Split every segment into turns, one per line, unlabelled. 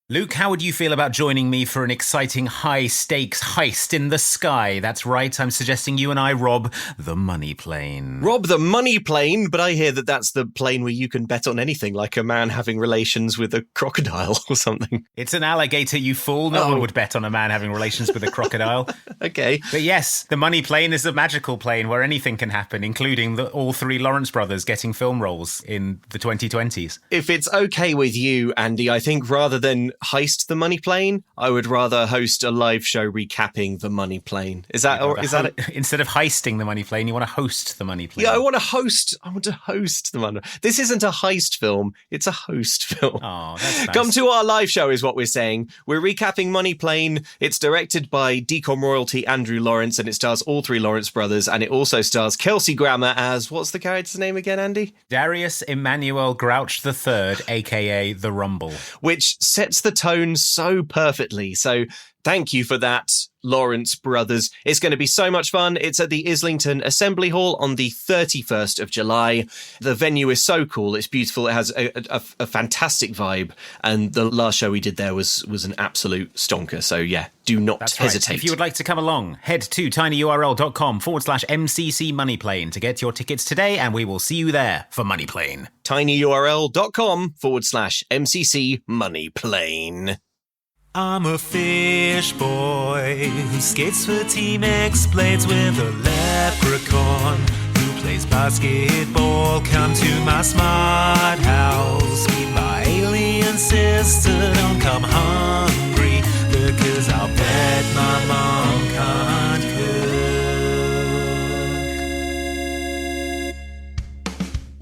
Luke, how would you feel about joining me for an exciting high-stakes heist in the sky? That's right, I'm suggesting you and I rob the money plane.
Rob the money plane? But I hear that that's the plane where you can bet on anything, like a man having relations with a crocodile or something.
It's an alligator, you fool. No one would bet on a man having relations with a crocodile.
Okay.
But yes, the money plane is a magical plane where anything can happen, including all three Lawrence brothers getting film roles in the 2020s.
If it's okay with you, Andy, I think rather than heist the money plane, I would rather host a live show recapping the money plane. Is that it?
Instead of heisting the money plane, you want to host the money plane.
Yeah, I want to host the money. This isn't a heist film, it's a host film.
Oh, that's nice.
Come to our live show is what we're saying. We're recapping Money Plane. It's directed by DCOM royalty Andrew Lawrence, and it stars all three Lawrence brothers, and it also stars Kelsey Grammer as, what's the character's name again, Andy?
Darius Emmanuel Grouch III, aka The Rumble.
Which sets the tone so perfectly. So thank you for that, Lawrence brothers. It's going to be so much fun. It's at the Islington Assembly Hall on the 31st of July. The venue is so cool. It's beautiful. It has a fantastic vibe. And the last show we did there was an absolute stonker. So yeah, do not hesitate.
Right. If you would like to come along, head to tinyurl.com/MCC Moneyplane to get your tickets today, and we will see you there for Moneyplane.
tinyurl.com/MCC Moneyplane.
I'm a fish boy who skates for Team X Blades with a leprechaun who plays basketball. Come to my smart house, meet my alien sister. Don't come hungry because I'll bet my mom can't cook.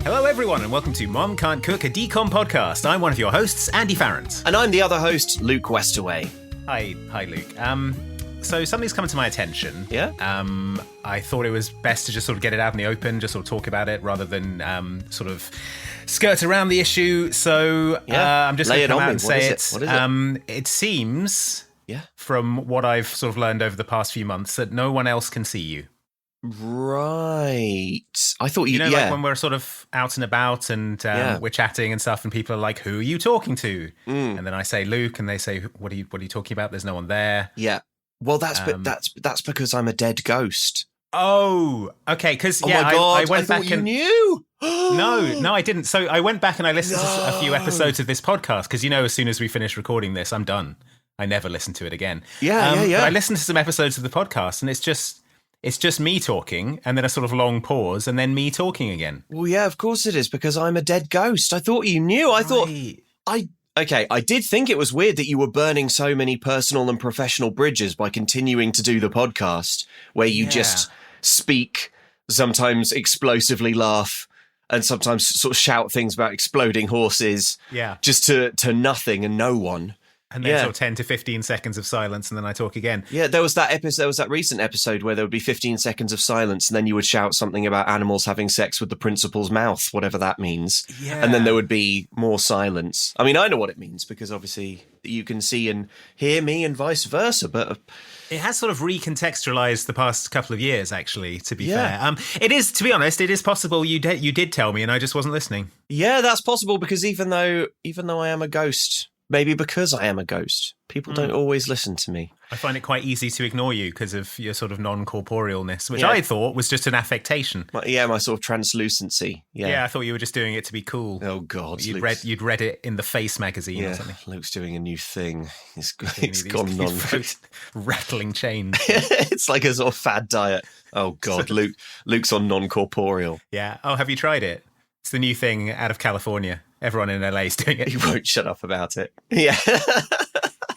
Hello everyone and welcome to Mom Can't Cook, a DCOM podcast. I'm one of your hosts, Andy Farrant.
And I'm the other host, Luke Westaway.
Hi Luke. So something's come to my attention.
Yeah?
I thought it was best to just sort of get it out in the open, just sort of talk about it rather than sort of skirt around the issue. So I'm just going to come out and say it.
What is it?
It seems, from what I've sort of learned over the past few months, that no one else can see you.
Right. I thought
you know, like when we're sort of out and about and we're chatting and stuff, and people are like, "Who are you talking to?" And then I say Luke, and they say, "What are you talking about? There's no one there."
Yeah. Well, that's because I'm a dead ghost.
Oh, okay. Because
my God,
I went back
you
and
knew.
No, I didn't. So I went back and I listened to a few episodes of this podcast because as soon as we finish recording this, I'm done. I never listen to it again.
Yeah.
But I listened to some episodes of the podcast, and it's just me talking, and then a sort of long pause, and then me talking again.
Well, yeah, of course it is, because I'm a dead ghost. I thought you knew. I did think it was weird that you were burning so many personal and professional bridges by continuing to do the podcast, where you just speak, sometimes explosively laugh, and sometimes sort of shout things about exploding horses.
Yeah.
Just to nothing and no one.
And then sort of 10 to 15 seconds of silence, and then I talk again.
Yeah, there was that recent episode where there would be 15 seconds of silence, and then you would shout something about animals having sex with the principal's mouth, whatever that means.
Yeah.
And then there would be more silence. I mean, I know what it means, because obviously you can see and hear me and vice versa, but
it has sort of recontextualized the past couple of years, actually, to be fair. It is, to be honest, it is possible you did tell me and I just wasn't listening.
Yeah, that's possible, because even though I am a ghost, maybe because I am a ghost, people don't always listen to me.
I find it quite easy to ignore you because of your sort of non-corporealness, which I thought was just an affectation.
My sort of translucency. Yeah,
I thought you were just doing it to be cool.
Oh, God.
You'd read it in the Face magazine or something.
Luke's doing a new thing. It's gone non...
rattling chains.
It's like a sort of fad diet. Oh, God. Luke's on non-corporeal.
Yeah. Oh, have you tried it? It's the new thing out of California. Everyone in LA is doing it.
He won't shut up about it. Yeah.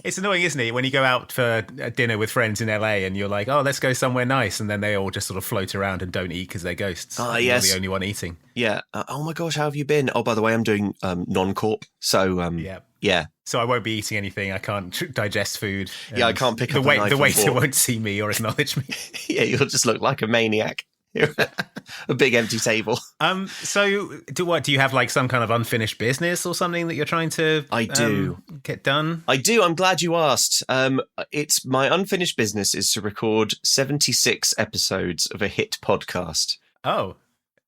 It's annoying, isn't it? When you go out for dinner with friends in LA and you're like, oh, let's go somewhere nice. And then they all just sort of float around and don't eat because they're ghosts.
Ah, yes.
You're the only one eating.
Yeah. Oh, my gosh, how have you been? Oh, by the way, I'm doing non-corp. So, yeah.
So I won't be eating anything. I can't digest food.
Yeah, I can't pick up a knife.
The waiter won't see me or acknowledge me.
Yeah, you'll just look like a maniac. A big empty table.
So do you have like some kind of unfinished business or something that you're trying to get done?
I do. I'm glad you asked. It's my unfinished business is to record 76 episodes of a hit podcast.
Oh,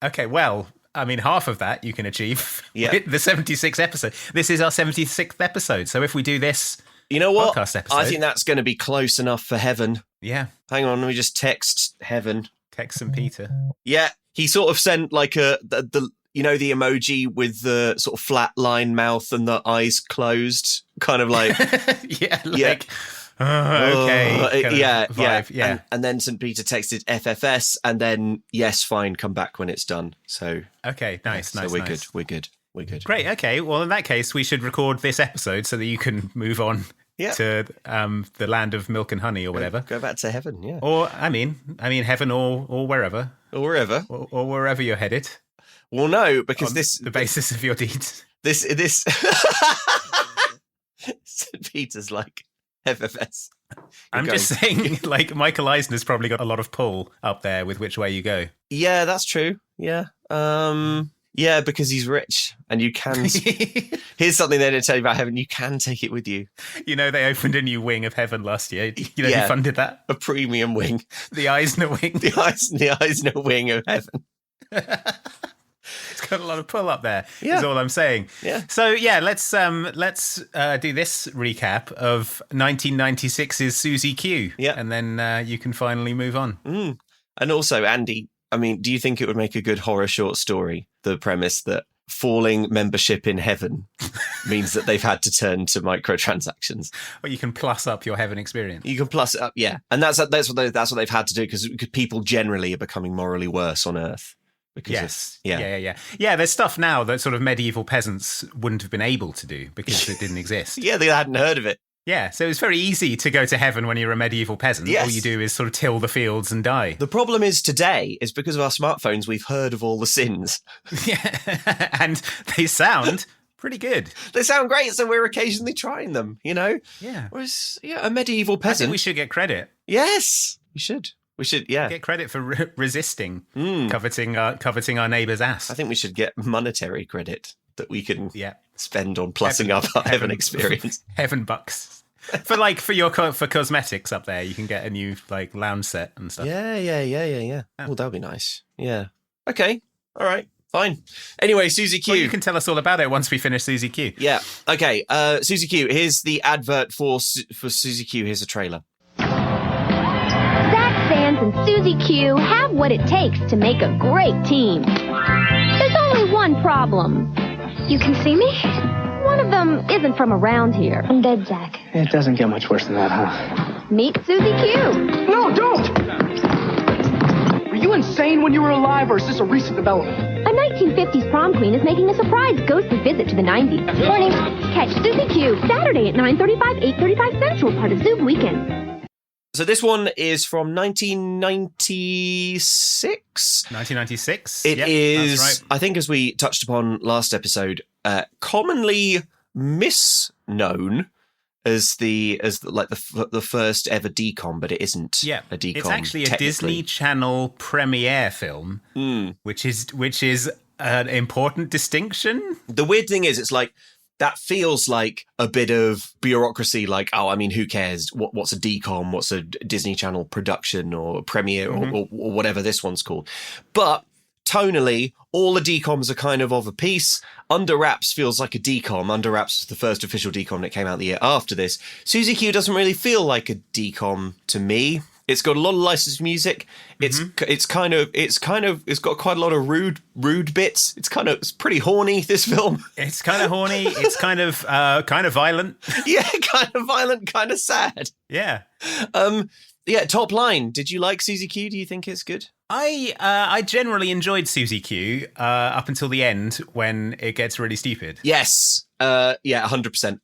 okay. Well, I mean, half of that you can achieve
Yeah.
with the 76th episode. This is our 76th episode. So if we do this
You know what?
podcast episode...
I think that's going to be close enough for Heaven.
Yeah.
Hang on, let me just text Heaven.
Text St. Peter.
Yeah, he sort of sent like the you know, the emoji with the sort of flat line mouth and the eyes closed, kind of like...
yeah, like... okay.
Yeah. And then St. Peter texted FFS and then, yes, fine, come back when it's done. So...
Okay, nice.
So we're good. We're good.
Great, okay. Well, in that case, we should record this episode so that you can move on to the land of milk and honey or whatever.
Go back to Heaven, yeah.
Or, I mean heaven or wherever.
Or wherever.
Or wherever you're headed.
Well, no, because
the basis of your deeds.
This St. Peter's like FFS.
I'm just saying, like, Michael Eisner's probably got a lot of pull up there with which way you go.
Yeah, that's true. Yeah. Yeah, because he's rich and you can... Here's something they didn't tell you about Heaven. You can take it with you.
You know, they opened a new wing of Heaven last year. You know who funded that?
A premium wing.
The Eisner wing.
The Eisner wing of Heaven.
It's got a lot of pull up there.
Yeah.
Is all I'm saying.
Yeah.
So let's do this recap of 1996's Susie Q.
Yeah.
And then you can finally move on.
And also, Andy, I mean, do you think it would make a good horror short story? The premise that falling membership in Heaven means that they've had to turn to microtransactions.
Or you can plus up your Heaven experience.
You can plus it up, yeah. And that's what they've had to do because people generally are becoming morally worse on Earth. Because
Yeah, there's stuff now that sort of medieval peasants wouldn't have been able to do because it didn't exist.
Yeah, they hadn't heard of it.
Yeah, so it's very easy to go to heaven when you're a medieval peasant.
Yes.
All you do is sort of till the fields and die.
The problem is today is because of our smartphones, we've heard of all the sins.
Yeah, and they sound pretty good.
They sound great, so we're occasionally trying them, you know?
Yeah.
Whereas, a medieval peasant...
I think we should get credit.
Yes, we should. We should,
get credit for resisting coveting our neighbour's ass.
I think we should get monetary credit that we can spend on plussing up our Heaven experience.
Heaven bucks for cosmetics up there. You can get a new like lounge set and stuff.
Yeah. Well, that'll be nice. Yeah. Okay. All right. Fine. Anyway, Susie Q.
Well, you can tell us all about it once we finish Susie Q.
Yeah. Okay. Susie Q. Here's the advert for Susie Q. Here's a trailer.
Fans and Susie Q have what it takes to make a great team. There's only one problem. You can see me? One of them isn't from around here. I'm dead, Zach.
It doesn't get much worse than that, huh?
Meet Susie Q.
No, don't! Are you insane? When you were alive, or is this a recent development?
A 1950s prom queen is making a surprise ghostly visit to the 90s. Morning. Catch Susie Q Saturday at 9:35, 8:35 Central, part of Zoom Weekend.
So this one is from 1996.
1996.
It is,
that's right.
I think, as we touched upon last episode, commonly misknown as the first ever DCOM, but it isn't.
Yeah,
a DCOM.
It's actually a Disney Channel premiere film, which is an important distinction.
The weird thing is, it's like. That feels like a bit of bureaucracy, like, who cares? What's a DCOM? What's a Disney Channel production or premiere or whatever this one's called? But tonally, all the DCOMs are kind of a piece. Under Wraps feels like a DCOM. Under Wraps was the first official DCOM that came out the year after this. Susie Q doesn't really feel like a DCOM to me. It's got a lot of licensed music. It's got quite a lot of rude bits. It's pretty horny, this film.
It's kind of horny. It's kind of violent.
Yeah, kind of violent, kind of sad.
Yeah.
Top line. Did you like Susie Q? Do you think it's good?
I generally enjoyed Susie Q up until the end when it gets really stupid.
Yes. 100%.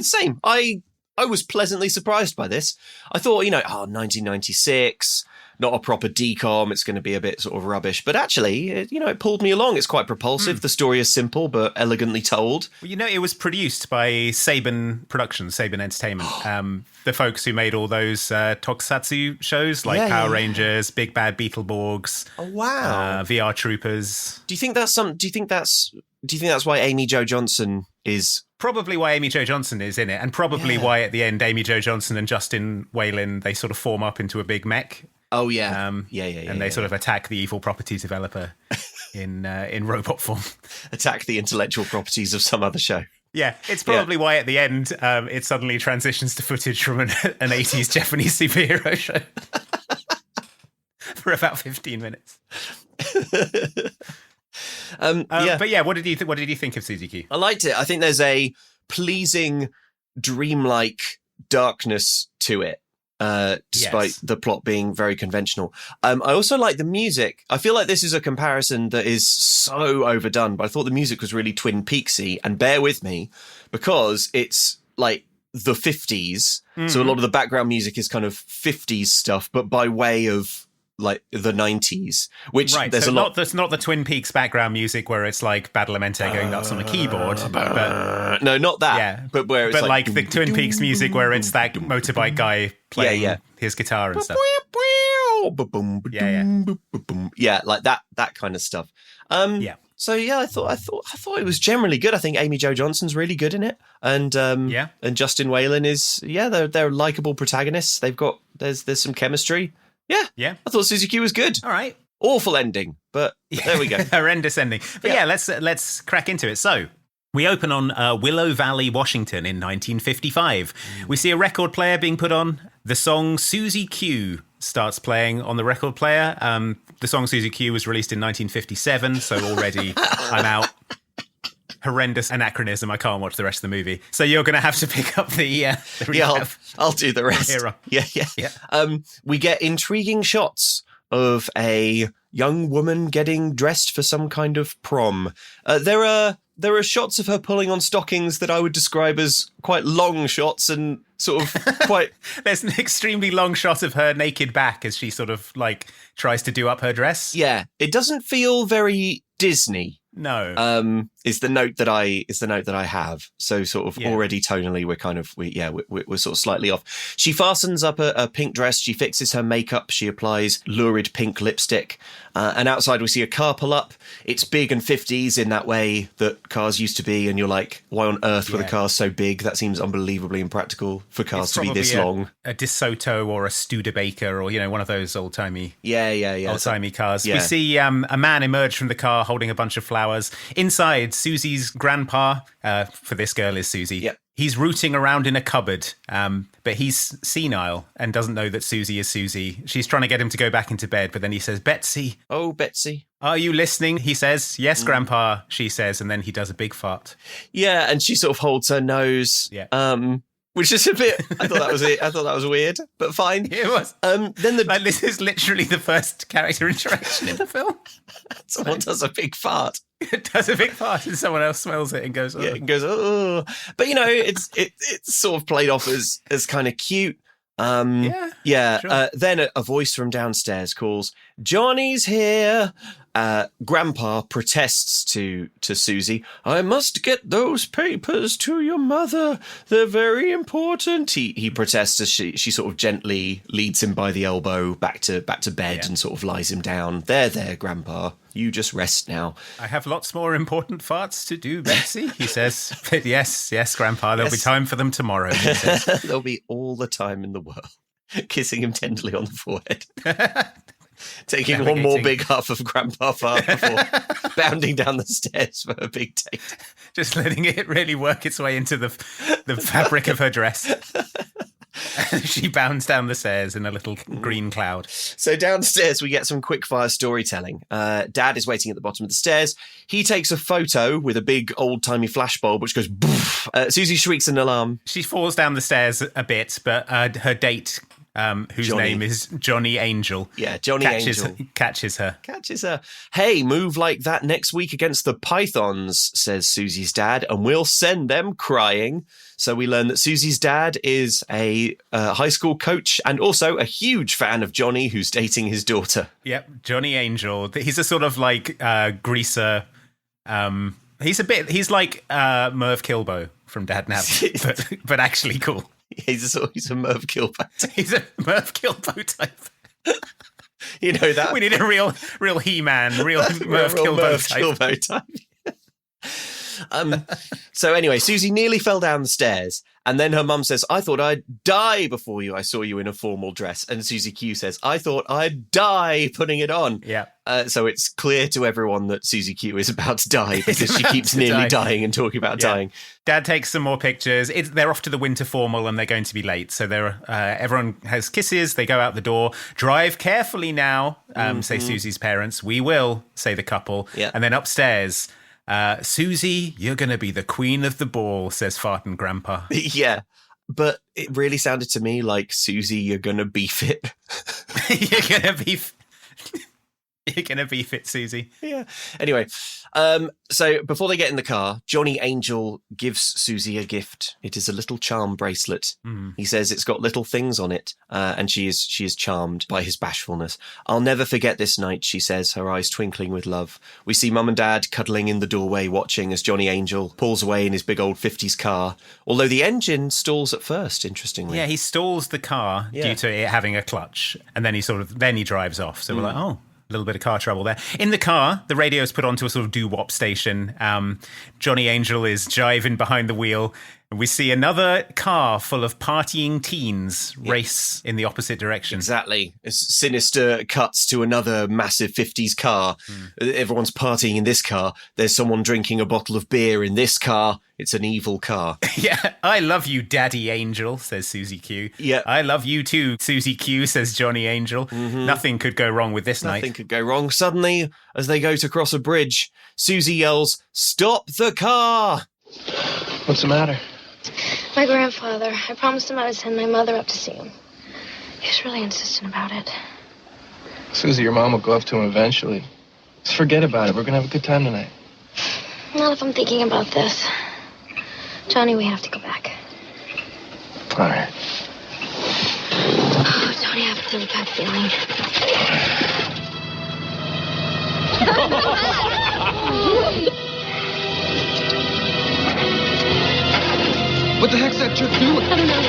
Same. I was pleasantly surprised by this. I thought, 1996, not a proper DCOM, it's going to be a bit sort of rubbish. But actually, it pulled me along. It's quite propulsive. The story is simple but elegantly told.
Well, it was produced by Saban Productions, Saban Entertainment, the folks who made all those tokusatsu shows like Power Rangers, Big Bad Beetleborgs.
Oh wow!
VR Troopers.
Do you think that's why Amy Jo Johnson is?
Probably why Amy Jo Johnson is in it, and probably why at the end Amy Jo Johnson and Justin Whalin, they sort of form up into a big mech.
Oh yeah,
And they sort of attack the evil property developer. in robot form.
Attack the intellectual properties of some other show.
Yeah, it's probably why at the end it suddenly transitions to footage from an 80s Japanese superhero show for about 15 minutes. But yeah, what did you think of Susie Q?
I liked it. I think there's a pleasing, dreamlike darkness to it. Despite the plot being very conventional. I also like the music. I feel like this is a comparison that is so overdone, but I thought the music was really Twin Peaksy, and bear with me, because it's like the 50s. So a lot of the background music is kind of 50s stuff, but by way of like the 90s, which there's a lot.
That's not the Twin Peaks background music where it's like Badalamenti going nuts on a keyboard. But
no, not that.
Yeah,
but where it's
like the Twin Peaks music where it's that motorbike guy playing his guitar and stuff.
Yeah, like that kind of stuff. So I thought it was generally good. I think Amy Jo Johnson's really good in it, and and Justin Whalin is they're likable protagonists. There's some chemistry. Yeah. I thought Susie Q was good.
All right.
Awful ending, but there we go.
Horrendous ending. But let's crack into it. So we open on Willow Valley, Washington in 1955. We see a record player being put on. The song Susie Q starts playing on the record player. The song Susie Q was released in 1957, so already I'm out. Horrendous anachronism. I can't watch the rest of the movie. So you're going to have to pick up the recap.
I'll do the rest. Yeah. We get intriguing shots of a young woman getting dressed for some kind of prom. There are shots of her pulling on stockings that I would describe as quite long shots and sort of quite...
There's an extremely long shot of her naked back as she sort of like tries to do up her dress.
Yeah. It doesn't feel very Disney.
No.
Is the note that I have. So sort of already tonally we're sort of slightly off. She fastens up a pink dress, she fixes her makeup, she applies lurid pink lipstick, and outside we see a car pull up. It's big and 50s in that way that cars used to be, and you're like, why on earth were the cars so big? That seems unbelievably impractical for cars to be this long.
A DeSoto or a Studebaker or one of those old-timey old-timey cars.
Yeah.
We see a man emerge from the car holding a bunch of flowers. Inside, Susie's grandpa, for this girl is Susie, he's rooting around in a cupboard, but he's senile and doesn't know that Susie is Susie. She's trying to get him to go back into bed, but then he says, Betsy.
Oh, Betsy.
Are you listening? He says. Yes, Grandpa, she says, and then he does a big fart.
Yeah, and she sort of holds her nose.
Yeah.
Which is a bit... I thought that was weird, but fine.
It was.
Then
this is literally the first character interaction in the film.
Someone does a big fart.
It does a big fart and someone else smells it and goes, oh.
Yeah, it goes, oh. But, it's sort of played off as kind of cute. Sure. Then a voice from downstairs calls, Johnny's here. Grandpa protests to Susie. I must get those papers to your mother. They're very important. He protests as she sort of gently leads him by the elbow back to bed and sort of lies him down. There, Grandpa. You just rest now.
I have lots more important farts to do, Betsy, he says. But yes, Grandpa, there'll be time for them tomorrow, he says.
There'll be all the time in the world. Kissing him tenderly on the forehead. Taking one more big huff of Grandpa fart before bounding down the stairs for a big take.
Just letting it really work its way into the fabric of her dress. She bounds down the stairs in a little green cloud.
So downstairs, we get some quick-fire storytelling. Dad is waiting at the bottom of the stairs. He takes a photo with a big old-timey flashbulb, which goes boof. Susie shrieks an alarm.
She falls down the stairs a bit, but her date... whose
Johnny.
name is Johnny Angel.
Yeah, Johnny Angel.
Catches her.
Hey, move like that next week against the Pythons, says Susie's dad, and we'll send them crying. So we learn that Susie's dad is a high school coach and also a huge fan of Johnny, who's dating his daughter.
Yep, Johnny Angel. He's a sort of like greaser. He's like Merv Kilbo from Dad Nav, but actually cool.
He's a Merv Kilbo.
He's a Merv Kilbo type.
You know that?
We need a real He-Man, real Merv Kilbo type.
So anyway, Susie nearly fell down the stairs, And then her mum says, I thought I'd die before I saw you in a formal dress. And Susie Q says, I thought I'd die putting it on.
Yeah.
So it's clear to everyone that Susie Q is about to die because she keeps nearly dying and talking about dying.
Dad takes some more pictures. They're off to the winter formal and they're going to be late. So everyone has kisses. They go out the door. Drive carefully now, say Susie's parents. We will, say the couple.
Yeah.
And then upstairs, Susie, you're going to be the queen of the ball, says Fartin Grandpa.
Yeah. But it really sounded to me like, Susie, you're going to beef it.
You're going to beef You're going to beef it, Susie.
Yeah. Anyway, so before they get in the car, Johnny Angel gives Susie a gift. It is a little charm bracelet. He says it's got little things on it, and she is charmed by his bashfulness. I'll never forget this night, she says, her eyes twinkling with love. We see Mum and Dad cuddling in the doorway, watching as Johnny Angel pulls away in his big old 50s car, although the engine stalls at first, interestingly.
Yeah, he stalls the car due to it having a clutch, and then he drives off. So we're like, oh, a little bit of car trouble there. In the car, the radio is put onto a sort of doo-wop station. Johnny Angel is jiving behind the wheel. And we see another car full of partying teens race in the opposite direction.
Exactly. As Sinister cuts to another massive 50s car. Everyone's partying in this car. There's someone drinking a bottle of beer in this car. It's an evil car.
Yeah. I love you, Daddy Angel, says Susie Q.
Yeah.
I love you too, Susie Q, says Johnny Angel. Nothing could go wrong with this night.
Nothing could go wrong. Suddenly, as they go to cross a bridge, Susie yells, "Stop the car!"
What's the matter?
My grandfather. I promised him I would send my mother up to see him. He was really insistent about it.
Susie, your mom will go up to him eventually. Just forget about it. We're going to have a good time tonight.
Not if I'm thinking about this. Johnny, we have to go back.
All right.
Oh, Johnny, I have a really bad feeling.
What the heck's that jerk doing?
I don't know.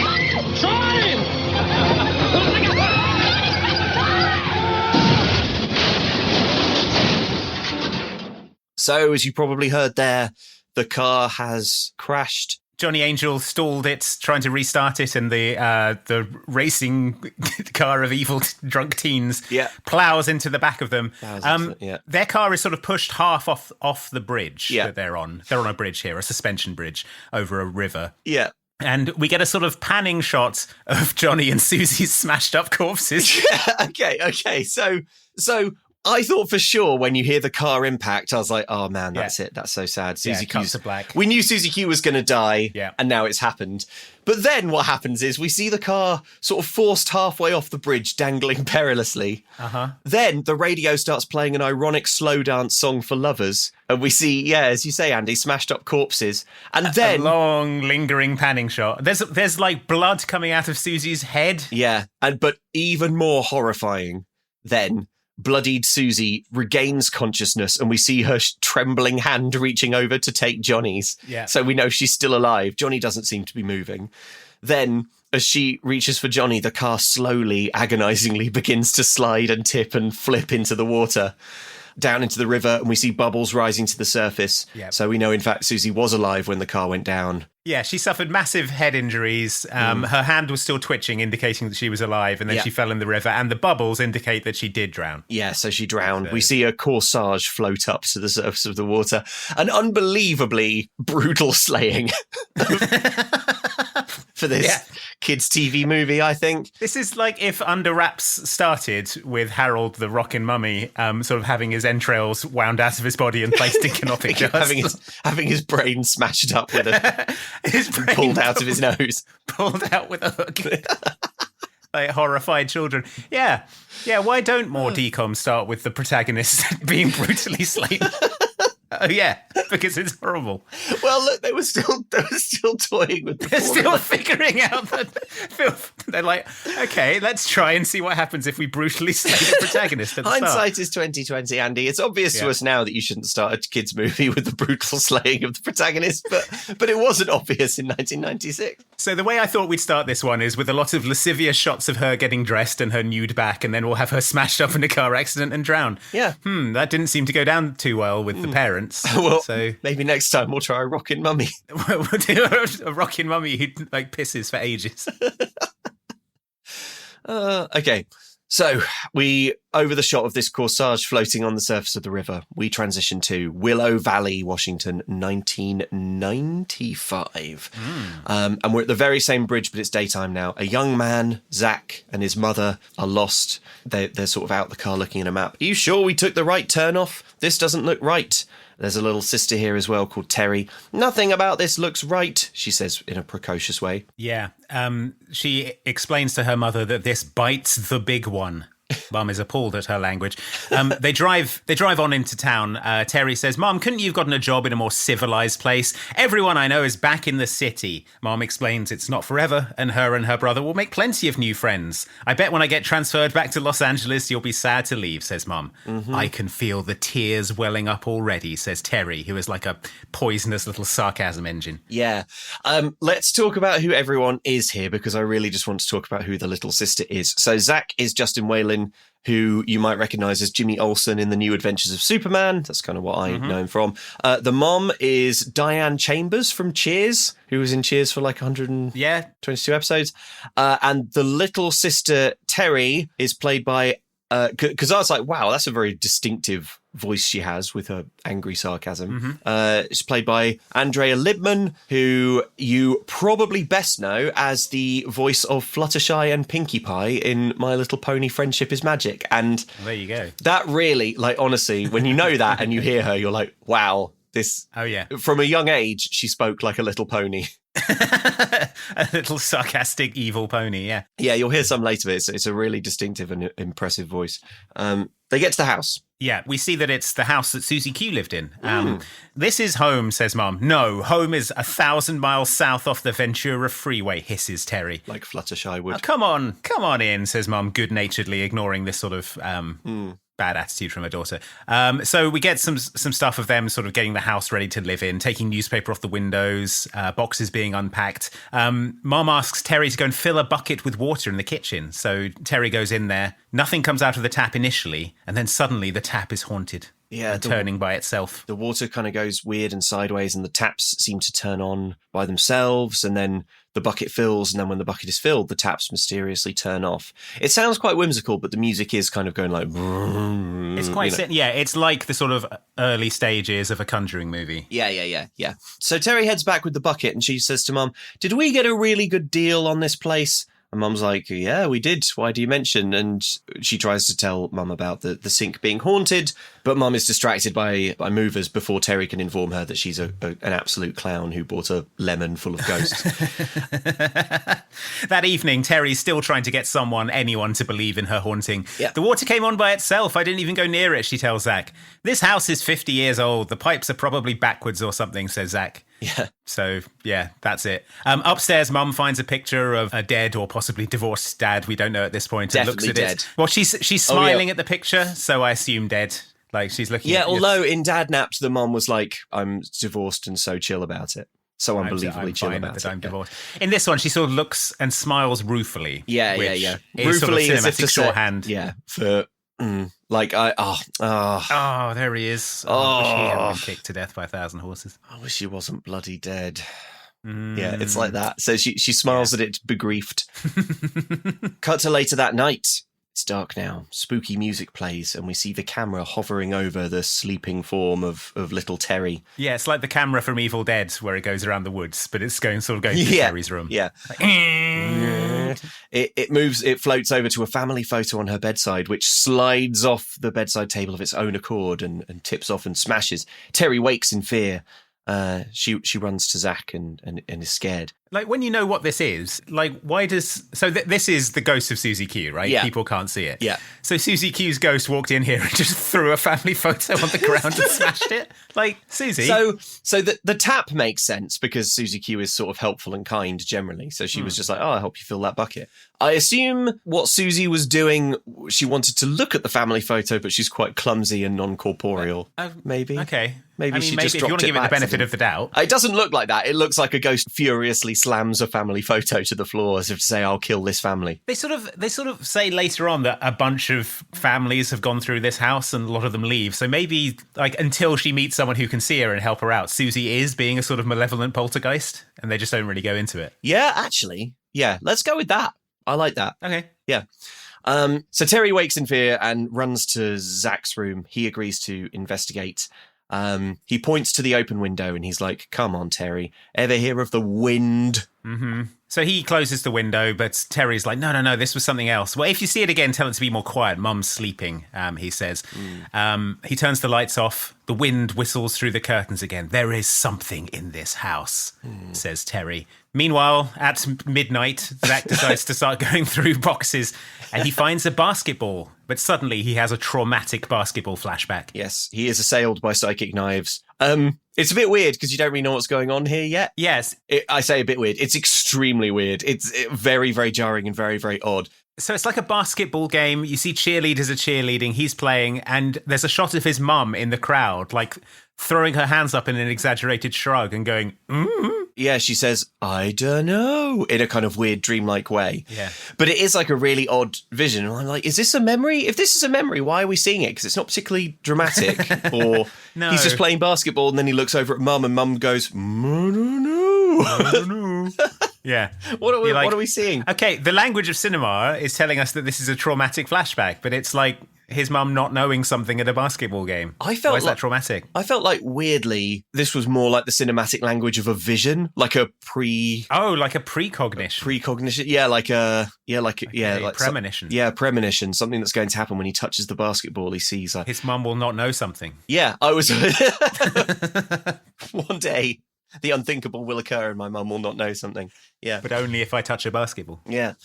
Hurry up!
Try
So, as you probably heard there, the car has crashed.
Johnny Angel stalled it, trying to restart it, and the racing car of evil drunk teens plows into the back of them. Their car is sort of pushed half off the bridge that they're on. They're on a bridge here, a suspension bridge over a river.
Yeah.
And we get a sort of panning shot of Johnny and Susie's smashed up corpses.
Okay. So I thought for sure when you hear the car impact, I was like, oh man, that's it. That's so sad. Susie Q's
to black.
We knew Susie Q was going to die, and now it's happened. But then what happens is we see the car sort of forced halfway off the bridge, dangling perilously. Then the radio starts playing an ironic slow dance song for lovers. And we see, as you say, Andy, smashed up corpses. And then
a long, lingering panning shot. There's like blood coming out of Susie's head.
Yeah, but even more horrifying then, bloodied Susie regains consciousness and we see her trembling hand reaching over to take Johnny's.
Yeah.
So we know she's still alive. Johnny doesn't seem to be moving. Then, as she reaches for Johnny, the car slowly, agonizingly begins to slide and tip and flip into the water, down into the river, and we see bubbles rising to the surface.
Yep.
So we know, in fact, Susie was alive when the car went down.
Yeah, she suffered massive head injuries. Her hand was still twitching, indicating that she was alive, and then she fell in the river, and the bubbles indicate that she did drown. Yeah,
so she drowned. We see a corsage float up to the surface of the water. An unbelievably brutal slaying for this kids' TV movie, I think.
This is like if Under Wraps started with Harold the Rockin' Mummy sort of having his entrails wound out of his body and placed in canopic jars.
having his brain smashed up with pulled out of his nose.
Pulled out with a hook. Like horrified children. Yeah, why don't more DCOM start with the protagonist being brutally slain? Oh yeah, because it's horrible.
Well, look, they were still toying with the
They're still figuring out the filth. They're like, okay, let's try and see what happens if we brutally slay the protagonist at the
Hindsight is 20/20, Andy. It's obvious to us now that you shouldn't start a kids' movie with the brutal slaying of the protagonist, but it wasn't obvious in 1996.
So the way I thought we'd start this one is with a lot of lascivious shots of her getting dressed and her nude back, and then we'll have her smashed up in a car accident and drown.
Yeah.
That didn't seem to go down too well with the parents.
Well,
so
maybe next time we'll try a rockin' mummy.
we'll do a rockin' mummy who like pisses for ages.
Okay. So we, over the shot of this corsage floating on the surface of the river, we transition to Willow Valley, Washington, 1995. And we're at the very same bridge, but it's daytime now. A young man, Zach, and his mother are lost. They're sort of out the car looking at a map. Are you sure we took the right turn off? This doesn't look right. There's a little sister here as well called Terry. Nothing about this looks right, she says in a precocious way.
Yeah. She explains to her mother that this bites the big one. Mum is appalled at her language. They drive on into town. Terry says, Mum, couldn't you have gotten a job in a more civilized place? Everyone I know is back in the city. Mum explains it's not forever, and her brother will make plenty of new friends. I bet when I get transferred back to Los Angeles, you'll be sad to leave, says Mum. I can feel the tears welling up already, says Terry, who is like a poisonous little sarcasm engine.
Yeah. Let's talk about who everyone is here, because I really just want to talk about who the little sister is. So Zach is Justin Whalin, who you might recognise as Jimmy Olsen in The New Adventures of Superman. That's kind of what I know him from. The mom is Diane Chambers from Cheers, who was in Cheers for like 122 episodes. And the little sister, Terry, is played by... Because I was like, wow, that's a very distinctive voice she has with her angry sarcasm. It's played by Andrea Libman, who you probably best know as the voice of Fluttershy and Pinkie Pie in My Little Pony Friendship is Magic. And
there you go.
That really, like, honestly, when you know that and you hear her, you're like, wow, this...
Oh, yeah.
From a young age, she spoke like a little pony.
A little sarcastic, evil pony, yeah.
Yeah, you'll hear some later. It's a really distinctive and impressive voice. They get to the house.
Yeah, we see that it's the house that Susie Q lived in. This is home, says Mum. No, home is 1,000 miles south off the Ventura Freeway, hisses Terry.
Like Fluttershy would.
Come on in, says Mum, good-naturedly ignoring this sort of bad attitude from her daughter. So we get some stuff of them sort of getting the house ready to live in, taking newspaper off the windows, boxes being unpacked. Mum asks Terry to go and fill a bucket with water in the kitchen. So Terry goes in there. Nothing comes out of the tap initially, and then suddenly the tap is haunted. Yeah, turning by itself.
The water kind of goes weird and sideways, and the taps seem to turn on by themselves, and then the bucket fills, and then when the bucket is filled, the taps mysteriously turn off. It sounds quite whimsical, but the music is kind of going like...
It's quite... Yeah, it's like the sort of early stages of a Conjuring movie.
Yeah. So Terry heads back with the bucket, and she says to Mum, did we get a really good deal on this place? And Mum's like, yeah, we did. Why do you mention? And she tries to tell Mum about the sink being haunted, but Mum is distracted by movers before Terry can inform her that she's an absolute clown who bought a lemon full of ghosts.
That evening, Terry's still trying to get anyone to believe in her haunting.
Yeah.
The water came on by itself. I didn't even go near it, she tells Zach. This house is 50 years old. The pipes are probably backwards or something, says Zach.
Yeah.
So, yeah, that's it. Upstairs, Mum finds a picture of a dead or possibly divorced dad. We don't know at this point.
Definitely
and looks at
dead.
It. Well, she's smiling at the picture, so I assume dead. Like, she's looking at...
although in Dad Napped, the mom was like, I'm divorced and so chill about it. So unbelievably chill about it.
I'm divorced. In this one, she sort of looks and smiles ruefully.
Yeah.
Ruefully
as if to
shorthand.
Yeah, for... like,
Oh, there he is. I wish he had been kicked to death by 1,000 horses.
I wish he wasn't bloody dead. Yeah, it's like that. So she smiles at it, begriefed. Cut to later that night. It's dark now. Spooky music plays, and we see the camera hovering over the sleeping form of little Terry.
Yeah, it's like the camera from Evil Dead, where it goes around the woods, but it's going to Terry's room.
Yeah. It moves, it floats over to a family photo on her bedside, which slides off the bedside table of its own accord and tips off and smashes. Terry wakes in fear. She runs to Zach and is scared.
Like, when you know what this is, like, why does... So this is the ghost of Susie Q, right?
Yeah.
People can't see it.
Yeah.
So Susie Q's ghost walked in here and just threw a family photo on the ground and smashed it. Like, Susie...
So the tap makes sense because Susie Q is sort of helpful and kind generally. So she was just like, I'll help you fill that bucket. I assume what Susie was doing, she wanted to look at the family photo, but she's quite clumsy and non-corporeal. Maybe.
Okay.
Maybe she just
if you want
dropped
to give it the benefit
accident.
of the doubt.
It doesn't look like that. It looks like a ghost furiously slams a family photo to the floor as if to say, I'll kill this family.
They sort of say later on that a bunch of families have gone through this house and a lot of them leave. So maybe like until she meets someone who can see her and help her out, Susie is being a sort of malevolent poltergeist and they just don't really go into it.
Yeah, actually. Yeah, let's go with that. I like that.
Okay.
Yeah. So Terry wakes in fear and runs to Zach's room. He agrees to investigate. He points to the open window and he's like, come on, Terry. Ever hear of the wind?
Mm-hmm. So he closes the window, but Terry's like, no, this was something else. Well, if you see it again, tell it to be more quiet. Mum's sleeping, he says. He turns the lights off. The wind whistles through the curtains again. There is something in this house, says Terry. Meanwhile, at midnight, Zach decides to start going through boxes and he finds a basketball. But suddenly he has a traumatic basketball flashback.
Yes, he is assailed by psychic knives. It's a bit weird because you don't really know what's going on here yet.
Yes.
I say a bit weird. It's extremely weird. It's very, very jarring and very, very odd.
So it's like a basketball game. You see cheerleaders are cheerleading. He's playing and there's a shot of his mum in the crowd, like throwing her hands up in an exaggerated shrug and going,
Yeah, she says, I don't know, in a kind of weird dreamlike way.
Yeah.
But it is like a really odd vision. And I'm like, is this a memory? If this is a memory, why are we seeing it? Because it's not particularly dramatic. Or
No.
He's just playing basketball and then he looks over at Mum and Mum goes, I don't know.
I don't know. Yeah.
What are we seeing?
Okay, the language of cinema is telling us that this is a traumatic flashback, but it's like his mum not knowing something at a basketball game.
I felt
Why is that traumatic?
I felt like weirdly this was more like the cinematic language of a vision, like a
like a precognition.
Precognition. Yeah, like
premonition.
Premonition. Something that's going to happen when he touches the basketball. He sees
his mum will not know something.
Yeah, I was one day the unthinkable will occur and my mum will not know something. Yeah.
But only if I touch a basketball.
Yeah.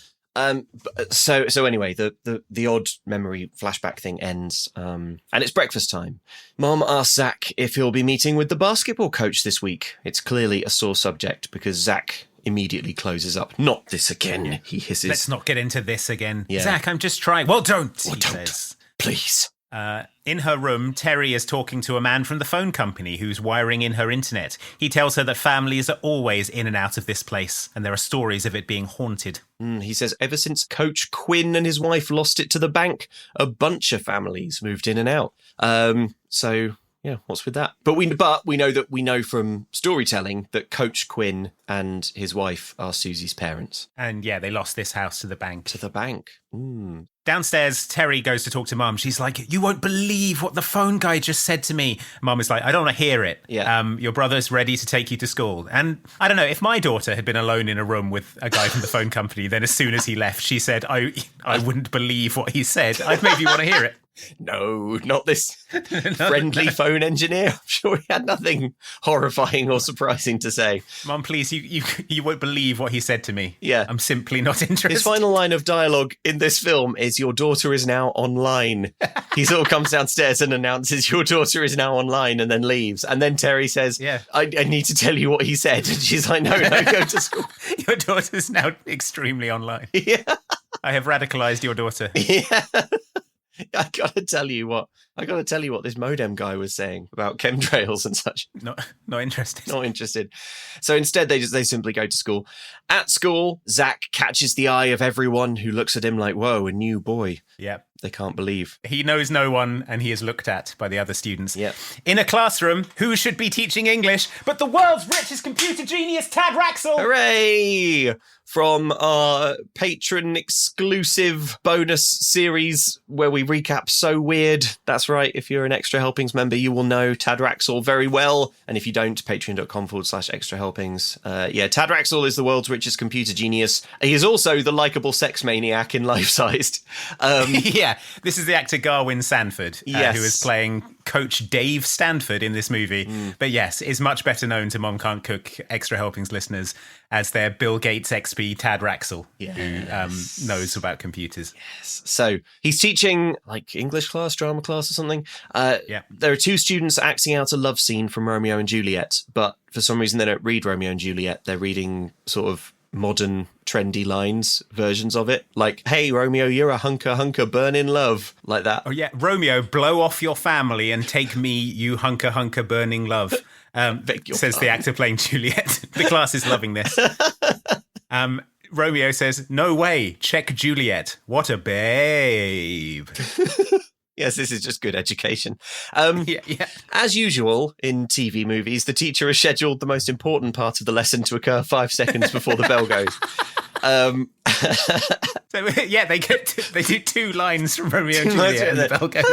So anyway, the odd memory flashback thing ends, and it's breakfast time. Mom asks Zach if he'll be meeting with the basketball coach this week. It's clearly a sore subject because Zach immediately closes up. Not this again, he hisses.
Let's not get into this again.
Yeah.
Zach, I'm just trying. Well, don't, he
don't.
says.
Please.
In her room, Terry is talking to a man from the phone company who's wiring in her internet. He tells her that families are always in and out of this place, and there are stories of it being haunted.
He says ever since Coach Quinn and his wife lost it to the bank, a bunch of families moved in and out. So yeah, what's with that? But we know from storytelling that Coach Quinn and his wife are Susie's parents.
And yeah, they lost this house to the bank.
To the bank.
Downstairs, Terry goes to talk to Mum. She's like, you won't believe what the phone guy just said to me. Mum is like, I don't want to hear it.
Yeah.
Your brother's ready to take you to school. And I don't know, if my daughter had been alone in a room with a guy from the phone company, then as soon as he left, she said, I wouldn't believe what he said. I'd maybe want to hear it.
No, not this friendly phone engineer. I'm sure he had nothing horrifying or surprising to say.
Mum, please, you won't believe what he said to me.
Yeah.
I'm simply not interested.
His final line of dialogue in this film is, your daughter is now online. He sort of comes downstairs and announces, your daughter is now online, and then leaves. And then Terry says,
yeah,
I need to tell you what he said. And she's like, no, go to school.
Your daughter's now extremely online.
Yeah.
I have radicalized your daughter.
Yeah. I gotta tell you what this modem guy was saying about chemtrails and such.
Not interested.
Not interested. So instead, they simply go to school. At school, Zach catches the eye of everyone who looks at him like, whoa, a new boy.
Yep.
They can't believe.
He knows no one and he is looked at by the other students.
Yep.
In a classroom, who should be teaching English but the world's richest computer genius, Tad Raxel?
Hooray! From our patron exclusive bonus series where we recap So Weird. That's right. If you're an Extra Helpings member, you will know Tad Raxel very well. And if you don't, patreon.com/extra helpings. Tad Raxel is the world's richest computer genius. He is also the likable sex maniac in Life Sized.
Yeah, this is the actor Garwin Sanford,
yes,
who is playing Coach Dave Stanford in this movie. But yes, is much better known to Mom Can't Cook Extra Helpings listeners as their Bill Gates XP Tad Raxel, who knows about computers.
Yes. So he's teaching like English class, drama class or something. There are two students acting out a love scene from Romeo and Juliet, but for some reason they don't read Romeo and Juliet. They're reading sort of modern trendy lines versions of it, like, hey Romeo, you're a hunker burn in love, like that.
Oh yeah, Romeo, blow off your family and take me, you hunker burning love. Says the actor playing Juliet. The class is loving this. Romeo says, "No way, check Juliet. What a babe."
Yes, this is just good education.
Yeah.
As usual in TV movies, the teacher has scheduled the most important part of the lesson to occur 5 seconds before the bell goes.
So, yeah, they do 2 lines from Romeo and Juliet and the bell goes.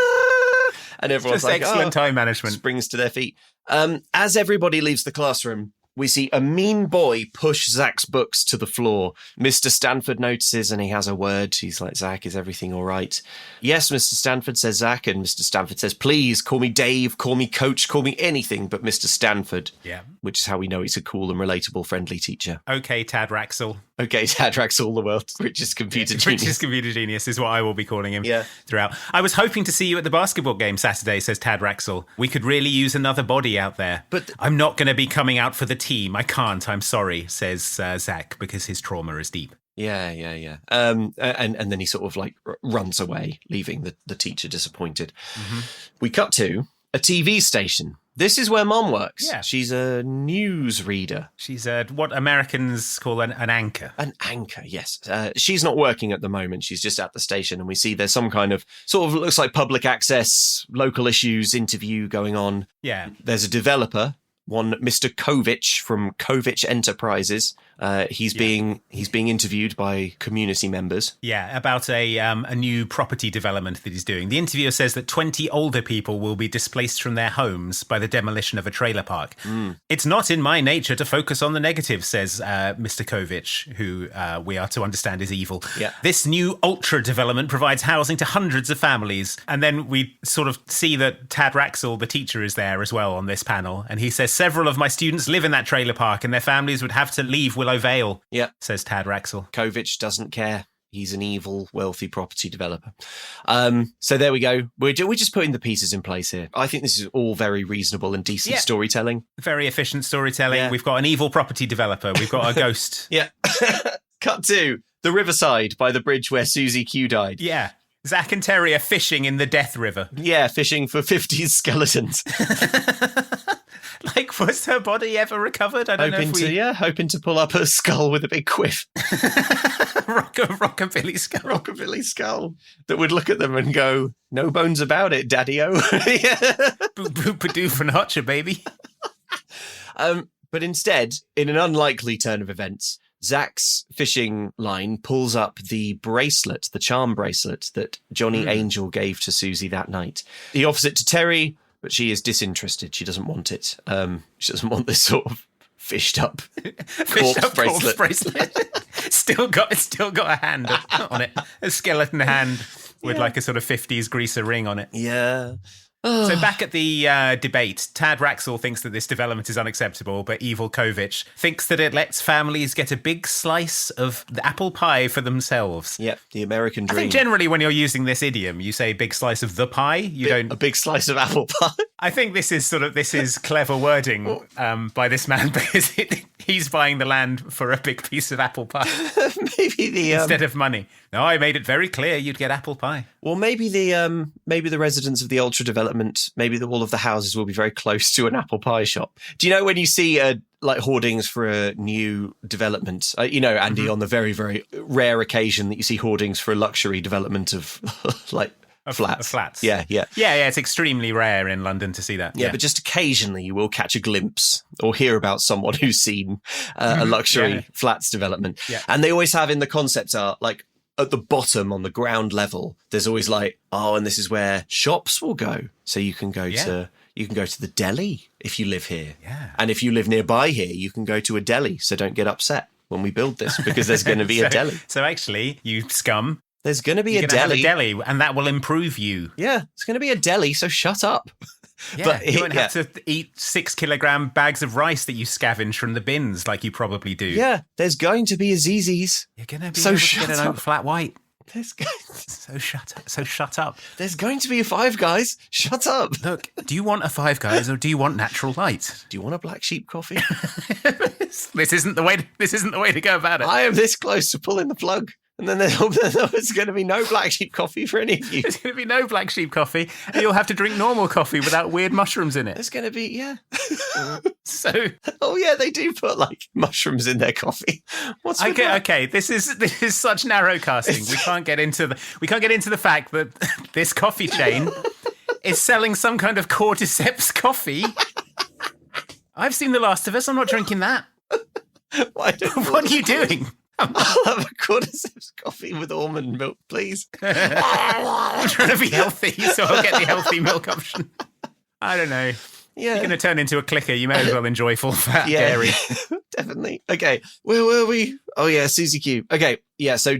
And everyone's
Just
like,
excellent time management.
Springs to their feet. As everybody leaves the classroom, we see a mean boy push Zach's books to the floor. Mr. Stanford notices and he has a word. He's like, "Zach, is everything all right?" "Yes, Mr. Stanford," says Zach. And Mr. Stanford says, "Please, call me Dave, call me Coach, call me anything but Mr. Stanford."
Yeah.
Which is how we know he's a cool and relatable, friendly teacher.
Okay, Tad Raxel.
Okay, Tad Raxel, the world's richest computer genius.
Richest computer genius is what I will be calling him
Yeah.
throughout. "I was hoping to see you at the basketball game Saturday," says Tad Raxel. "We could really use another body out there.
But-
I'm not going to be coming out for the team. I can't. I'm sorry," says Zach, because his trauma is deep.
Yeah. And then he sort of like runs away, leaving the teacher disappointed. Mm-hmm. We cut to a TV station. This is where Mom works.
Yeah.
She's a news reader.
She's what Americans call an anchor.
An anchor, yes. She's not working at the moment. She's just at the station, and we see there's some kind of sort of looks like public access, local issues interview going on.
Yeah.
There's a developer, one Mr. Kovich from Kovich Enterprises. He's being interviewed by community members.
Yeah, about a new property development that he's doing. The interviewer says that 20 older people will be displaced from their homes by the demolition of a trailer park. "It's not in my nature to focus on the negative," says Mr. Kovich, who we are to understand is evil.
Yeah.
"This new ultra development provides housing to hundreds of families." And then we sort of see that Tad Raxel, the teacher, is there as well on this panel. And he says, "Several of my students live in that trailer park and their families would have to leave Willow Vale," says Tad Raxel.
Kovich doesn't care. He's an evil, wealthy property developer. So there we go. We're just putting the pieces in place here. I think this is all very reasonable and decent storytelling.
Very efficient storytelling.
Yeah.
We've got an evil property developer. We've got a ghost.
Yeah. Cut to the riverside by the bridge where Susie Q died.
Yeah. Zach and Terry are fishing in the Death River.
Yeah, fishing for 50s skeletons.
Like, was her body ever recovered? I don't know if we...
hoping to pull up her skull with a big quiff.
Rockabilly skull.
Rockabilly skull that would look at them and go, "No bones about it, Daddy-o."
Boop-boop-a-doo for Notcher, baby.
But instead, in an unlikely turn of events, Zach's fishing line pulls up the bracelet, the charm bracelet that Johnny Angel gave to Susie that night. He offers it to Terry, but she is disinterested. She doesn't want it. She doesn't want this sort of fished up corpse bracelet.
Still got a hand on it, a skeleton hand with like a sort of 50s greaser ring on it.
Yeah.
So back at the debate, Tad Raxel thinks that this development is unacceptable, but evil Kovich thinks that it lets families get a big slice of the apple pie for themselves.
Yep, the American dream.
I think generally when you're using this idiom, you say big slice of the pie. You don't...
A big slice of apple pie.
I think this is clever wording by this man, because he's buying the land for a big piece of apple pie.
Maybe
instead of money. No, I made it very clear you'd get apple pie.
Well, maybe the residents of the ultra development, all of the houses will be very close to an apple pie shop. Do you know when you see like hoardings for a new development? Andy, on the very, very rare occasion that you see hoardings for a luxury development of like flats. Yeah.
It's extremely rare in London to see that.
Yeah, but just occasionally you will catch a glimpse or hear about someone who's seen a luxury flats development. Yeah. And they always have in the concept art, like at the bottom on the ground level, there's always like, and this is where shops will go. So you can go to the deli if you live here. Yeah. And if you live nearby here, you can go to a deli. So don't get upset when we build this, because there's going to be a deli.
So actually, you scum,
there's going to be
a deli, and that will improve you.
Yeah, it's going to be a deli, so shut up.
Yeah, but you won't have to eat 6-kilogram bags of rice that you scavenge from the bins like you probably do.
Yeah, there's going to be a Zzz's.
You're going to be able to get an oat flat white.
So
shut up.
There's going to be a Five Guys. Shut up.
Look, do you want a Five Guys or do you want natural light?
Do you want a black sheep coffee?
This isn't the way to go about it.
I am this close to pulling the plug. And then there's going to be no black sheep coffee for any of you.
There's going to be no black sheep coffee, and you'll have to drink normal coffee without weird mushrooms in it.
There's going to be, yeah.
So,
oh yeah, they do put like mushrooms in their coffee. What's with that?
okay. This is such narrow casting. We can't get into the fact that this coffee chain is selling some kind of cordyceps coffee. I've seen The Last of Us. I'm not drinking that. What are you doing?
I'll have a cordyceps coffee with almond milk, please.
I'm trying to be healthy, so I'll get the healthy milk option. I don't know.
Yeah.
You're going to turn into a clicker. You may as well enjoy full fat dairy.
Definitely. Okay. Where were we? Oh, yeah, Susie Q. Okay. Yeah, so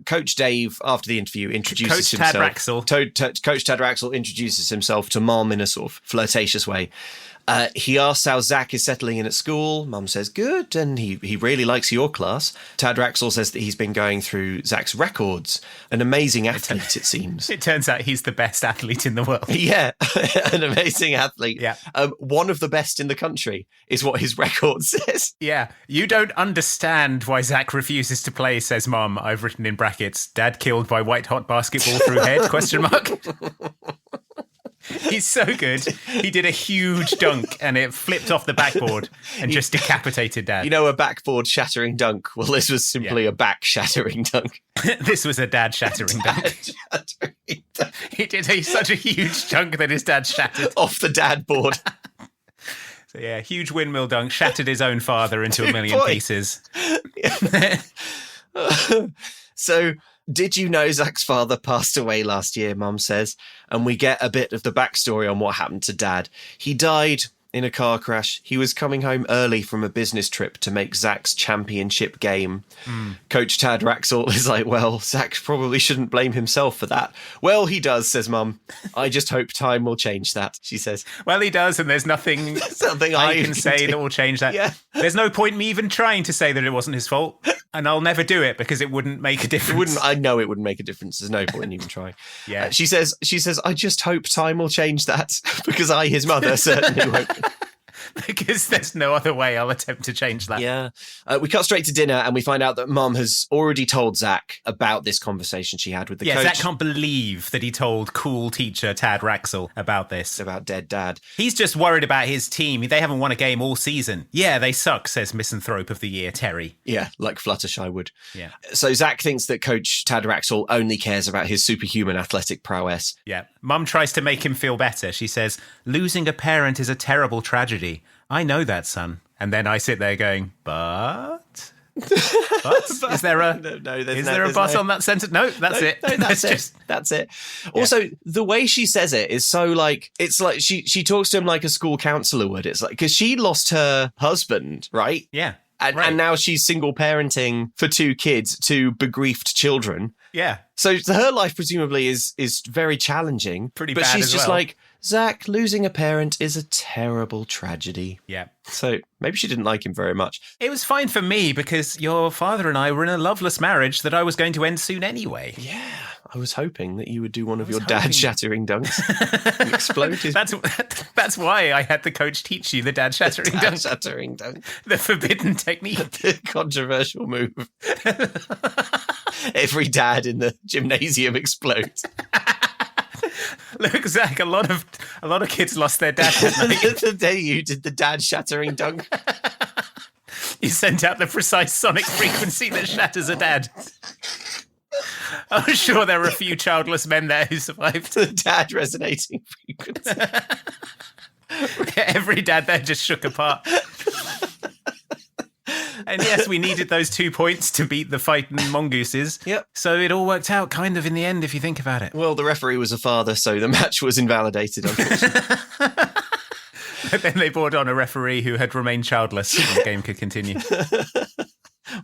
Coach Dave, after the interview, introduces himself. Coach Tad Raxel introduces himself to Mom in a sort of flirtatious way. He asks how Zach is settling in at school. Mum says, good, and he really likes your class. Tad Raxel says that he's been going through Zach's records. An amazing athlete, it seems.
It turns out he's the best athlete in the world.
Yeah, an amazing athlete.
Yeah.
One of the best in the country is what his record says.
Yeah. You don't understand why Zach refuses to play, says Mum. I've written in brackets, Dad killed by white hot basketball through head, ? He's so good. He did a huge dunk and it flipped off the backboard and just decapitated Dad.
You know, a backboard shattering dunk. Well, this was simply a back shattering dunk.
This was a dad shattering dunk. He did such a huge dunk that his dad shattered.
Off the dad board.
So yeah, huge windmill dunk, shattered his own father into a million pieces.
So, did you know Zach's father passed away last year, Mum says? And we get a bit of the backstory on what happened to Dad. He died in a car crash. He was coming home early from a business trip to make Zach's championship game. Coach Tad Raxel is like, well, Zach probably shouldn't blame himself for that. Well, he does, says Mum. I just hope time will change that, she says.
Well, he does, and there's nothing I can say that will change that.
Yeah.
There's no point in me even trying to say that it wasn't his fault, and I'll never do it because it wouldn't make a difference.
I know it wouldn't make a difference. There's no point in even trying.
Yeah.
She says, I just hope time will change that because I, his mother, certainly won't.
Because there's no other way I'll attempt to change that.
Yeah. We cut straight to dinner and we find out that Mum has already told Zach about this conversation she had with the coach.
Yeah, Zach can't believe that he told cool teacher Tad Raxel about this.
About dead Dad.
He's just worried about his team. They haven't won a game all season. Yeah, they suck, says Misanthrope of the Year, Terry.
Yeah, like Fluttershy would.
Yeah.
So Zach thinks that Coach Tad Raxel only cares about his superhuman athletic prowess.
Yeah. Mum tries to make him feel better. She says, losing a parent is a terrible tragedy. I know that, son. And then I sit there going, but? Is there a but on that sentence? No, that's it.
No, that's it. Also, the way she says it is so like, it's like she talks to him like a school counsellor would. It's like, because she lost her husband, right?
Yeah.
And now she's single parenting for 2 kids, 2 bereaved children.
Yeah.
So her life presumably is very challenging.
Pretty
but
bad
she's
as
just
well.
like, Zach, losing a parent is a terrible tragedy.
Yeah.
So maybe she didn't like him very much.
It was fine for me because your father and I were in a loveless marriage that I was going to end soon anyway.
Yeah. I was hoping that you would do one of your dad-shattering dunks and explode his...
That's why I had the coach teach you the dad-shattering dunk.
Dad-shattering dunk.
The forbidden technique.
The controversial move. Every dad in the gymnasium explodes.
Look, Zach, a lot of kids lost their dad.
The day you did the dad-shattering dunk.
You sent out the precise sonic frequency that shatters a dad. I'm sure there were a few childless men there who survived.
The dad resonating frequency.
Every dad there just shook apart. And yes, we needed those 2 points to beat the fighting mongooses.
Yep.
So it all worked out kind of in the end, if you think about it.
Well, the referee was a father, so the match was invalidated, unfortunately.
But then they brought on a referee who had remained childless and the game could continue.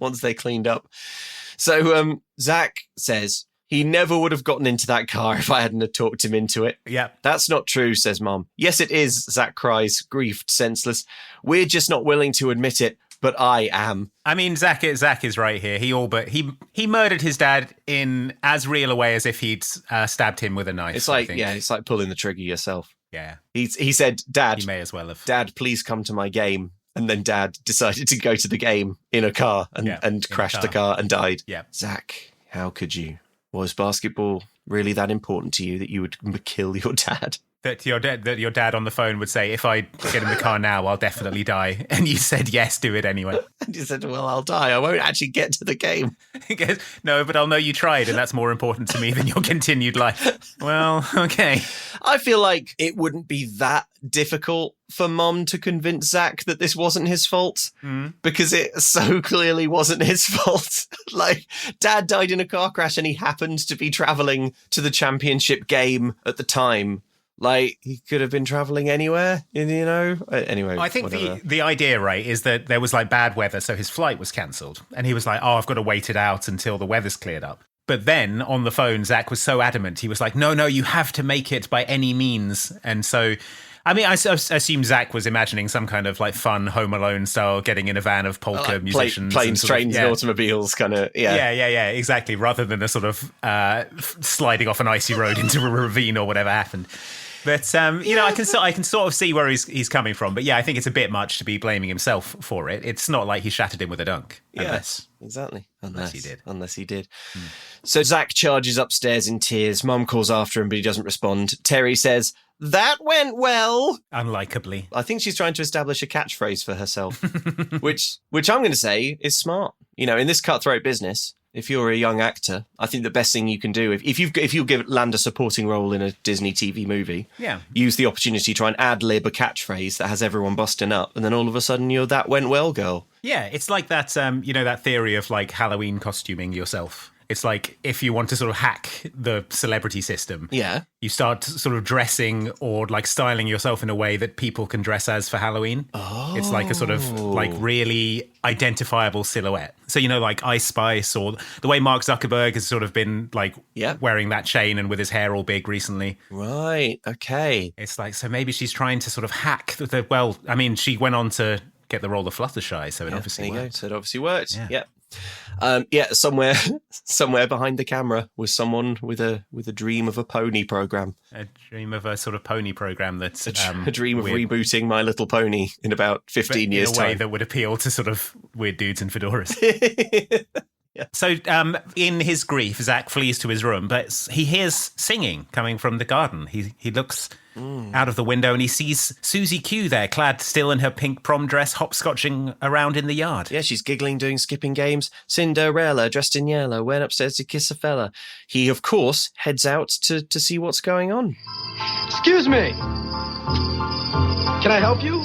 Once they cleaned up. So Zach says he never would have gotten into that car if I hadn't have talked him into it.
Yeah.
That's not true, says Mom. Yes, it is, Zach cries, griefed, senseless. We're just not willing to admit it, but I am.
I mean, Zach is right here. He murdered his dad in as real a way as if he'd stabbed him with a knife.
It's like, it's like pulling the trigger yourself.
Yeah.
He said, Dad.
He may as well have.
Dad, please come to my game. And then Dad decided to go to the game in a car and crashed the car and died.
Yeah.
Zach, how could you? Was basketball really that important to you that you would kill your dad?
That your dad on the phone would say, if I get in the car now, I'll definitely die. And you said, yes, do it anyway.
And you said, well, I'll die. I won't actually get to the game.
He goes, no, but I'll know you tried, and that's more important to me than your continued life. Well, okay.
I feel like it wouldn't be that difficult for Mom to convince Zach that this wasn't his fault, because it so clearly wasn't his fault. Like, Dad died in a car crash and he happened to be travelling to the championship game at the time. Like, he could have been travelling anywhere, Anyway,
I think
whatever.
the idea, right, is that there was like bad weather, so his flight was cancelled. And he was like, oh, I've got to wait it out until the weather's cleared up. But then on the phone, Zach was so adamant. He was like, no, you have to make it by any means. And so, I mean, I assume Zach was imagining some kind of like fun Home Alone style, getting in a van of polka musicians.
Planes, trains, and automobies, kind of,
Yeah, exactly. Rather than a sort of sliding off an icy road into a ravine or whatever happened. But, I can sort of see where he's coming from. But yeah, I think it's a bit much to be blaming himself for it. It's not like he shattered him with a dunk.
Yes, exactly. Unless he did.
Hmm.
So Zach charges upstairs in tears. Mum calls after him, but he doesn't respond. Terry says, that went well.
Unlikably.
I think she's trying to establish a catchphrase for herself, which I'm going to say is smart. In this cutthroat business, if you're a young actor, I think the best thing you can do, if you land a supporting role in a Disney TV movie, use the opportunity to try and ad-lib a catchphrase that has everyone busting up, and then all of a sudden you're that went well girl.
Yeah, it's like that, that theory of like Halloween costuming yourself. It's like if you want to sort of hack the celebrity system, you start sort of dressing or like styling yourself in a way that people can dress as for Halloween. Oh. It's like a sort of like really identifiable silhouette. So, like Ice Spice, or the way Mark Zuckerberg has sort of been like wearing that chain and with his hair all big recently.
Right. Okay.
It's like, so maybe she's trying to sort of hack she went on to get the role of Fluttershy, so it obviously worked.
So it obviously worked. Yeah. Somewhere behind the camera was someone with a dream of a pony program.
A dream of a sort of pony program that's
a dream of rebooting My Little Pony in about 15 years' time.
In a way that would appeal to sort of weird dudes in fedoras. Yeah. So in his grief, Zach flees to his room, but he hears singing coming from the garden. He looks out of the window and he sees Susie Q there, clad still in her pink prom dress, hopscotching around in the yard.
Yeah, she's giggling, doing skipping games. Cinderella, dressed in yellow, went upstairs to kiss a fella. He, of course, heads out to see what's going on.
Excuse me. Can I help you?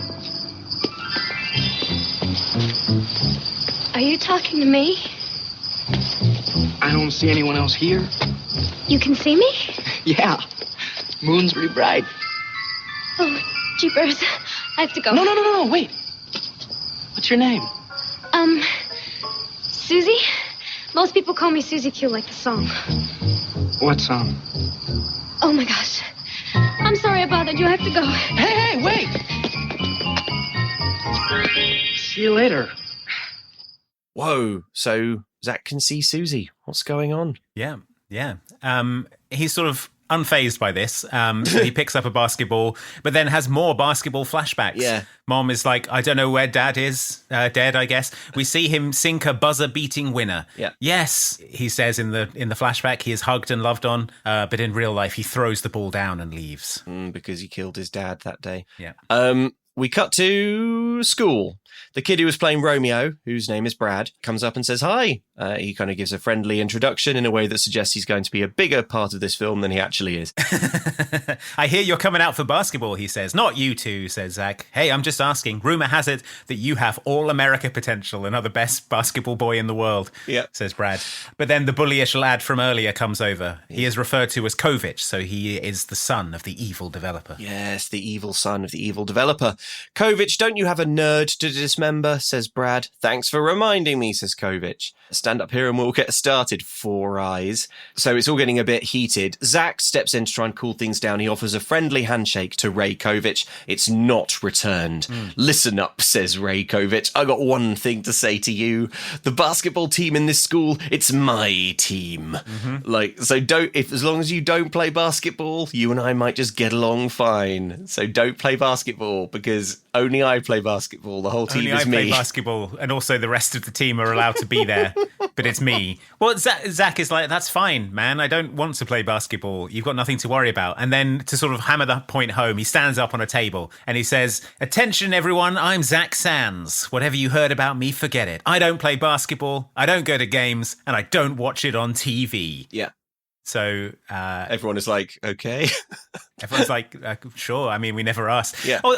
Are you talking to me?
I don't see anyone else here.
You can see me?
Yeah. Moon's pretty bright.
Oh, jeepers. I have to go.
No, wait. What's your name?
Susie? Most people call me Susie Q, like the song.
What song?
Oh, my gosh. I'm sorry I bothered you. I have to go.
Hey, wait! See you later.
Whoa, so Zach can see Susie. What's going on?
Yeah. He's sort of unfazed by this. So he picks up a basketball, but then has more basketball flashbacks.
Yeah.
Mom is like, I don't know where Dad is. Dead, I guess. We see him sink a buzzer-beating winner.
Yeah.
Yes, he says in the flashback, he is hugged and loved on, but in real life, he throws the ball down and leaves.
Because he killed his dad that day.
Yeah.
We cut to school. The kid who was playing Romeo, whose name is Brad, comes up and says hi. He kind of gives a friendly introduction in a way that suggests he's going to be a bigger part of this film than he actually is.
I hear you're coming out for basketball, he says. Not you two, says Zach. Hey, I'm just asking. Rumor has it that you have all-America potential and are the best basketball boy in the world, says Brad. But then the bullyish lad from earlier comes over. He is referred to as Kovich, so he is the son of the evil developer.
Yes, the evil son of the evil developer. Kovich, don't you have a nerd to dismember, says Brad. Thanks for reminding me, says Kovich. Stand up here and we'll get started, Four Eyes. So it's all getting a bit heated. Zach steps in to try and cool things down. He offers a friendly handshake to Ray Kovich. It's not returned. Listen up, says Ray Kovich. I got one thing to say to you. The basketball team in this school, it's my team. As long as you don't play basketball, you and I might just get along fine. So don't play basketball because because only I play basketball. The whole team
Only
is
I play
me.
basketball, and also the rest of the team are allowed to be there, but it's me. Well, Zach is like, that's fine, man. I don't want to play basketball. You've got nothing to worry about. And then to sort of hammer the point home, he stands up on a table and he says, "Attention, everyone. I'm Zach Sands. Whatever you heard about me, forget it. I don't play basketball. I don't go to games, and I don't watch it on TV."
Yeah.
So
Everyone is like, okay.
everyone's like, sure. I mean, we never asked.
Yeah.
Oh,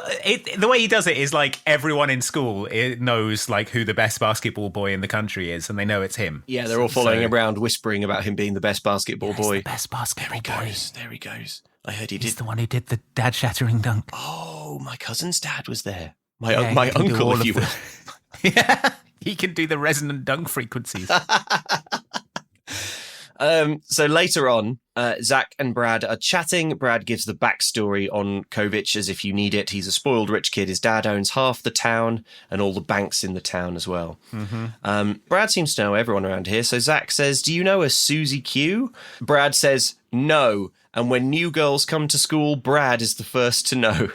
the way he does it is like everyone in school knows like who the best basketball boy in the country is, and they know it's him.
Yeah, they're all following around, whispering about him being the best basketball boy.
The best basketball boy.
There he goes. I heard he
He's
did.
the one who did the dad shattering dunk.
Oh, my cousin's dad was there. My
Yeah, he can do
uncle,
all
if
of
you will.
Yeah, he can do the resonant dunk frequencies.
So later on, Zach and Brad are chatting. Brad gives the backstory on Kovich as if you need it. He's a spoiled rich kid. His dad owns half the town and all the banks in the town as well. Brad seems to know everyone around here. So Zach says, "Do you know a Susie Q?" Brad says, "No. And when new girls come to school, Brad is the first to know."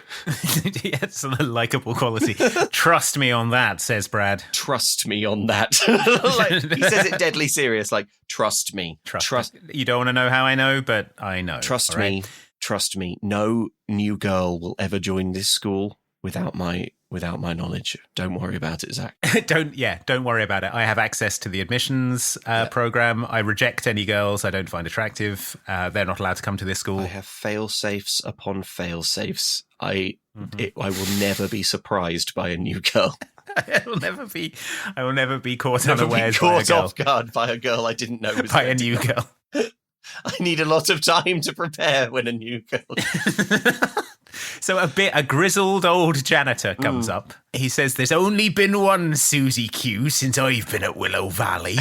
Yeah, it's a likable quality. Trust me on that, says Brad.
Trust me on that. Like, he says it deadly serious, like, trust me.
Trust. You don't want to know how I know, but I know.
Trust
all right?
me. Trust me. No new girl will ever join this school without my knowledge. Don't worry about it, Zach.
Don't worry about it. I have access to the admissions program. I reject any girls I don't find attractive. They're not allowed to come to this school.
I have fail-safes upon fail-safes. I will never be surprised by a new girl.
I will never be caught
Never
unawares
be caught
by a girl.
off guard by a girl I didn't know was
By
there
a
to
new
come.
girl.
I need a lot of time to prepare when a new girl.
So a grizzled old janitor comes up. He says, "There's only been one Susie Q since I've been at Willow Valley.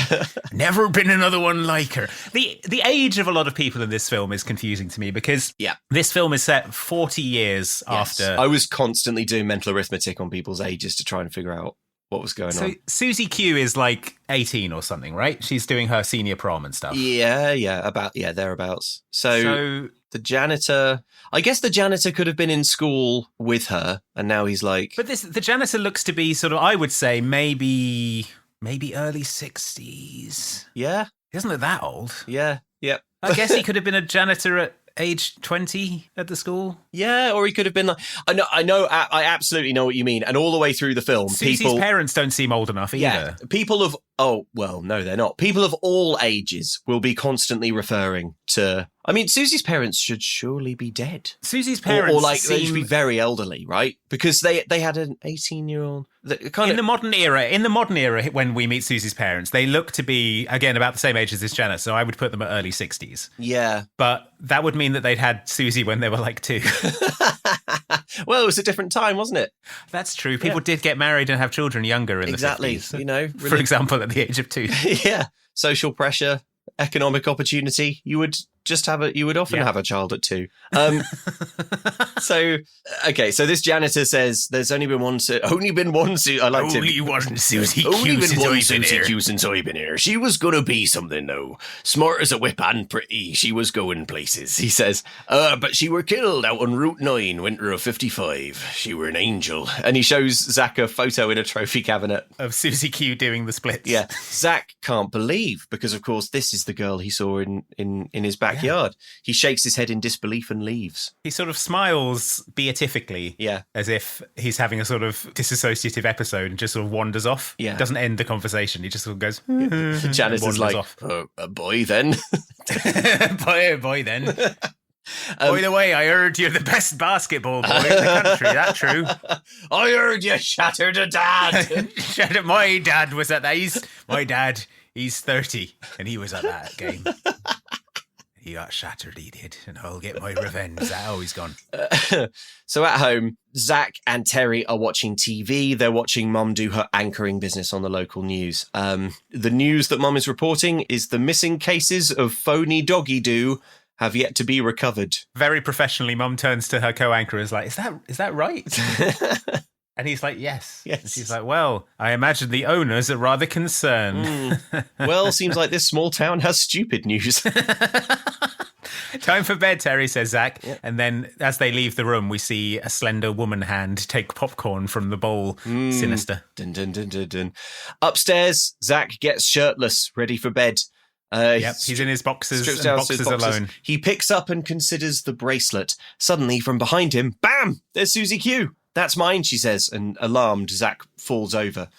Never been another one like her." The age of a lot of people in this film is confusing to me because this film is set 40 years after.
I was constantly doing mental arithmetic on people's ages to try and figure out what was going
So
on.
Susie Q is like 18 or something, right? She's doing her senior prom and stuff.
Thereabouts. So the janitor, I guess the janitor could have been in school with her, and now he's like...
But the janitor looks to be sort of, I would say, maybe early 60s.
Yeah?
He doesn't look that old.
Yeah, yep.
I guess he could have been a janitor at age 20 at the school.
Yeah, or he could have been like... I absolutely know what you mean. And all the way through the film,
Susie's parents don't seem old enough either.
Yeah, people of... Oh, well, no, they're not. People of all ages will be constantly referring to... I mean, Susie's parents should surely be dead.
Susie's parents
Or like, they should be very elderly, right? Because they had an 18-year-old...
In the modern era, when we meet Susie's parents, they look to be, again, about the same age as this janitor, so I would put them at early 60s.
Yeah.
But that would mean that they'd had Susie when they were like 2.
Well, it was a different time, wasn't it?
That's true. People did get married and have children younger in the 50s.
You know.
For example, at the age of 2.
Yeah. Social pressure, economic opportunity. You would often have a child at 2. So this janitor says there's only been one Susie. I liked it.
Only one Susie Q
Only been
since
one
I've been
Susie
here.
Q since I've been here. She was gonna be something though. Smart as a whip and pretty. She was going places, he says. But she were killed out on Route 9, winter of 55. She were an angel. And he shows Zach a photo in a trophy cabinet.
Of Susie Q doing the splits.
Yeah. Zach can't believe, because of course this is the girl he saw in his backyard. He shakes his head in disbelief and leaves.
He sort of smiles beatifically, as if he's having a sort of disassociative episode and just sort of wanders off.
Yeah.
Doesn't end the conversation. He just sort of goes,
The janitor's like,
off.
A boy then?
boy then. By the way, I heard you're the best basketball boy in the country. That true?
I heard you shattered a dad.
My dad was at that. He's 30 and he was at that game. He got shattered, he did, and I'll get my revenge. He's gone.
So at home, Zach and Terry are watching TV. They're watching Mum do her anchoring business on the local news. The news that Mum is reporting is the missing cases of phony doggy do have yet to be recovered.
Very professionally, Mum turns to her co-anchor and is like, is that right? And he's like, yes. And she's like, well, I imagine the owners are rather concerned.
Well, seems like this small town has stupid news.
Time for bed, Terry, says Zach. Yep. And then as they leave the room, we see a slender woman hand take popcorn from the bowl. Sinister.
Dun, dun, dun, dun, dun. Upstairs, Zach gets shirtless, ready for bed.
He's in his boxes alone.
He picks up and considers the bracelet. Suddenly, from behind him, bam! There's Susie Q. That's mine, she says, and alarmed, Zach falls over.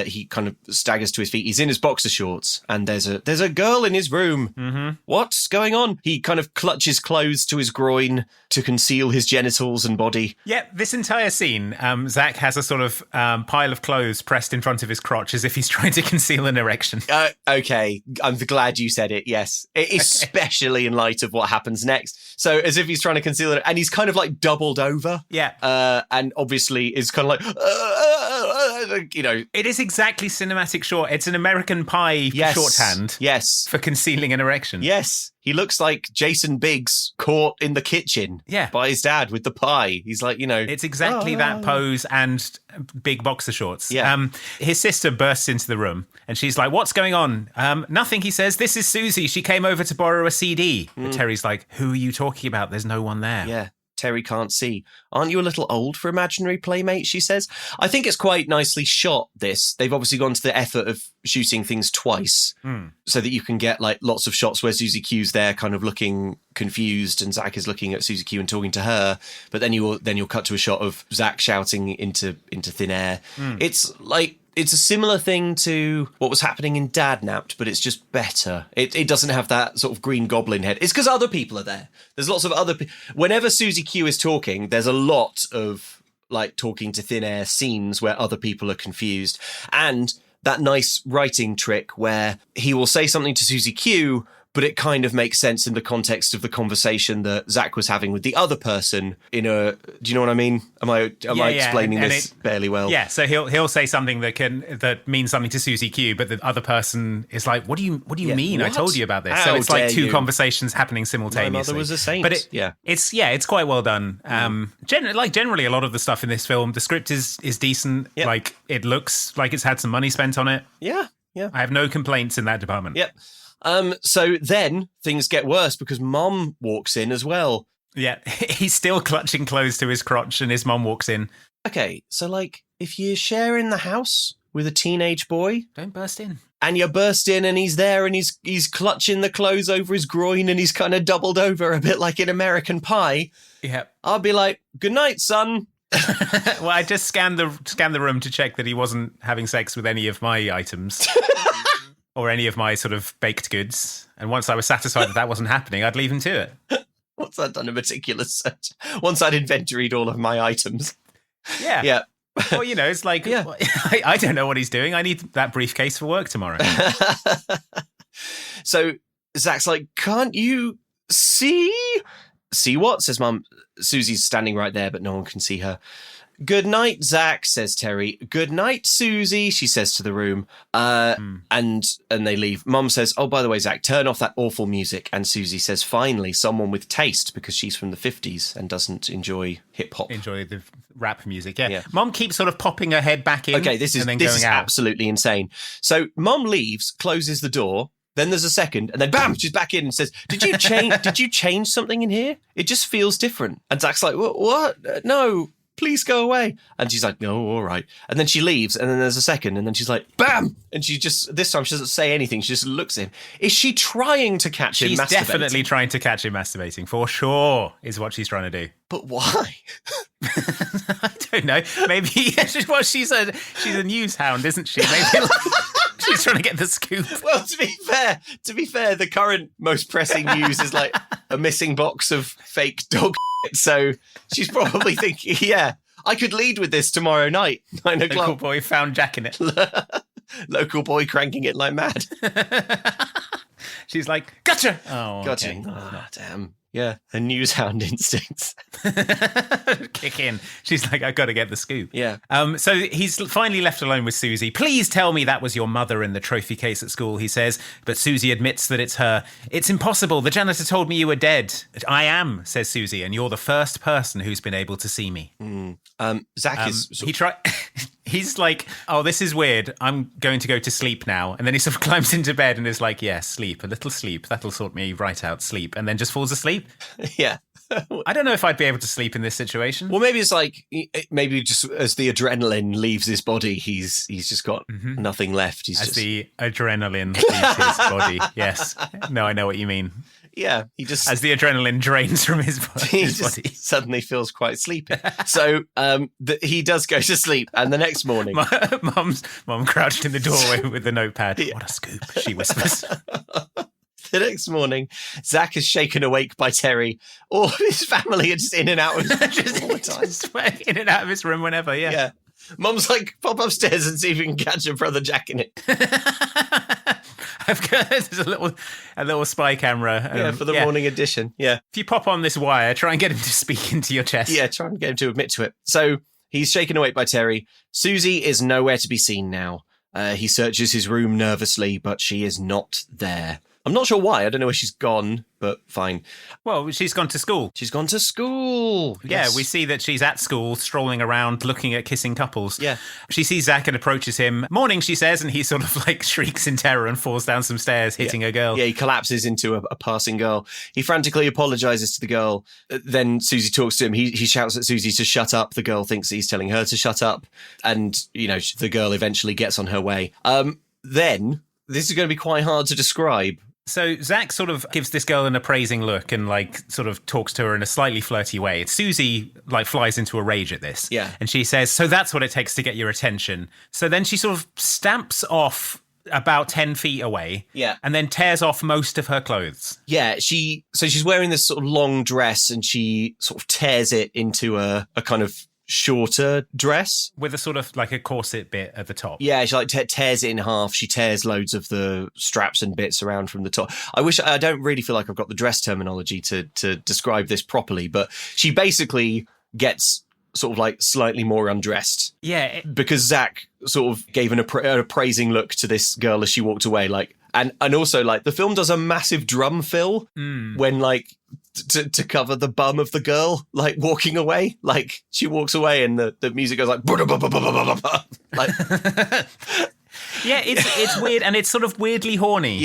He kind of staggers to his feet. He's in his boxer shorts, and there's a girl in his room.
Mm-hmm.
What's going on? He kind of clutches clothes to his groin to conceal his genitals and body.
Yeah, this entire scene, Zach has a sort of pile of clothes pressed in front of his crotch as if he's trying to conceal an erection.
Okay, I'm glad you said it, yes. Especially in light of what happens next. So as if he's trying to conceal it, and he's kind of like doubled over.
Yeah.
And obviously is kind of like,
It is exactly cinematic short. It's an American Pie shorthand.
Yes.
For concealing an erection.
Yes. He looks like Jason Biggs caught in the kitchen by his dad with the pie. He's like,
It's exactly that pose and big boxer shorts.
Yeah.
His sister bursts into the room and she's like, what's going on? Nothing, he says. This is Susie. She came over to borrow a CD. But Terry's like, who are you talking about? There's no one there.
Yeah. Terry can't see. Aren't you a little old for imaginary playmates, she says. I think it's quite nicely shot, this. They've obviously gone to the effort of shooting things twice so that you can get like lots of shots where Susie Q's there kind of looking confused and Zach is looking at Susie Q and talking to her. But then you'll cut to a shot of Zach shouting into thin air. It's a similar thing to what was happening in Dadnapped, but it's just better. It doesn't have that sort of Green Goblin head. It's because other people are there. There's lots of other people. Whenever Susie Q is talking, there's a lot of like talking to thin air scenes where other people are confused. And that nice writing trick where he will say something to Susie Q, but it kind of makes sense in the context of the conversation that Zach was having with the other person do you know what I mean? Am I explaining this fairly well?
Yeah, so he'll say something that means something to Susie Q, but the other person is like, what do you mean? What? I told you about this. So it's like two conversations happening simultaneously.
My mother was a saint.
But it's quite well done. Generally a lot of the stuff in this film, the script is decent. Yep. Like it looks like it's had some money spent on it.
Yeah.
I have no complaints in that department.
Yep. So then things get worse because Mom walks in as well.
Yeah, he's still clutching clothes to his crotch and his mom walks in.
Okay, so like if you're sharing the house with a teenage boy,
don't burst in.
And you burst in and he's there and he's clutching the clothes over his groin and he's kind of doubled over a bit like in American Pie.
Yeah.
I'll be like, good night, son.
Well, I just scanned the room to check that he wasn't having sex with any of my items. Or any of my sort of baked goods. And once I was satisfied that wasn't happening, I'd leave him to it.
Once I'd done a meticulous search. Once I'd inventoried all of my items.
Yeah.
Yeah.
Well, it's like, I don't know what he's doing. I need that briefcase for work tomorrow.
So Zach's like, can't you see? See what? Says Mum. Susie's standing right there, but no one can see her. Good night, Zach, says Terry. Good night, Susie, she says to the room. And they leave. Mum says, oh, by the way, Zach, turn off that awful music. And Susie says, finally, someone with taste, because she's from the 50s and doesn't enjoy hip-hop.
Enjoy the rap music, yeah. Mum keeps sort of popping her head back in.
Okay, this is absolutely insane. So Mum leaves, closes the door. Then there's a second, and then bam, she's back in and says, did you change something in here? It just feels different. And Zach's like, what? No. Please go away. And she's like, no, all right. And then she leaves, and then there's a second, and then she's like, bam! And this time she doesn't say anything, she just looks at him. Is she trying to catch him masturbating? She's
definitely trying to catch him masturbating, for sure, is what she's trying to do.
But why?
I don't know. Maybe, well, she's a news hound, isn't she? Maybe she's trying to get the scoop.
Well, to be fair, the current most pressing news is like a missing box of fake dog. So she's probably thinking, yeah, I could lead with this tomorrow night, 9 o'clock.
Local boy found Jack in it.
Local boy cranking it like mad.
She's like, gotcha. Oh,
gotcha.
Okay.
Oh, damn. Yeah, her news hound instincts.
Kick in. She's like, I've got to get the scoop.
Yeah.
So he's finally left alone with Susie. Please tell me that was your mother in the trophy case at school, he says. But Susie admits that it's her. It's impossible. The janitor told me you were dead. I am, says Susie, and you're the first person who's been able to see me.
Zach is...
He's like, oh, this is weird. I'm going to go to sleep now. And then he sort of climbs into bed and is like, yeah, sleep, a little sleep. That'll sort me right out, sleep. And then just falls asleep.
Yeah.
I don't know if I'd be able to sleep in this situation.
Well, maybe it's like, maybe just as the adrenaline leaves his body, he's just got nothing left.
The adrenaline leaves his body. Yes. No, I know what you mean.
Yeah, he just...
As the adrenaline drains from his body.
He suddenly feels quite sleepy. So he does go to sleep, and the next morning...
Mom crouched in the doorway with the notepad. Yeah. What a scoop, she whispers.
The next morning, Zach is shaken awake by Terry. All of his family are just in and out of his room all the time.
Just in and out of his room whenever, yeah.
Mum's like, pop upstairs and see if you can catch your brother Jack in it.
There's a little spy camera.
For the morning edition. Yeah.
If you pop on this wire, try and get him to speak into your chest.
Yeah, try and get him to admit to it. So he's shaken awake by Terry. Susie is nowhere to be seen now. He searches his room nervously, but she is not there. I'm not sure why. I don't know where she's gone, but fine.
Well, she's gone to school.
She's gone to school.
Yes. Yeah, we see that she's at school, strolling around, looking at kissing couples.
Yeah.
She sees Zach and approaches him. Morning, she says, and he sort of like shrieks in terror and falls down some stairs, hitting a girl.
Yeah, he collapses into a passing girl. He frantically apologizes to the girl. Then Susie talks to him. He shouts at Susie to shut up. The girl thinks he's telling her to shut up. And, the girl eventually gets on her way. Then, this is going to be quite hard to describe.
So Zach sort of gives this girl an appraising look and sort of talks to her in a slightly flirty way. Susie flies into a rage at this.
Yeah.
And she says, so that's what it takes to get your attention. So then she sort of stamps off about 10 feet away.
Yeah.
And then tears off most of her clothes.
Yeah. She's wearing this sort of long dress and she sort of tears it into a kind of shorter dress
with a sort of like a corset bit at the top.
Yeah, she tears it in half. She tears loads of the straps and bits around from the top. I don't really feel like I've got the dress terminology to describe this properly, but she basically gets sort of slightly more undressed.
Yeah.
Because Zach sort of gave an appraising look to this girl as she walked away. And also the film does a massive drum fill when to cover the bum of the girl walking away. She walks away and the music goes like
yeah, it's weird and it's sort of weirdly horny.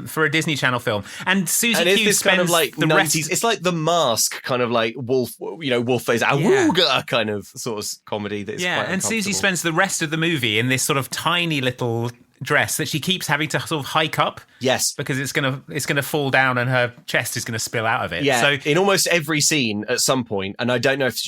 For a Disney Channel film. And Susie Q spends
kind of
the
90s,
rest.
It's like The Mask, kind of wolf, wolf face, awooga kind of sort of comedy. That's quite
and Susie spends the rest of the movie in this sort of tiny little dress that she keeps having to sort of hike up.
Yes.
Because it's gonna fall down and her chest is gonna spill out of it.
Yeah.
So
in almost every scene at some point, and I don't know if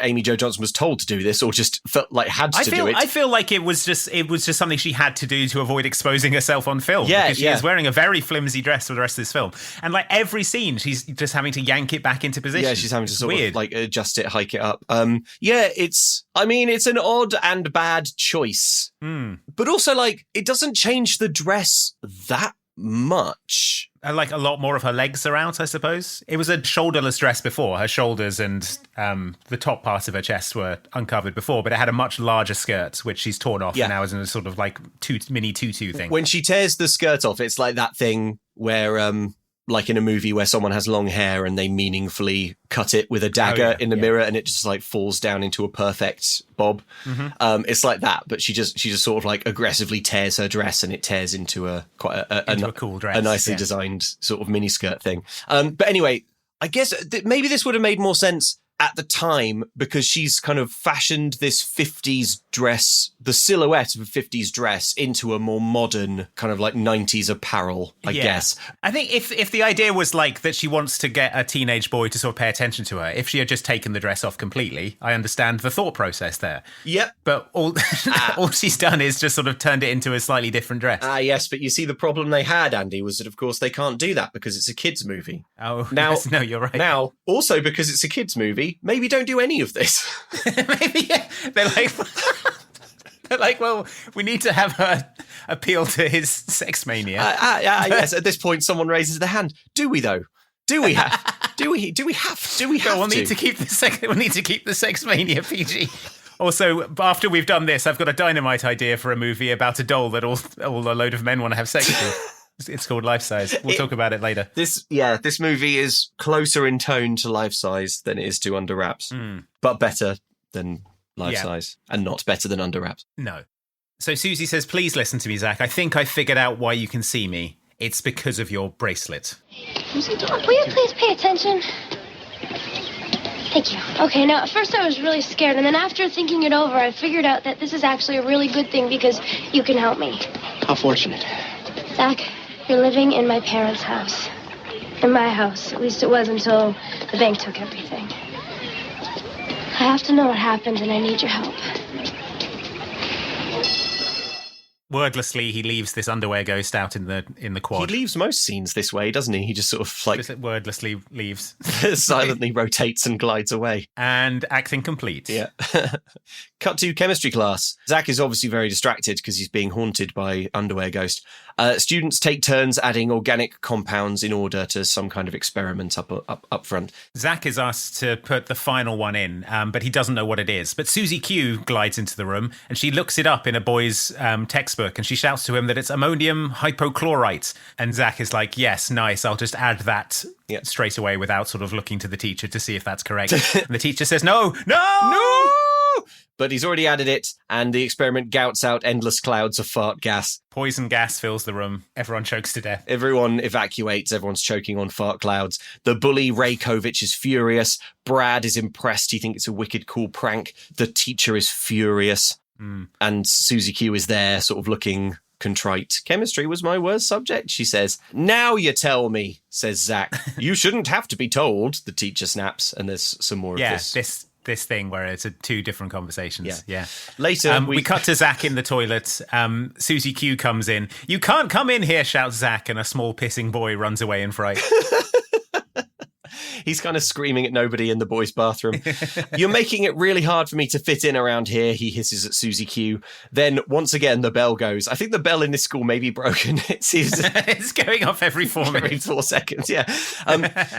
Amy Jo Johnson was told to do this or just felt had to do it.
I feel like it was just something she had to do to avoid exposing herself on film.
Yeah.
Because she is wearing a very flimsy dress for the rest of this film. And every scene she's just having to yank it back into position.
Yeah, she's having to sort
weird.
of adjust it, hike it up. It's an odd and bad choice. But also it doesn't change the dress that much.
A lot more of her legs are out, I suppose. It was a shoulderless dress before. Her shoulders and the top part of her chest were uncovered before, but it had a much larger skirt, which she's torn off and now is in a sort of mini tutu thing.
When she tears the skirt off, it's like that thing where in a movie where someone has long hair and they meaningfully cut it with a dagger in the mirror and it just falls down into a perfect bob. Mm-hmm. It's like that, but she just sort of aggressively tears her dress and it tears into a
cool dress,
a nicely designed sort of miniskirt thing. But anyway, I guess maybe this would have made more sense at the time because she's kind of fashioned this 50s dress, the silhouette of a 50s dress, into a more modern kind of 90s apparel, I guess.
I think if the idea was that she wants to get a teenage boy to sort of pay attention to her, if she had just taken the dress off completely, I understand the thought process there.
Yep.
But all she's done is just sort of turned it into a slightly different dress.
Yes, but you see the problem they had, Andy, was that of course they can't do that because it's a kids movie.
Oh,
now,
yes, no, you're right.
Now, also because it's a kids movie, maybe don't do any of this.
Maybe they're well, we need to have her appeal to his sex mania.
Yes, at this point, someone raises their hand. Do we though? Do we have? Do we have?
We'll need to keep the sex mania PG. Also, after we've done this, I've got a dynamite idea for a movie about a doll that all a load of men want to have sex with. It's called Life Size. We'll talk about it later.
This movie is closer in tone to Life Size than it is to Under Wraps, but better than life-size, and not better than under wraps.
No. So Susie says, please listen to me, Zach. I think I figured out why you can see me. It's because of your bracelet.
Will you please pay attention? Thank you. Okay, now, at first I was really scared, and then after thinking it over, I figured out that this is actually a really good thing because you can help me.
How fortunate.
Zach, you're living in my parents' house. In my house. At least it was until the bank took everything. I have to know what happened, and I need your help.
Wordlessly, he leaves this underwear ghost out in the quad.
He leaves most scenes this way, doesn't he? He just sort of
Just wordlessly leaves.
silently rotates and glides away.
And acting complete.
Yeah. Cut to chemistry class. Zach is obviously very distracted because he's being haunted by underwear ghost. Students take turns adding organic compounds in order to some kind of experiment up front.
Zach is asked to put the final one in, but he doesn't know what it is. But Susie Q glides into the room and she looks it up in a boy's textbook and she shouts to him that it's ammonium hypochlorite. And Zach is like, yes, nice, I'll just add that straight away without sort of looking to the teacher to see if that's correct. And the teacher says, no!
But he's already added it, and the experiment gouts out endless clouds of fart gas.
Poison gas fills the room. Everyone chokes to death.
Everyone evacuates. Everyone's choking on fart clouds. The bully, Raykovich, is furious. Brad is impressed. He thinks it's a wicked cool prank. The teacher is furious. And Susie Q is there, sort of looking contrite. Chemistry was my worst subject, she says. Now you tell me, says Zach. You shouldn't have to be told, the teacher snaps. And there's some more of this.
This thing where it's two different conversations. Yeah.
Later,
we cut to Zach in the toilet. Susie Q comes in. You can't come in here, shouts Zach, and a small pissing boy runs away in fright.
He's kind of screaming at nobody in the boys' bathroom. You're making it really hard for me to fit in around here, he hisses at Susie Q. Then, once again, the bell goes. I think the bell in this school may be broken. It seems
it's going off every 4 minutes.
Every 4 seconds, yeah.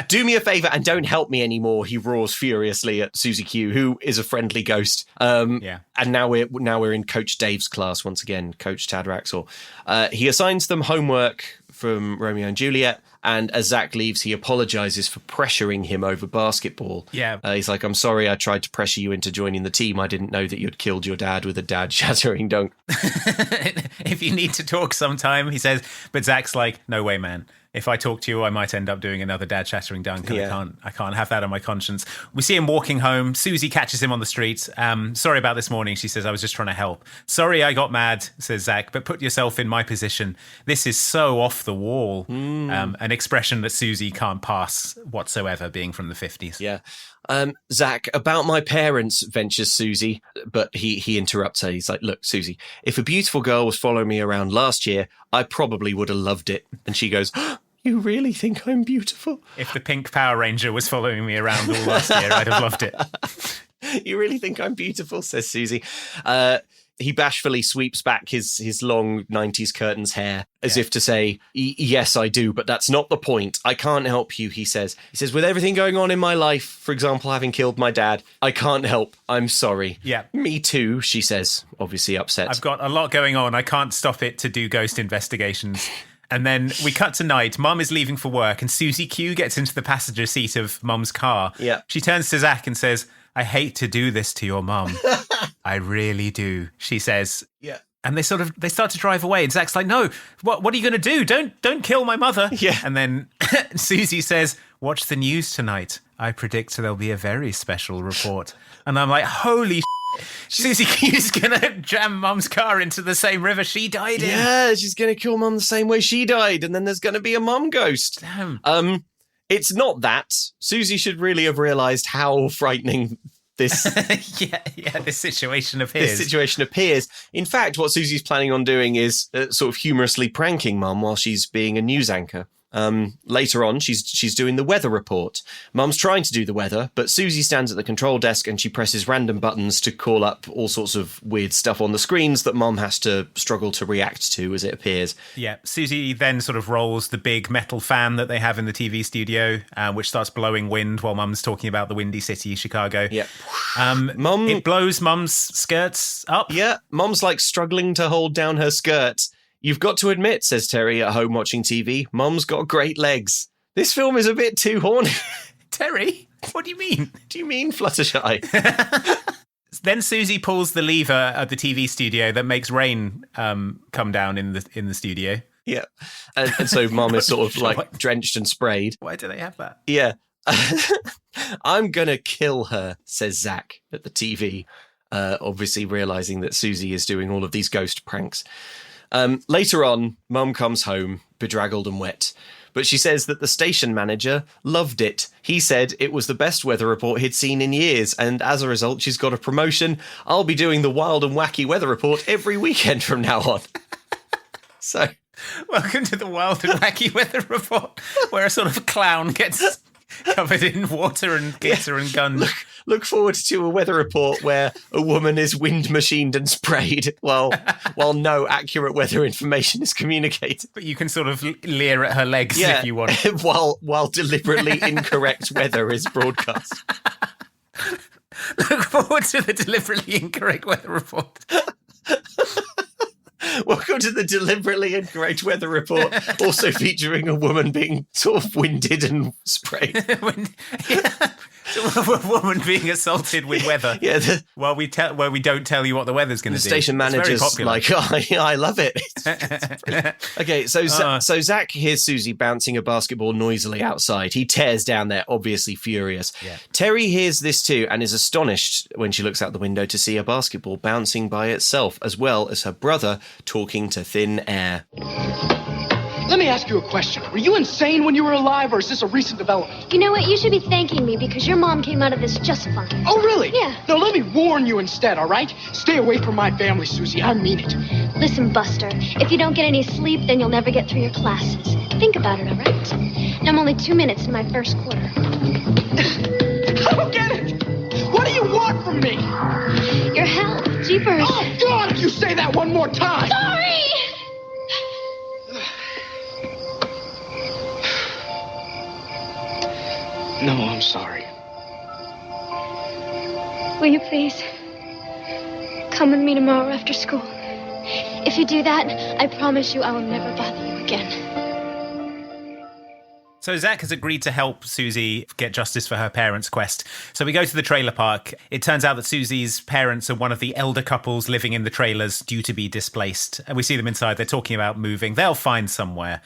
Do me a favour and don't help me anymore, he roars furiously at Susie Q, who is a friendly ghost. And now we're in Coach Dave's class once again, Coach Tad Raxor. He assigns them homework from Romeo and Juliet. And as Zach leaves, he apologises for pressuring him over basketball.
Yeah.
He's like, I'm sorry I tried to pressure you into joining the team. I didn't know that you'd killed your dad with a dad-shattering dunk.
If you need to talk sometime, he says. But Zach's like, no way, man. If I talk to you, I might end up doing another dad-shattering dunk. And I can't have that on my conscience. We see him walking home. Susie catches him on the street. Sorry about this morning, she says. I was just trying to help. Sorry I got mad, says Zach, but put yourself in my position. This is so off the wall. An expression that Susie can't pass whatsoever, being from the 50s.
Yeah. Zach, about my parents, ventures Susie, but he interrupts her. He's like, look, Susie, if a beautiful girl was following me around last year, I probably would have loved it. And she goes, you really think I'm beautiful?
If the pink Power Ranger was following me around all last year, I'd have loved it.
You really think I'm beautiful, says Susie. He bashfully sweeps back his long 90s curtains hair as if to say, yes, I do, but that's not the point. I can't help you, he says. He says, with everything going on in my life, for example, having killed my dad, I can't help. I'm sorry.
Yeah.
Me too, she says, obviously upset.
I've got a lot going on. I can't stop it to do ghost investigations. And then we cut to night. Mum is leaving for work and Susie Q gets into the passenger seat of Mum's car.
Yeah.
She turns to Zach and says, I hate to do this to your mum. I really do, she says.
Yeah.
And they start to drive away. And Zach's like, no, what are you going to do? Don't kill my mother.
Yeah.
And then Susie says, watch the news tonight. I predict there'll be a very special report. And I'm like, holy Susie Q's going to jam Mum's car into the same river she died in.
Yeah, she's going to kill Mum the same way she died. And then there's going to be a mum ghost.
Damn.
It's not that. Susie should really have realised how frightening this
this situation appears.
In fact, what Susie's planning on doing is sort of humorously pranking Mum while she's being a news anchor. Later on, she's doing the weather report. Mum's trying to do the weather, but Susie stands at the control desk and she presses random buttons to call up all sorts of weird stuff on the screens that Mum has to struggle to react to as it appears.
Yeah, Susie then sort of rolls the big metal fan that they have in the TV studio, which starts blowing wind while Mum's talking about the windy city, Chicago.
Yeah.
It blows Mum's skirts up.
Yeah, Mum's like struggling to hold down her skirt. You've got to admit, says Terry at home watching TV, Mum's got great legs. This film is a bit too horny.
Terry? What do you mean?
Do you mean Fluttershy?
Then Susie pulls the lever at the TV studio that makes rain come down in the studio.
Yeah. And so Mum is sort of like drenched and sprayed.
Why do they have that?
Yeah. I'm going to kill her, says Zach at the TV, obviously realising that Susie is doing all of these ghost pranks. Later on, Mum comes home, bedraggled and wet. But she says that the station manager loved it. He said it was the best weather report he'd seen in years, and as a result, she's got a promotion. I'll be doing the wild and wacky weather report every weekend from now on. So,
welcome to the wild and wacky weather report, where a sort of clown gets covered in water and glitter and guns.
Look forward to a weather report where a woman is wind machined and sprayed while no accurate weather information is communicated.
But you can sort of leer at her legs if you want.
while deliberately incorrect weather is broadcast.
Look forward to the deliberately incorrect weather report.
Welcome to the deliberately incorrect weather report, also featuring a woman being sort of winded and sprayed.
A woman being assaulted with weather.
Yeah,
while we don't tell you what the weather's going to do.
The station manager's like, I love it. Okay, so Zach hears Susie bouncing a basketball noisily outside. He tears down there, obviously furious. Yeah. Terry hears this too and is astonished when she looks out the window to see a basketball bouncing by itself, as well as her brother talking to thin air.
Let me ask you a question. Were you insane when you were alive, or is this a recent development?
You know what? You should be thanking me because your mom came out of this just fine.
Oh, really?
Yeah.
Now, let me warn you instead, all right? Stay away from my family, Susie. I mean it.
Listen, Buster, if you don't get any sleep, then you'll never get through your classes. Think about it, all right? And I'm only 2 minutes in my first quarter.
I don't get it. What do you want from me?
Your help. Jeepers.
Oh, God, if you say that one more time.
Sorry!
No, I'm sorry.
Will you please come with me tomorrow after school? If you do that, I promise you I will never bother you again.
So Zach has agreed to help Susie get justice for her parents' quest. So we go to the trailer park. It turns out that Susie's parents are one of the elder couples living in the trailers due to be displaced. And we see them inside. They're talking about moving. They'll find somewhere,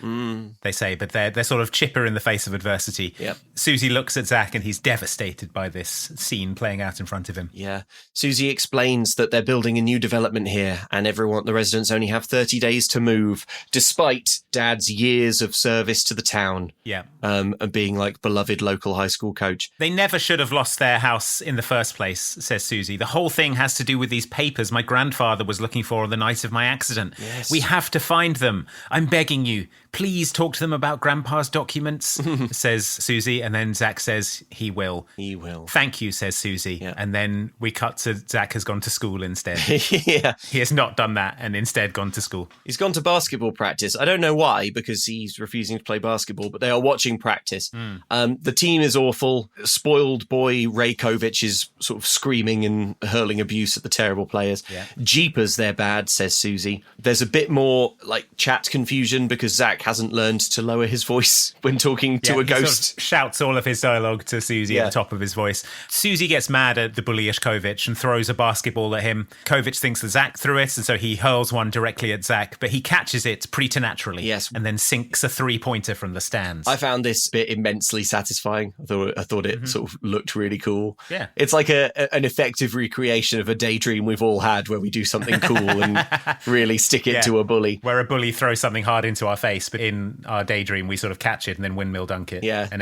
they say, but they're sort of chipper in the face of adversity.
Yep.
Susie looks at Zach and he's devastated by this scene playing out in front of him.
Yeah. Susie explains that they're building a new development here and the residents only have 30 days to move, despite Dad's years of service to the town.
Yeah.
And being like beloved local high school coach.
They never should have lost their house in the first place, says Susie. The whole thing has to do with these papers my grandfather was looking for on the night of my accident.
Yes.
We have to find them. I'm begging you. Please talk to them about Grandpa's documents, says Susie. And then Zach says he will.
He will.
Thank you, says Susie.
Yeah.
And then we cut to Zach has gone to school instead.
Yeah.
He has not done that and instead gone to school.
He's gone to basketball practice. I don't know why, because he's refusing to play basketball, but they are watching practice. The team is awful. Spoiled boy Raykovich is sort of screaming and hurling abuse at the terrible players.
Yeah.
Jeepers, they're bad, says Susie. There's a bit more like chat confusion because Zach hasn't learned to lower his voice when talking to a ghost.
Sort of shouts all of his dialogue to Susie at the top of his voice. Susie gets mad at the bullyish Kovich and throws a basketball at him. Kovich thinks that Zach threw it, and so he hurls one directly at Zach, but he catches it preternaturally.
Yes.
And then sinks a three-pointer from the stands.
I found this bit immensely satisfying. I thought it sort of looked really cool.
Yeah.
It's like an effective recreation of a daydream we've all had where we do something cool and really stick it to a bully.
Where a bully throws something hard into our face, but in our daydream we sort of catch it and then windmill dunk it.
Yeah.
And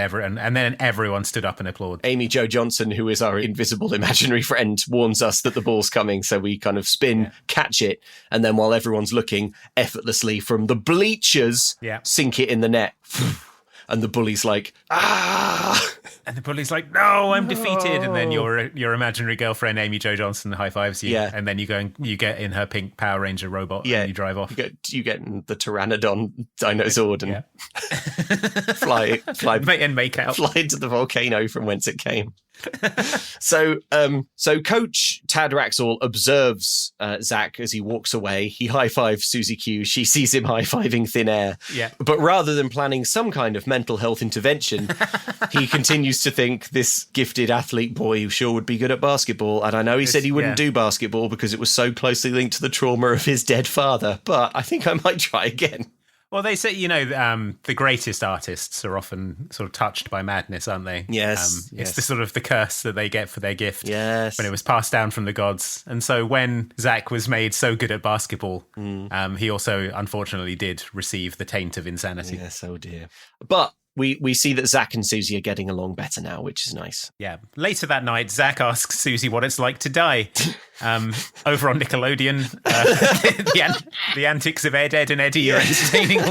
then everyone stood up and applauded.
Amy Jo Johnson, who is our invisible imaginary friend, warns us that the ball's coming, so we kind of spin, catch it, and then while everyone's looking, effortlessly from the bleachers, sink it in the net. And the bully's like, ah!
And the bully's like, no, I'm defeated. And then your imaginary girlfriend, Amy Jo Johnson, high fives you. Yeah. And then you go and you get in her pink Power Ranger robot and you drive off.
You get in the Pteranodon Dinozord and fly
and make out.
Fly into the volcano from whence it came. So Coach Tad Raxall observes Zach as he walks away. He high-fives Susie Q. She sees him high-fiving thin air.
Yeah.
But rather than planning some kind of mental health intervention, he continues to think this gifted athlete boy sure would be good at basketball. And I know he said he wouldn't do basketball because it was so closely linked to the trauma of his dead father, but I think I might try again.
Well, they say, the greatest artists are often sort of touched by madness, aren't they?
Yes.
It's the sort of the curse that they get for their gift.
Yes.
When it was passed down from the gods. And so when Zach was made so good at basketball, he also, unfortunately, did receive the taint of insanity.
Yes, oh dear. But we see that Zach and Susie are getting along better now, which is nice.
Yeah. Later that night, Zach asks Susie what it's like to die. Over on Nickelodeon, the antics of Ed, and Eddie are entertaining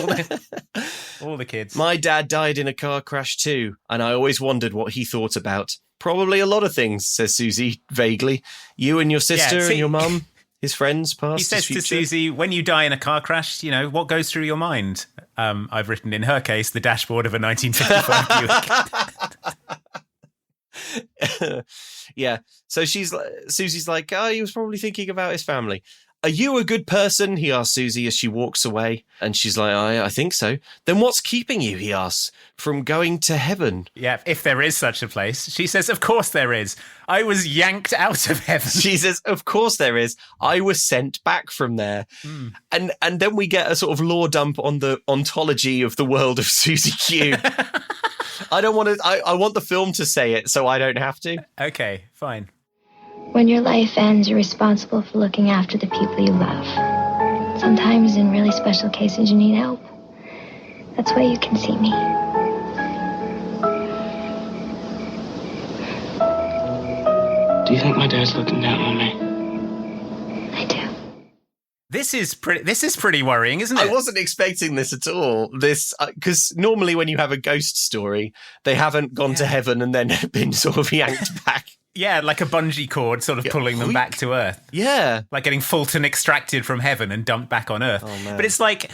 all the kids.
My dad died in a car crash too, and I always wondered what he thought about. Probably a lot of things, says Susie vaguely. You and your sister and your mum, his friends, past.
He says to Susie, when you die in a car crash, what goes through your mind? I've written in her case, the dashboard of a 1955 Buick.
Yeah. So Susie's like, he was probably thinking about his family. Are you a good person? He asks Susie as she walks away. And she's like, I think so. Then what's keeping you, he asks, from going to heaven?
Yeah, if there is such a place. She says, of course there is. I was yanked out of heaven.
She says, of course there is. I was sent back from there. And then we get a sort of lore dump on the ontology of the world of Susie Q. I don't want to, I want the film to say it so I don't have to.
Okay, fine.
When your life ends, you're responsible for looking after the people you love. Sometimes, in really special cases, you need help. That's why you can see me.
Do you think my dad's looking down on me?
I do.
This is pretty worrying, isn't it?
I wasn't expecting this at all. This because normally when you have a ghost story, they haven't gone to heaven and then been sort of yanked back.
Yeah, like a bungee cord sort of pulling them back to Earth.
Yeah.
Like getting Fulton extracted from heaven and dumped back on Earth.
Oh, man.
But it's like,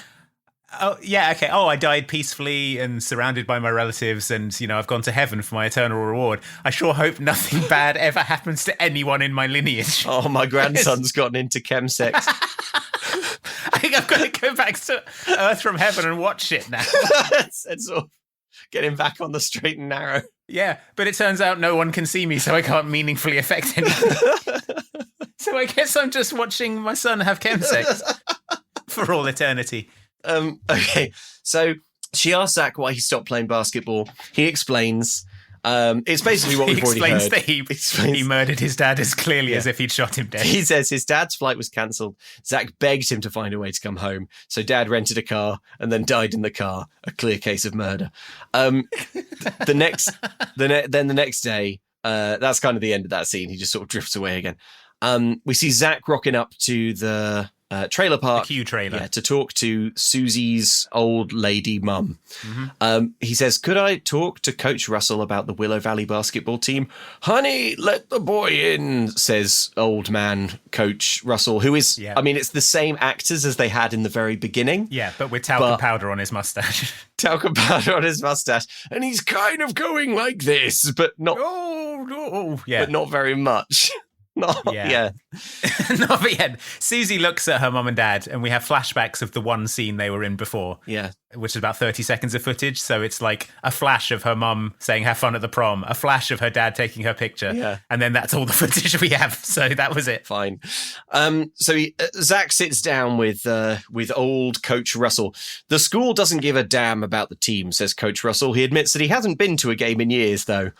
oh, yeah, okay. Oh, I died peacefully and surrounded by my relatives and, I've gone to heaven for my eternal reward. I sure hope nothing bad ever happens to anyone in my lineage.
Oh, my grandson's gotten into chemsex.
I think I've got to go back to Earth from heaven and watch it now.
And sort of get him back on the straight and narrow.
Yeah, but it turns out no one can see me, so I can't meaningfully affect anything. So I guess I'm just watching my son have chemsex for all eternity.
Okay, so she asks Zach why he stopped playing basketball. He explains. It's basically what we've already heard.
He murdered his dad as clearly as if he'd shot him dead.
He says his dad's flight was cancelled. Zach begged him to find a way to come home. So dad rented a car and then died in the car. A clear case of murder. The next day, that's kind of the end of that scene. He just sort of drifts away again. We see Zach rocking up to the trailer park.
The Q trailer.
Yeah, to talk to Susie's old lady mum. Mm-hmm. He says, could I talk to Coach Russell about the Willow Valley basketball team? Honey, let the boy in, says old man Coach Russell, who is, I mean, it's the same actors as they had in the very beginning.
Yeah, but with talcum powder on his mustache.
Talcum powder on his mustache. And he's kind of going like this, but not...
Yeah.
But not very much. Not yet.
Not yet. Susie looks at her mum and dad, and we have flashbacks of the one scene they were in before.
Yeah.
Which is about 30 seconds of footage. So it's like a flash of her mum saying, have fun at the prom, a flash of her dad taking her picture.
Yeah.
And then that's all the footage we have. So that was it.
Fine. Zach sits down with old Coach Russell. The school doesn't give a damn about the team, says Coach Russell. He admits that he hasn't been to a game in years, though.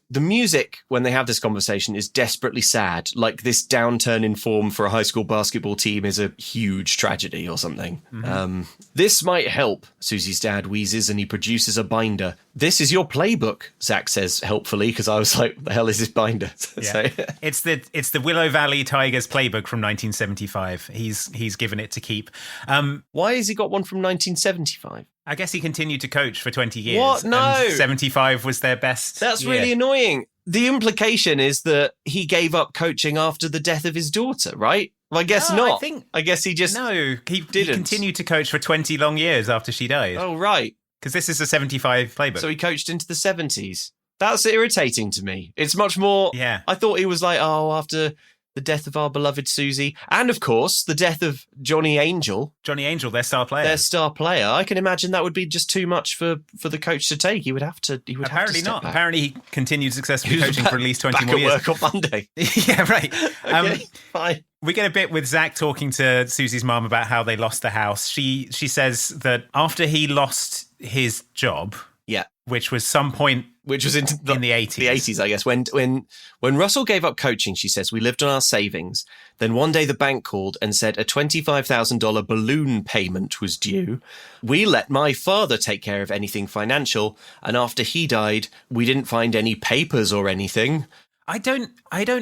The music, when they have this conversation, is desperately sad. Like this downturn in form for a high school basketball team is a huge tragedy or something. Mm-hmm. This might help, Susie's dad wheezes, and he produces a binder. This is your playbook, Zach says helpfully, because I was like, what the hell is this binder?
Yeah. It's the Willow Valley Tigers playbook from 1975. He's given it to keep.
Why has he got one from 1975?
I guess he continued to coach for 20 years.
What? No.
And 75 was their best.
That's really annoying. The implication is that he gave up coaching after the death of his daughter, right? Well, I guess not. I guess he just
didn't. He
didn't.
continued to coach for 20 long years after she died.
Oh, right.
Because this is a 75 playbook.
So he coached into the 70s. That's irritating to me. It's much more...
Yeah.
I thought he was like, after the death of our beloved Susie, and of course, the death of Johnny Angel.
Johnny Angel, their star player.
Their star player. I can imagine that would be just too much for the coach to take. He would have to.
Apparently not.
Back.
Apparently he continued successfully coaching for at least 20 more years.
Back at work on Monday.
Yeah, right.
Okay, fine.
We get a bit with Zach talking to Susie's mum about how they lost the house. She says that after he lost his job,
yeah,
which was some point,
which was in the
80s.
The 80s, I guess. When Russell gave up coaching, she says, we lived on our savings. Then one day the bank called and said a $25,000 balloon payment was due. We let my father take care of anything financial, and after he died, we didn't find any papers or anything.
I don't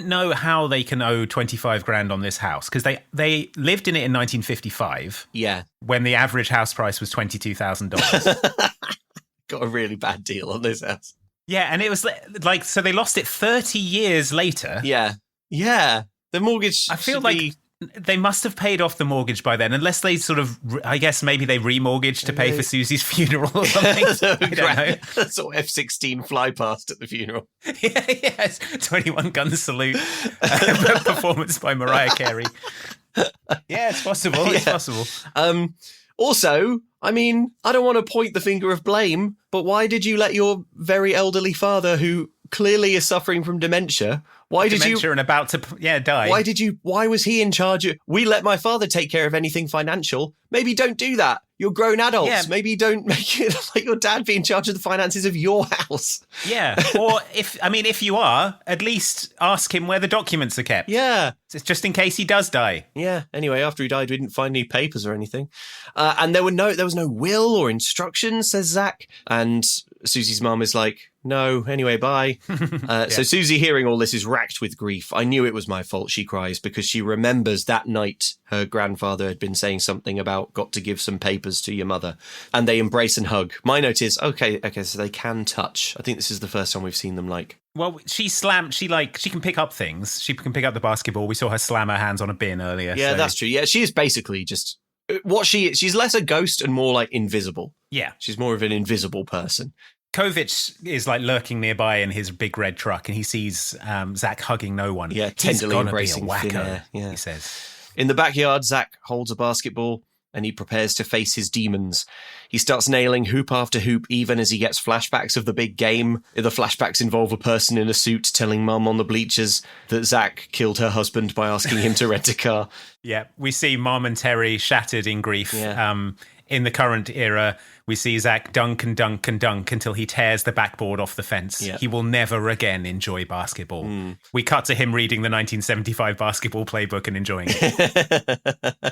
know how they can owe 25 grand on this house, because they lived in it in 1955.
Yeah.
When the average house price was $22,000.
Got a really bad deal on this house.
Yeah, and it was like, so they lost it 30 years later.
Yeah. Yeah. The mortgage.
I feel like they must have paid off the mortgage by then, unless they sort of, I guess maybe they remortgaged to pay for Susie's funeral or something. I don't know.
Sort of F-16 fly past at the funeral.
Yes, 21 gun salute performance by Mariah Carey. Yeah, it's possible. It's possible.
Also, I mean, I don't want to point the finger of blame, but why did you let your very elderly father, who clearly is suffering from dementia,
and about to die?
Why was he in charge of, we let my father take care of anything financial? Maybe don't do that. You're grown adults. Yeah. Maybe don't make it like your dad be in charge of the finances of your house.
Yeah. Or if you are, at least ask him where the documents are kept.
Yeah.
It's just in case he does die.
Yeah. Anyway, after he died, we didn't find any papers or anything. And there was no will or instructions, says Zach. And Susie's mum is like, no, anyway, bye. So Susie, hearing all this, is racked with grief. I knew it was my fault, she cries, because she remembers that night her grandfather had been saying something about got to give some papers to your mother. And they embrace and hug. My note is, okay, so they can touch. I think this is the first time we've seen them like...
Well, she can pick up things. She can pick up the basketball. We saw her slam her hands on a bin earlier.
Yeah, that's true. Yeah, she is basically just... she's less a ghost and more like invisible.
Yeah.
She's more of an invisible person.
Kovic is like lurking nearby in his big red truck, and he sees Zach hugging no one.
Yeah, tenderly embracing thin air.
Yeah. He says.
In the backyard, Zach holds a basketball and he prepares to face his demons. He starts nailing hoop after hoop, even as he gets flashbacks of the big game. The flashbacks involve a person in a suit telling mum on the bleachers that Zach killed her husband by asking him to rent a car.
Yeah, we see Mom and Terry shattered in grief.
Yeah.
In the current era, we see Zach dunk and dunk and dunk until he tears the backboard off the fence.
Yeah.
He will never again enjoy basketball. We cut to him reading the 1975 basketball playbook and enjoying it.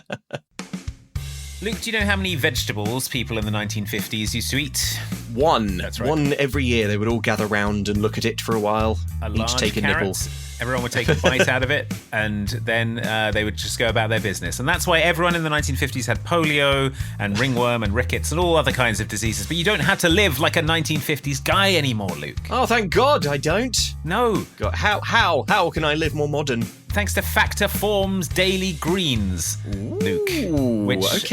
Luke, do you know how many vegetables people in the 1950s used to eat?
One.
That's right.
One every year. They would all gather round and look at it for a while. Each take a nibble.
Everyone would take a bite out of it, and then they would just go about their business. And that's why everyone in the 1950s had polio and ringworm and rickets and all other kinds of diseases. But you don't have to live like a 1950s guy anymore, Luke.
Oh, thank God I don't.
No.
God, how can I live more modern?
Thanks to Factor Form's Daily Greens, Luke. Which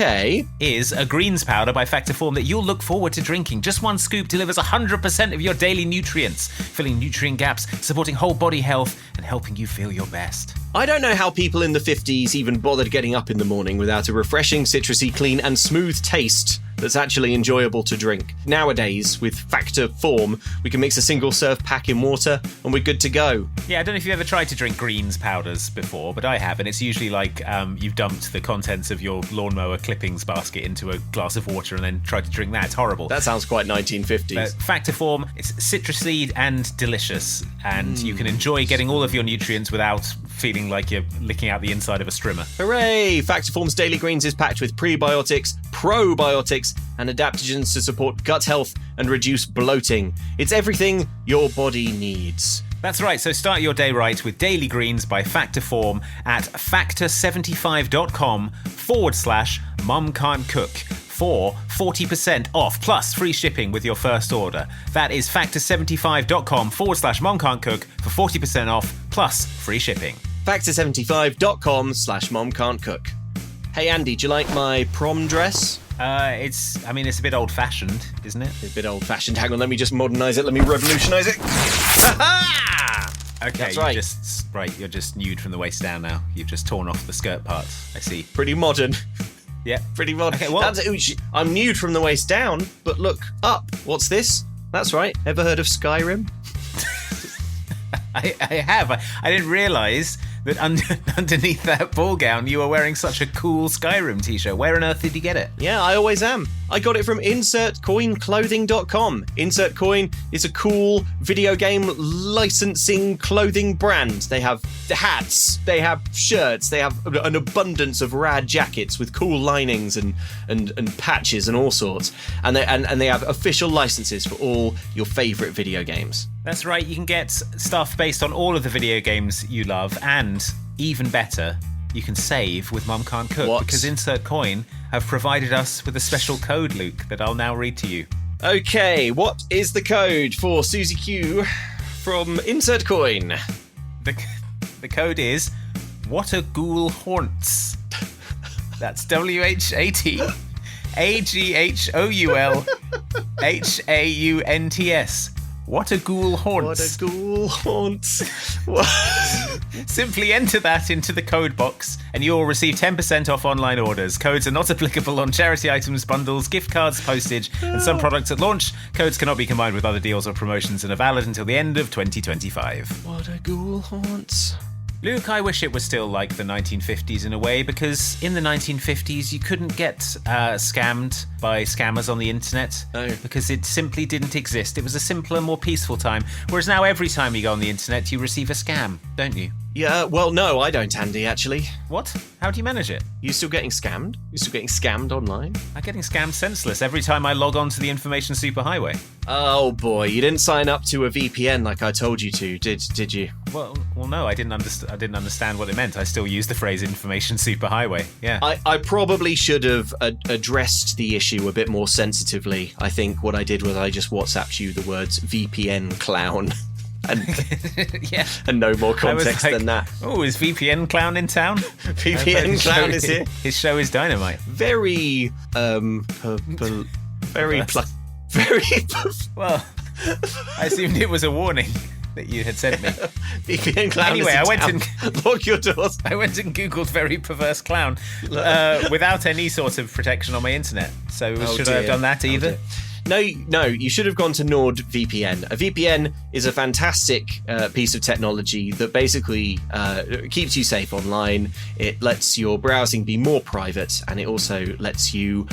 is a greens powder by Factor Form that you'll look forward to drinking. Just one scoop delivers 100% of your daily nutrients, filling nutrient gaps, supporting whole body health, and helping you feel your best.
I don't know how people in the 50s even bothered getting up in the morning without a refreshing, citrusy, clean, and smooth taste that's actually enjoyable to drink. Nowadays, with Factor Form, we can mix a single-serve pack in water and we're good to go.
Yeah, I don't know if you've ever tried to drink greens powders before, but I have, and it's usually like you've dumped the contents of your lawnmower clippings basket into a glass of water and then tried to drink that. It's horrible.
That sounds quite 1950s.
But Factor Form, it's citrusy and delicious, and you can enjoy getting all of your nutrients without feeling like you're licking out the inside of a strimmer.
Hooray! Factor Form's Daily Greens is packed with prebiotics, probiotics, and adaptogens to support gut health and reduce bloating. It's everything your body needs.
That's right, so start your day right with Daily Greens by Factor Form at factor75.com/mumcan'tcook for 40% off plus free shipping with your first order. That is factor75.com/mumcan'tcook for 40% off plus free shipping.
Factor75.com/mumcan'tcook. Hey Andy, do you like my prom dress?
It's a bit old-fashioned, isn't it?
A bit old-fashioned. Hang on, let me just modernise it. Let me revolutionise it.
Okay,
That's right.
You're just nude from the waist down now. You've just torn off the skirt part. I see.
Pretty modern.
Yeah.
Pretty modern.
Okay, well,
I'm nude from the waist down, but look up. What's this? That's right. Ever heard of Skyrim?
I have. I didn't realise that underneath that ball gown you were wearing such a cool Skyrim t-shirt. Where on earth did you get it?
Yeah, I always am. I got it from InsertCoinClothing.com. Insert Coin is a cool video game licensing clothing brand. They have hats, they have shirts, they have an abundance of rad jackets with cool linings and patches and all sorts. And they have official licenses for all your favourite video games.
That's right, you can get stuff based on all of the video games you love, and even better, you can save with Mum Can't Cook.
What?
Because Insert Coin have provided us with a special code, Luke, that I'll now read to you.
Okay, what is the code for Susie Q from Insert Coin?
The code is What a Ghoul Haunts. That's WHATAGHOULHAUNTS. What a Ghoul Haunts.
What a Ghoul Haunts.
Simply enter that into the code box and you will receive 10% off online orders. Codes are not applicable on charity items, bundles, gift cards, postage, and some products at launch. Codes cannot be combined with other deals or promotions and are valid until the end of 2025.
What a Ghoul Haunts.
Luke, I wish it was still like the 1950s in a way, because in the 1950s you couldn't get scammed by scammers on the internet.
No.
Because it simply didn't exist. It was a simpler, more peaceful time. Whereas now every time you go on the internet you receive a scam, don't you?
Yeah, well, no, I don't, Andy, actually.
What? How do you manage it?
You still getting scammed? You still getting scammed online?
I'm getting scammed senseless every time I log on to the information superhighway.
Oh boy, you didn't sign up to a VPN like I told you to, did you?
Well, no, I didn't understand what it meant. I still use the phrase information superhighway. Yeah.
I probably should have addressed the issue a bit more sensitively. I think what I did was I just WhatsApped you the words VPN clown. And,
yeah.
And no more context than that.
Oh, is VPN Clown in town?
VPN Clown is here.
His show is dynamite.
Very, very
Well, I assumed it was a warning that you had sent me.
VPN Clown
anyway,
is in
I went
town.
and
lock your doors.
I went and Googled very perverse clown without any sort of protection on my internet. So should I have done that either?
No, you should have gone to NordVPN. A VPN is a fantastic piece of technology that basically keeps you safe online. It lets your browsing be more private, and it also lets you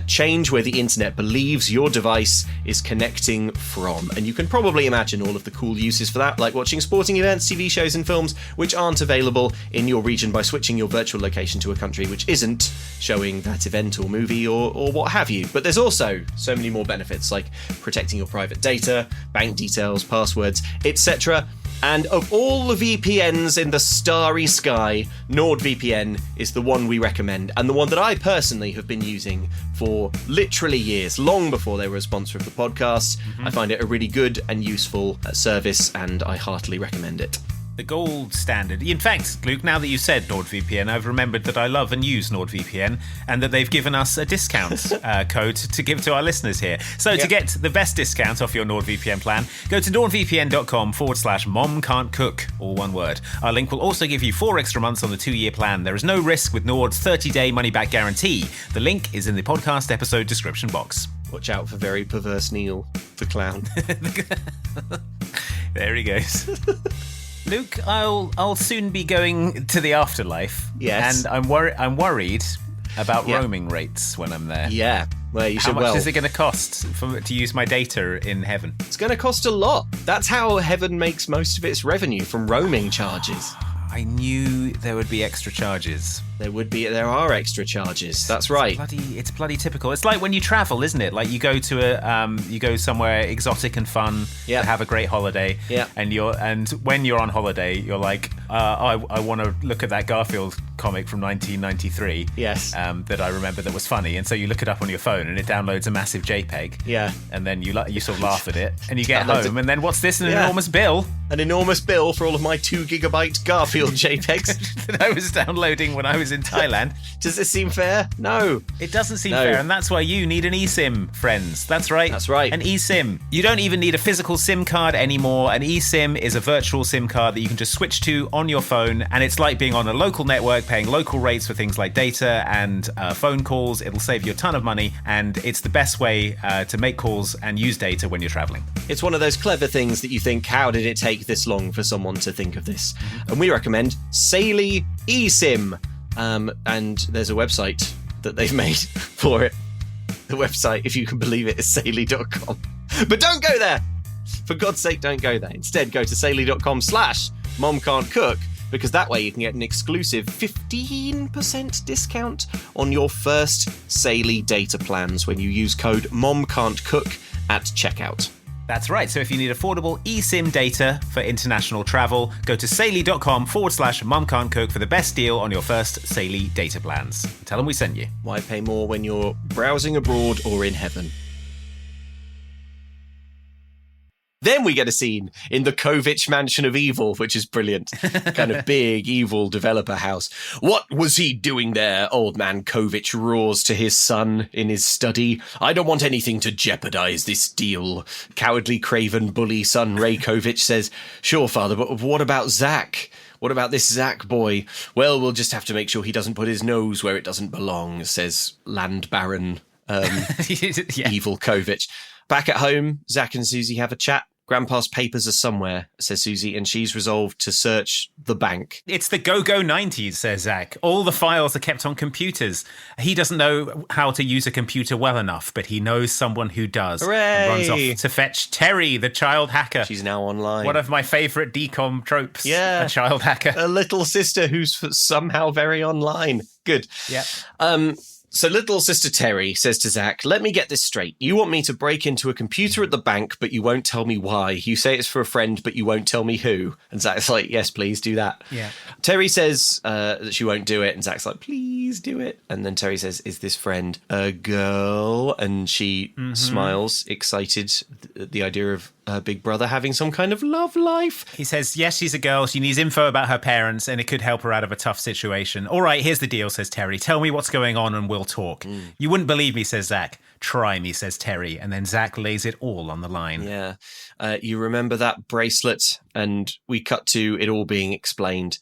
change where the internet believes your device is connecting from. And you can probably imagine all of the cool uses for that, like watching sporting events, TV shows, and films which aren't available in your region by switching your virtual location to a country which isn't showing that event or movie or what have you. But there's also so many more benefits, like protecting your private data, bank details, passwords, etc. And of all the VPNs in the starry sky, NordVPN is the one we recommend, and the one that I personally have been using for literally years, long before they were a sponsor of the podcast. I find it a really good and useful service, and I heartily recommend it.
The gold standard. In fact, Luke, now that you said NordVPN, I've remembered that I love and use NordVPN, and that they've given us a discount code to give to our listeners here. So to get the best discount off your NordVPN plan, go to nordvpn.com/momcan'tcook, all one word. Our link will also give you 4 extra months on the 2-year plan. There is no risk with Nord's 30-day money-back guarantee. The link is in the podcast episode description box.
Watch out for very perverse Neil, the clown.
There he goes. Luke, I'll soon be going to the afterlife.
Yes.
And I'm worried about roaming rates when I'm there.
Yeah. Well, you should.
How much is it going to cost to use my data in heaven?
It's going to cost a lot. That's how heaven makes most of its revenue, from roaming charges.
I knew there would be extra charges.
There are extra charges. That's right.
It's bloody typical. It's like when you travel, isn't it? Like you go to you go somewhere exotic and fun to have a great holiday.
Yeah.
And when you're on holiday, you're like, I want to look at that Garfield comic from 1993.
Yes.
That I remember that was funny, and so you look it up on your phone, and it downloads a massive JPEG.
Yeah.
And then you sort of laugh at it, and you get home, and then what's this? An enormous bill.
An enormous bill for all of my 2 gigabyte Garfield JPEGs
that I was downloading when I was is in Thailand.
Does this seem fair? No.
It doesn't seem
No.
fair, and that's why you need an eSIM, friends. That's right.
That's right.
An eSIM. You don't even need a physical SIM card anymore. An eSIM is a virtual SIM card that you can just switch to on your phone, and it's like being on a local network, paying local rates for things like data and phone calls. It'll save you a ton of money, and it's the best way to make calls and use data when you're traveling.
It's one of those clever things that you think, how did it take this long for someone to think of this? And we recommend Saily eSIM. And there's a website that they've made for it. The website, if you can believe it, is saily.com. But don't go there! For God's sake, don't go there. Instead, go to saily.com/momcan'tcook, because that way you can get an exclusive 15% discount on your first Saily data plans when you use code MomCan'tCook at checkout.
That's right. So if you need affordable eSIM data for international travel, go to saily.com/momcan'tcook for the best deal on your first Saily data plans. Tell them we sent you.
Why pay more when you're browsing abroad or in heaven? Then we get a scene in the Kovich Mansion of Evil, which is brilliant. Kind of big, evil developer house. What was he doing there? Old man Kovich roars to his son in his study. I don't want anything to jeopardize this deal. Cowardly, craven, bully son Ray Kovich says, sure, father, but what about Zach? What about this Zach boy? Well, we'll just have to make sure he doesn't put his nose where it doesn't belong, says Land Baron Evil Kovich. Back at home, Zach and Susie have a chat. Grandpa's papers are somewhere, says Susie, and she's resolved to search the bank.
It's the go-go 90s, says Zach. All the files are kept on computers. He doesn't know how to use a computer well enough, but he knows someone who does.
Hooray!
And runs off to fetch Terry, the child hacker.
She's now online.
One of my favourite DCOM tropes.
Yeah.
A child hacker.
A little sister who's somehow very online. Good.
Yeah.
So little sister Terry says to Zach, let me get this straight. You want me to break into a computer at the bank, but you won't tell me why. You say it's for a friend, but you won't tell me who. And Zach's like, yes, please do that.
Yeah.
Terry says that she won't do it. And Zach's like, please do it. And then Terry says, is this friend a girl? And she smiles, excited at the idea of her big brother having some kind of love life.
He says, yes, she's a girl. She needs info about her parents, and it could help her out of a tough situation. All right, here's the deal, says Terry. Tell me what's going on and we'll talk. You wouldn't believe me, says Zach. Try me, says Terry. And then Zach lays it all on the line.
Yeah. You remember that bracelet? And we cut to it all being explained.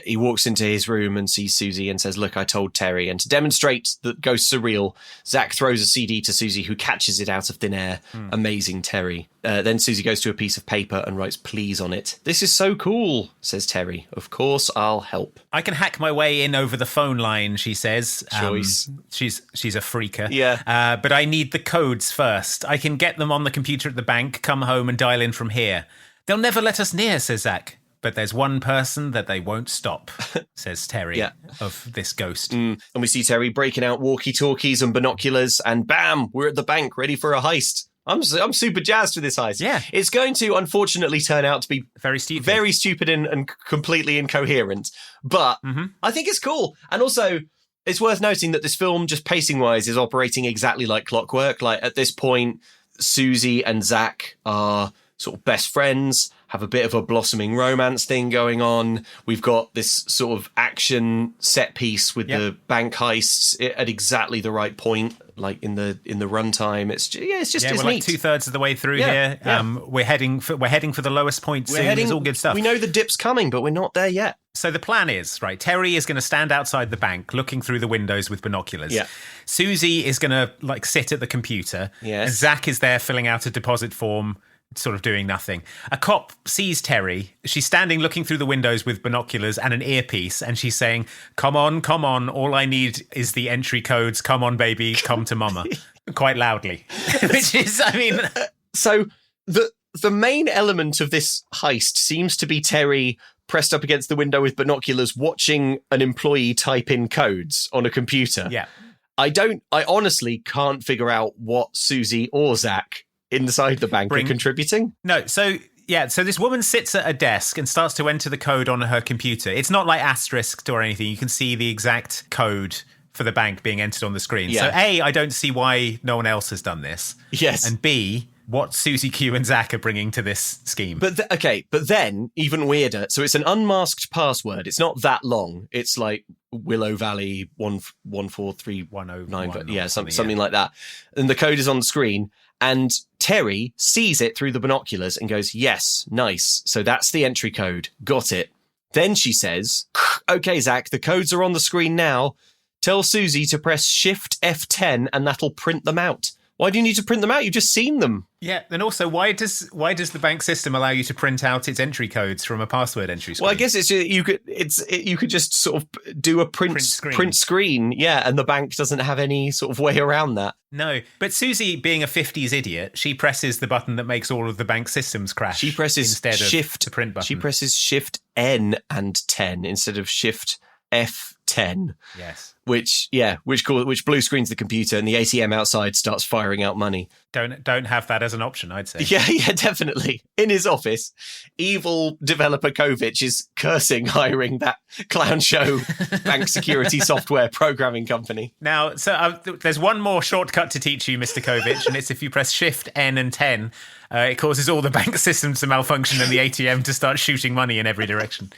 He walks into his room and sees Susie and says, look, I told Terry. And to demonstrate that ghosts are real, Zach throws a CD to Susie, who catches it out of thin air. Amazing, Terry. Then Susie goes to a piece of paper and writes please on it. This is so cool, says Terry. Of course, I'll help.
I can hack my way in over the phone line, she says.
Choice.
She's a freaker.
Yeah.
But I need the codes first. I can get them on the computer at the bank, come home and dial in from here. They'll never let us near, says Zach. But there's one person that they won't stop, says Terry of this ghost.
And we see Terry breaking out walkie-talkies and binoculars, and bam, we're at the bank ready for a heist. I'm super jazzed for this heist.
Yeah.
It's going to, unfortunately, turn out to be
very stupid
and completely incoherent. But I think it's cool. And also, it's worth noting that this film, just pacing-wise, is operating exactly like clockwork. Like, at this point, Susie and Zach are sort of best friends, have a bit of a blossoming romance thing going on. We've got this sort of action set piece with the bank heists at exactly the right point, like in the runtime. It's just
we're like 2/3 of the way through here. Yeah. We're heading for the lowest point soon. It's all good stuff.
We know the dip's coming, but we're not there yet.
So the plan is, right, Terry is going to stand outside the bank looking through the windows with binoculars.
Yeah.
Susie is going to sit at the computer.
Yes.
And Zach is there filling out a deposit form, sort of doing nothing. A cop sees Terry. She's standing looking through the windows with binoculars and an earpiece, and she's saying, come on, all I need is the entry codes. Come on, baby, come to mama. Quite loudly. Which is,
So the main element of this heist seems to be Terry pressed up against the window with binoculars watching an employee type in codes on a computer.
Yeah.
I honestly can't figure out what Susie or Zach inside the bank are contributing.
No, so this woman sits at a desk and starts to enter the code on her computer. It's not like asterisked or anything. You can see the exact code for the bank being entered on the screen.
Yeah.
So A, I don't see why no one else has done this.
Yes.
And B, what Susie Q and Zach are bringing to this scheme.
But then, even weirder. So it's an unmasked password. It's not that long. It's like Willow Valley 114310. Yeah, something like that. And the code is on the screen. And Terry sees it through the binoculars and goes, yes, nice. So that's the entry code. Got it. Then she says, okay, Zach, the codes are on the screen now. Tell Susie to press Shift F10 and that'll print them out. Why do you need to print them out? You've just seen them.
Yeah, and also, why does the bank system allow you to print out its entry codes from a password entry screen?
Well, I guess you could just sort of do a print screen, yeah, and the bank doesn't have any sort of way around that.
No, but Susie, being a 50s idiot, she presses the button that makes all of the bank systems crash.
She presses
instead
Shift
of the print button.
She presses Shift N and 10 instead of Shift F10.
Yes.
Which blue screens the computer and the ATM outside starts firing out money.
Don't have that as an option, I'd say.
Yeah, definitely. In his office, evil developer Kovic is cursing hiring that clown show bank security software programming company.
Now, so there's one more shortcut to teach you, Mr. Kovic, and it's if you press Shift N and 10, it causes all the bank systems to malfunction and the ATM to start shooting money in every direction.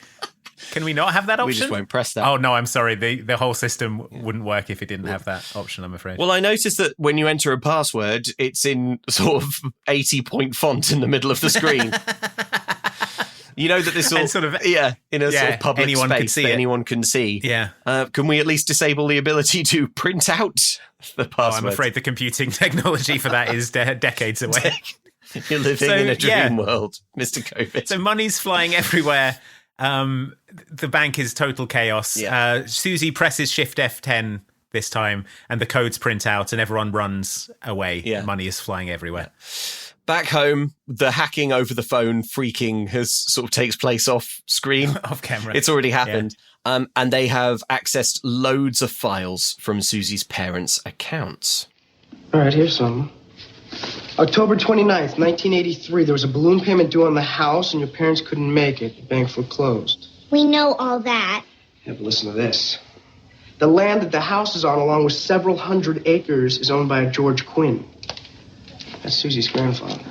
Can we not have that option?
We just won't press that.
Oh, no, I'm sorry. The whole system wouldn't work if it didn't have that option, I'm afraid.
Well, I noticed that when you enter a password, it's in sort of 80-point font in the middle of the screen. You know that this all, sort of public
anyone
space
can see
that
it.
Anyone can see.
Yeah.
Can we at least disable the ability to print out the password?
I'm afraid the computing technology for that is decades away.
You're living in a dream world, Mr. COVID.
So money's flying everywhere. The bank is total chaos.
Yeah.
Susie presses Shift F10 this time, and the codes print out, and everyone runs away.
Yeah.
Money is flying everywhere.
Yeah. Back home, the hacking over the phone freaking has sort of takes place off screen.
Off camera.
It's already happened. Yeah. And they have accessed loads of files from Susie's parents' accounts.
All right, here's some. October 29th, 1983, there was a balloon payment due on the house, and your parents couldn't make it. The bank foreclosed.
We know all that.
Yeah, but listen to this. The land that the house is on, along with several hundred acres, is owned by a George Quinn. That's Susie's grandfather.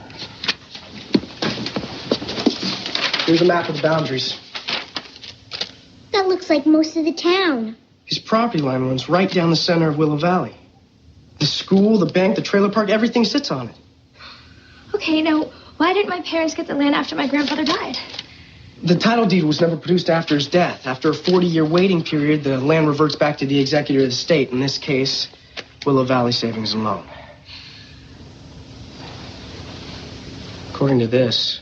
Here's a map of the boundaries.
That looks like most of the town.
His property line runs right down the center of Willow Valley. The school, the bank, the trailer park, everything sits on it.
Okay, now, why didn't my parents get the land after my grandfather died?
The title deed was never produced after his death. After a 40-year waiting period, the land reverts back to the executor of the state, in this case, Willow Valley Savings and Loan. According to this,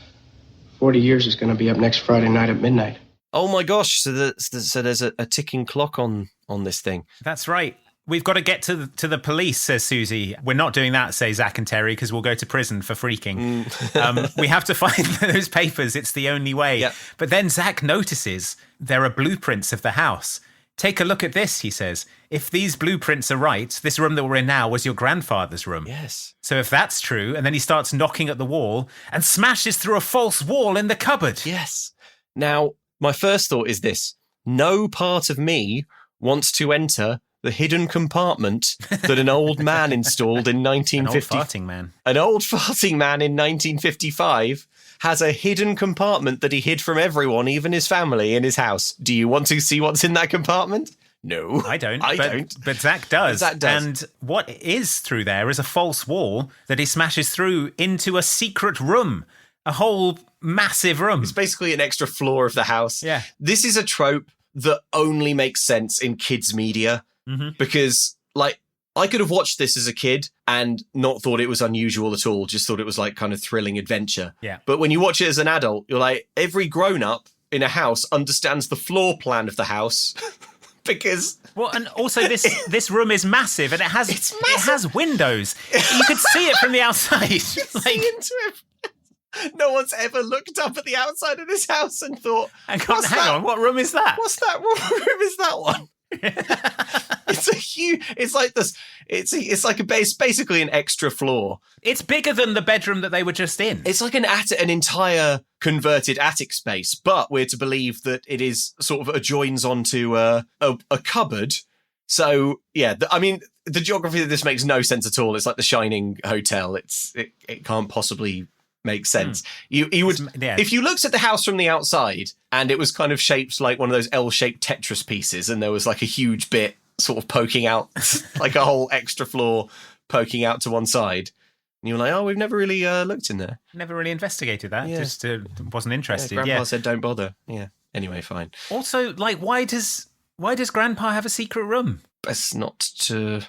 40 years is going to be up next Friday night at midnight.
Oh my gosh, so there's a ticking clock on this thing.
That's right. We've got to get to the police, says Susie. We're not doing that, say Zach and Terry, because we'll go to prison for freaking. We have to find those papers. It's the only way.
Yep.
But then Zach notices there are blueprints of the house. Take a look at this, he says. If these blueprints are right, this room that we're in now was your grandfather's room.
Yes.
So if that's true, and then he starts knocking at the wall and smashes through a false wall in the cupboard.
Yes. Now, my first thought is this. No part of me wants to enter the hidden compartment that an old man installed in 1950.
An old farting man.
An old farting man in 1955 has a hidden compartment that he hid from everyone, even his family, in his house. Do you want to see what's in that compartment? No.
I don't.
I don't.
But Zach does.
Zach does.
And what is through there is a false wall that he smashes through into a secret room. A whole massive room.
It's basically an extra floor of the house.
Yeah.
This is a trope that only makes sense in kids' media. Mm-hmm. Because, like, I could have watched this as a kid and not thought it was unusual at all, just thought it was, like, kind of thrilling adventure.
Yeah.
But when you watch it as an adult, you're like, every grown-up in a house understands the floor plan of the house. Because...
Well, and also this room is massive, and it has windows. You could see it from the outside.
See into it. No one's ever looked up at the outside of this house and thought,
hang on, what room is that?
What's that? What room is that one? It's a huge. It's like this. It's like a base, basically an extra floor.
It's bigger than the bedroom that they were just in.
It's like an entire converted attic space, but we're to believe that it is sort of adjoins onto a cupboard. So yeah, I mean, the geography of this makes no sense at all. It's like the Shining Hotel. It can't possibly makes sense. You would, if you looked at the house from the outside and it was kind of shaped like one of those L-shaped Tetris pieces, and there was like a huge bit sort of poking out, like a whole extra floor poking out to one side. And you were like, oh, we've never really looked in there.
Never really investigated that. Yeah. Just wasn't interested.
Grandpa said, don't bother. Yeah. Anyway, fine.
Also, like, why does Grandpa have a secret room?
Best not to...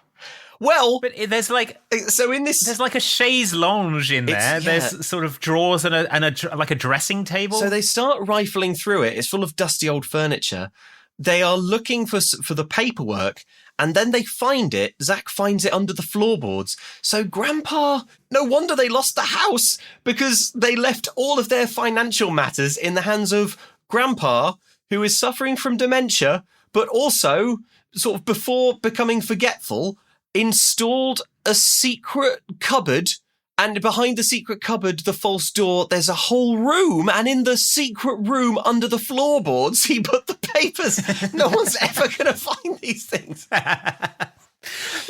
Well,
but there's like there's like a chaise lounge in there. Yeah. There's sort of drawers and a dressing table.
So they start rifling through it. It's full of dusty old furniture. They are looking for the paperwork, and then they find it. Zach finds it under the floorboards. So Grandpa, no wonder they lost the house, because they left all of their financial matters in the hands of Grandpa, who is suffering from dementia, but also sort of before becoming forgetful, installed a secret cupboard, and behind the secret cupboard, the false door, there's a whole room, and in the secret room under the floorboards, he put the papers. No one's ever going to find these things.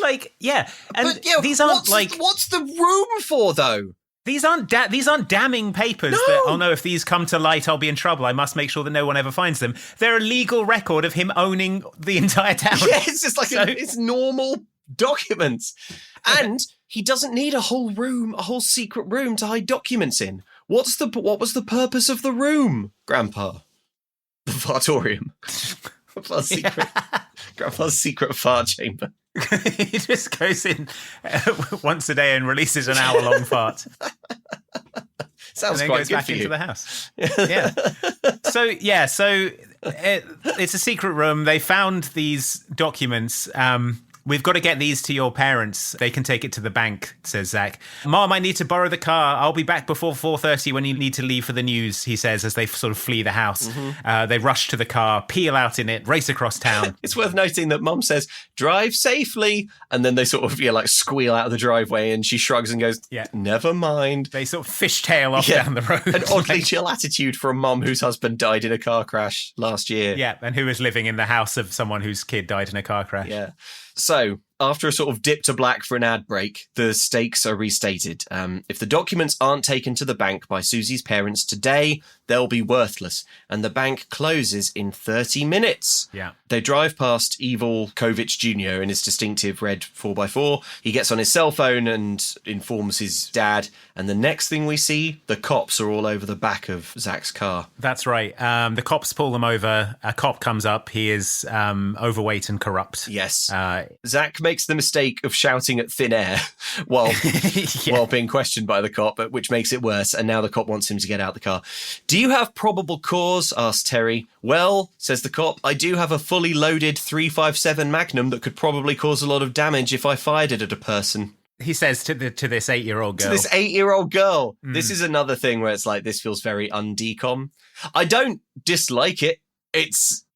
Like, yeah. And
but, yeah,
these aren't
what's the room for, though?
These aren't damning papers that, oh no, if these come to light, I'll be in trouble. I must make sure that no one ever finds them. They're a legal record of him owning the entire town.
Yeah, it's just like it's normal documents. And he doesn't need a whole secret room to hide documents in. What was the purpose of the room, Grandpa? The fartorium. Grandpa's secret fart chamber.
He just goes in once a day and releases an hour-long fart.
Sounds
and then
quite
goes
good
back
for
into
you.
the house. So it's a secret room. They found these documents. We've got to get these to your parents. They can take it to the bank, says Zach. Mom, I need to borrow the car. I'll be back before 4:30 when you need to leave for the news, he says, as they sort of flee the house. Mm-hmm. They rush to the car, peel out in it, race across town.
It's worth noting that Mom says, drive safely. And then they sort of squeal out of the driveway, and she shrugs and goes, never mind.
They sort of fishtail off down the road.
An oddly chill attitude for a mom whose husband died in a car crash last year.
Yeah, and who is living in the house of someone whose kid died in a car crash.
Yeah. So, after a sort of dip to black for an ad break, the stakes are restated. If the documents aren't taken to the bank by Susie's parents today, they'll be worthless, and the bank closes in 30 minutes.
Yeah.
They drive past Evil Kovic Jr. in his distinctive red 4x4. He gets on his cell phone and informs his dad, and the next thing we see, the cops are all over the back of Zach's car.
That's right. The cops pull them over. A cop comes up. He is overweight and corrupt.
Yes. Zach makes the mistake of shouting at thin air while being questioned by the cop, which makes it worse, and now the cop wants him to get out the car. Do you have probable cause? Asks Terry. Well, says the cop, I do have a fully loaded .357 Magnum that could probably cause a lot of damage if I fired it at a person.
He says to this 8-year-old girl.
To this 8-year-old girl. This is another thing where it's like, this feels very un-DCOM. I don't dislike it.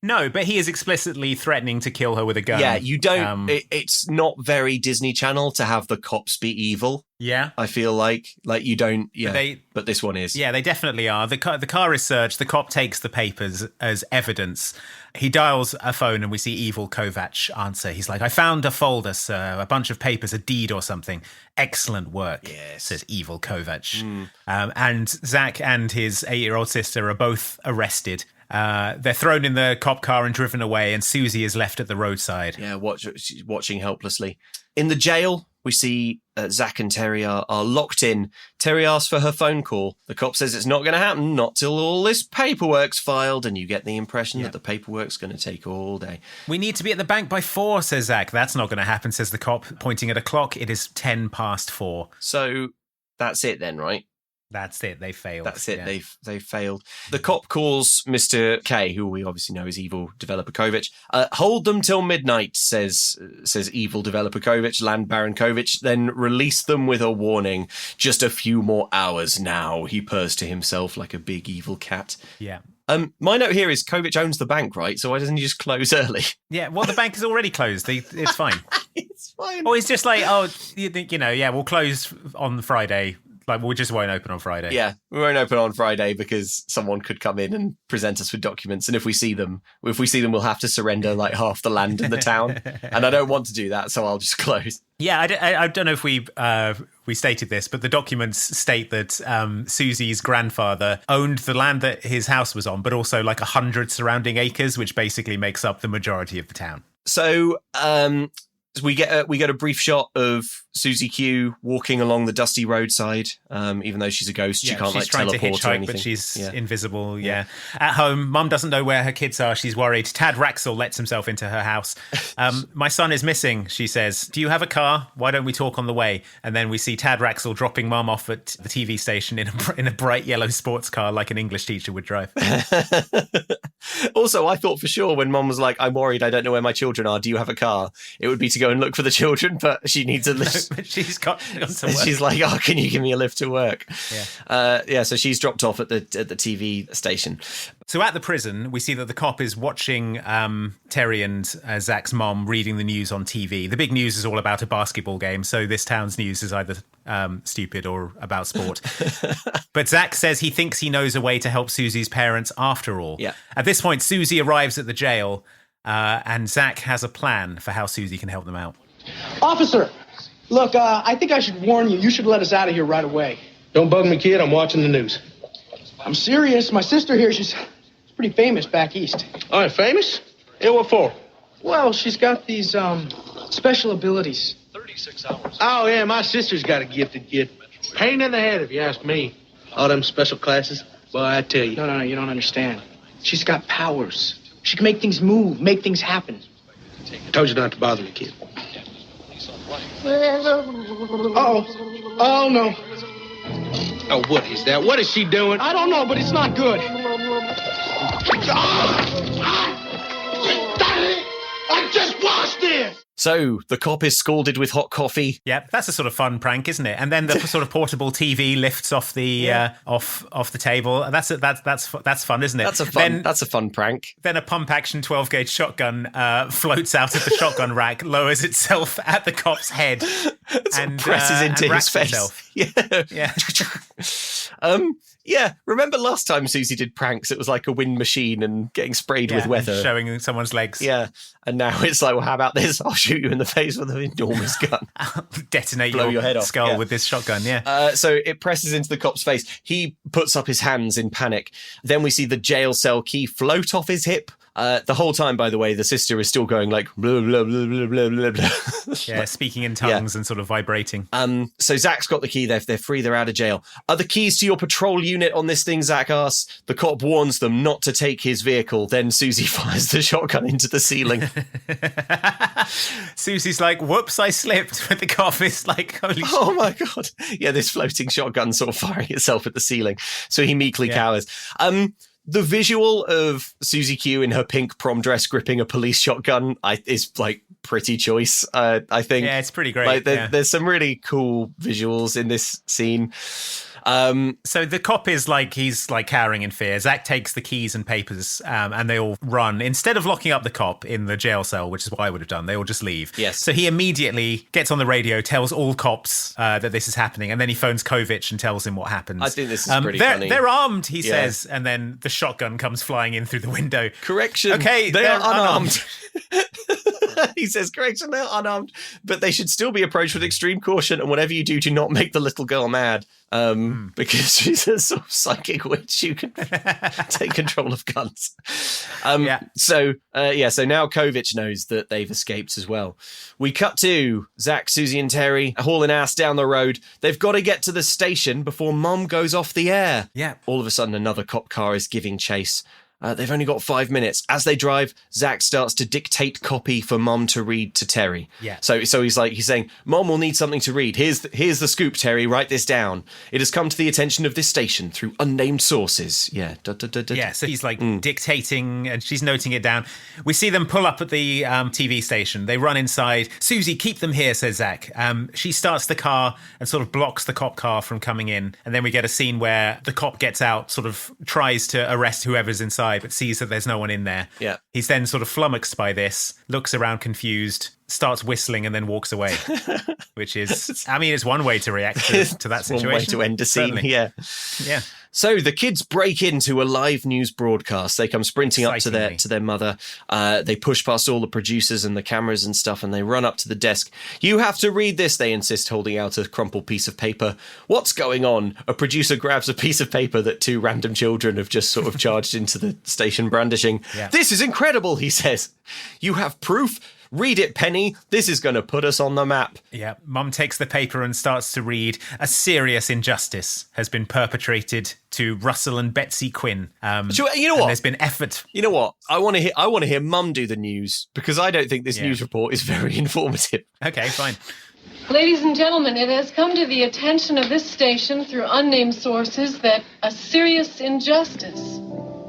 No, but he is explicitly threatening to kill her with a gun.
Yeah, you don't... it's not very Disney Channel to have the cops be evil.
Yeah.
I feel like you don't... Yeah, but this one is.
Yeah, they definitely are. The car is searched. The cop takes the papers as evidence. He dials a phone and we see Evil Kovac answer. He's like, I found a folder, sir, a bunch of papers, a deed or something. Excellent work, says Evil Kovac. And Zach and his 8-year-old sister are both arrested. They're thrown in the cop car and driven away, and Susie is left at the roadside.
Yeah, watching helplessly. In the jail, we see Zach and Terry are locked in. Terry asks for her phone call. The cop says it's not going to happen, not till all this paperwork's filed, and you get the impression that the paperwork's going to take all day.
We need to be at the bank by 4, says Zach. That's not going to happen, says the cop, pointing at a clock. It is 10 past 4.
So that's it then, right?
That's it. They failed.
That's it. Yeah. They failed. The cop calls Mr. K, who we obviously know is Evil Developer Kovic. Hold them till midnight, says Evil Developer Kovic, Land Baron Kovic. Then release them with a warning. Just a few more hours now. He purrs to himself like a big evil cat.
Yeah.
My note here is Kovic owns the bank, right? So why doesn't he just close early?
Yeah. Well, the bank is already closed. It's fine.
It's fine.
Or he's just like, we'll close on Friday. Like, we just won't open on Friday.
Yeah, we won't open on Friday because someone could come in and present us with documents. And if we see them, we'll have to surrender like half the land in the town. And I don't want to do that, so I'll just close.
Yeah, I don't know if we stated this, but the documents state that Susie's grandfather owned the land that his house was on, but also like 100 surrounding acres, which basically makes up the majority of the town.
So we get a brief shot of Susie Q walking along the dusty roadside. Even though she's a ghost, she can't like teleport
to hitchhike,
or anything.
but she's invisible. Yeah. At home, Mum doesn't know where her kids are. She's worried. Tad Raxel lets himself into her house. My son is missing, she says. Do you have a car? Why don't we talk on the way? And then we see Tad Raxel dropping Mum off at the TV station in a bright yellow sports car like an English teacher would drive.
Also, I thought for sure when Mum was like, I'm worried, I don't know where my children are. Do you have a car? It would be to go and look for the children, but she needs a lift.
But she's got to work.
She's like, oh, can you give me a lift to work?
Yeah.
So she's dropped off at the TV station.
So at the prison, we see that the cop is watching Terry and Zach's mom reading the news on TV. The big news is all about a basketball game, so this town's news is either stupid or about sport. But Zach says he thinks he knows a way to help Susie's parents after all.
Yeah.
At this point, Susie arrives at the jail, and Zach has a plan for how Susie can help them out.
Officer, look, I think I should warn you. You should let us out of here right away.
Don't bug me, kid. I'm watching the news.
I'm serious. My sister here, she's pretty famous back east.
All right, famous? Yeah, what for?
Well, she's got these, special abilities.
36 hours. Oh, yeah, my sister's got a gifted kid. Pain in the head, if you ask me. All them special classes. Boy, I tell you.
No, you don't understand. She's got powers. She can make things move, make things happen.
I told you not to bother me, kid.
Uh-oh. Oh, no.
Oh, what is that? What is she doing?
I don't know, but it's not good.
I just watched this!
So the cop is scalded with hot coffee.
Yep, that's a sort of fun prank, isn't it? And then the sort of portable TV lifts off the off the table. That's fun, isn't it?
That's a fun prank.
Then a pump action 12-gauge shotgun floats out of the shotgun rack, lowers itself at the cop's head, and
presses into his face.
Itself.
Yeah. Yeah, remember last time Susie did pranks, it was like a wind machine and getting sprayed with weather.
Showing someone's legs.
Yeah, and now it's like, well, how about this? I'll shoot you in the face with an enormous gun.
Detonate
your head off.
skull with this shotgun,
So it presses into the cop's face. He puts up his hands in panic. Then we see the jail cell key float off his hip. The whole time, by the way, the sister is still going like blah, blah, blah, blah, blah, blah, blah.
Yeah, speaking in tongues and sort of vibrating.
So Zach's got the key. They're free. They're out of jail. Are the keys to your patrol unit on this thing, Zach asks. The cop warns them not to take his vehicle. Then Susie fires the shotgun into the ceiling.
Susie's like, whoops, I slipped. But the cop is like, holy shit.
Oh my God. Yeah, this floating shotgun sort of firing itself at the ceiling. So he meekly cowers. The visual of Susie Q in her pink prom dress gripping a police shotgun is like pretty choice, I think.
Yeah, it's pretty great.
Like there's some really cool visuals in this scene.
So the cop is like, he's like cowering in fear. Zach takes the keys and papers and they all run. Instead of locking up the cop in the jail cell, which is what I would have done, they all just leave.
Yes.
So he immediately gets on the radio, tells all cops that this is happening, and then he phones Kovic and tells him what happens.
I think this is pretty funny.
They're armed, he says, and then the shotgun comes flying in through the window.
Correction.
Okay,
they are unarmed. He says, correction, they're unarmed, but they should still be approached with extreme caution, and whatever you do not make the little girl mad. Because she's a sort of psychic witch who can take control of guns. So now Kovic knows that they've escaped as well. We cut to Zach, Susie and Terry hauling ass down the road. They've got to get to the station before Mum goes off the air.
Yeah.
All of a sudden, another cop car is giving chase. They've only got 5 minutes. As they drive, Zach starts to dictate copy for Mum to read to Terry.
Yeah.
So he's saying, Mum will need something to read. Here's the scoop, Terry. Write this down. It has come to the attention of this station through unnamed sources. Yeah.
Yeah, so he's like dictating and she's noting it down. We see them pull up at the TV station. They run inside. Susie, keep them here, says Zach. She starts the car and sort of blocks the cop car from coming in. And then we get a scene where the cop gets out, sort of tries to arrest whoever's inside. nearby, but sees that there's no one in there.
Yeah.
He's then sort of flummoxed by this, looks around confused, starts whistling, and then walks away. Which is, I mean, it's one way to react to that situation.
One way to end a scene,
Certainly.
yeah.
Yeah.
So the kids break into a live news broadcast. They come sprinting up to their mother. They push past all the producers and the cameras and stuff, and they run up to the desk. "You have to read this," they insist, holding out a crumpled piece of paper. "What's going on?" A producer grabs a piece of paper that two random children have just sort of charged into the station brandishing.
Yeah.
"This is incredible," he says. "You have proof? Read it, Penny. This is going to put us on the map."
Yeah. Mum takes the paper and starts to read. "A serious injustice has been perpetrated to Russell and Betsy Quinn.
You know what?
There's been effort."
You know what? I want to hear Mum do the news, because I don't think this news report is very informative.
Okay, fine.
Ladies and gentlemen, it has come to the attention of this station through unnamed sources that a serious injustice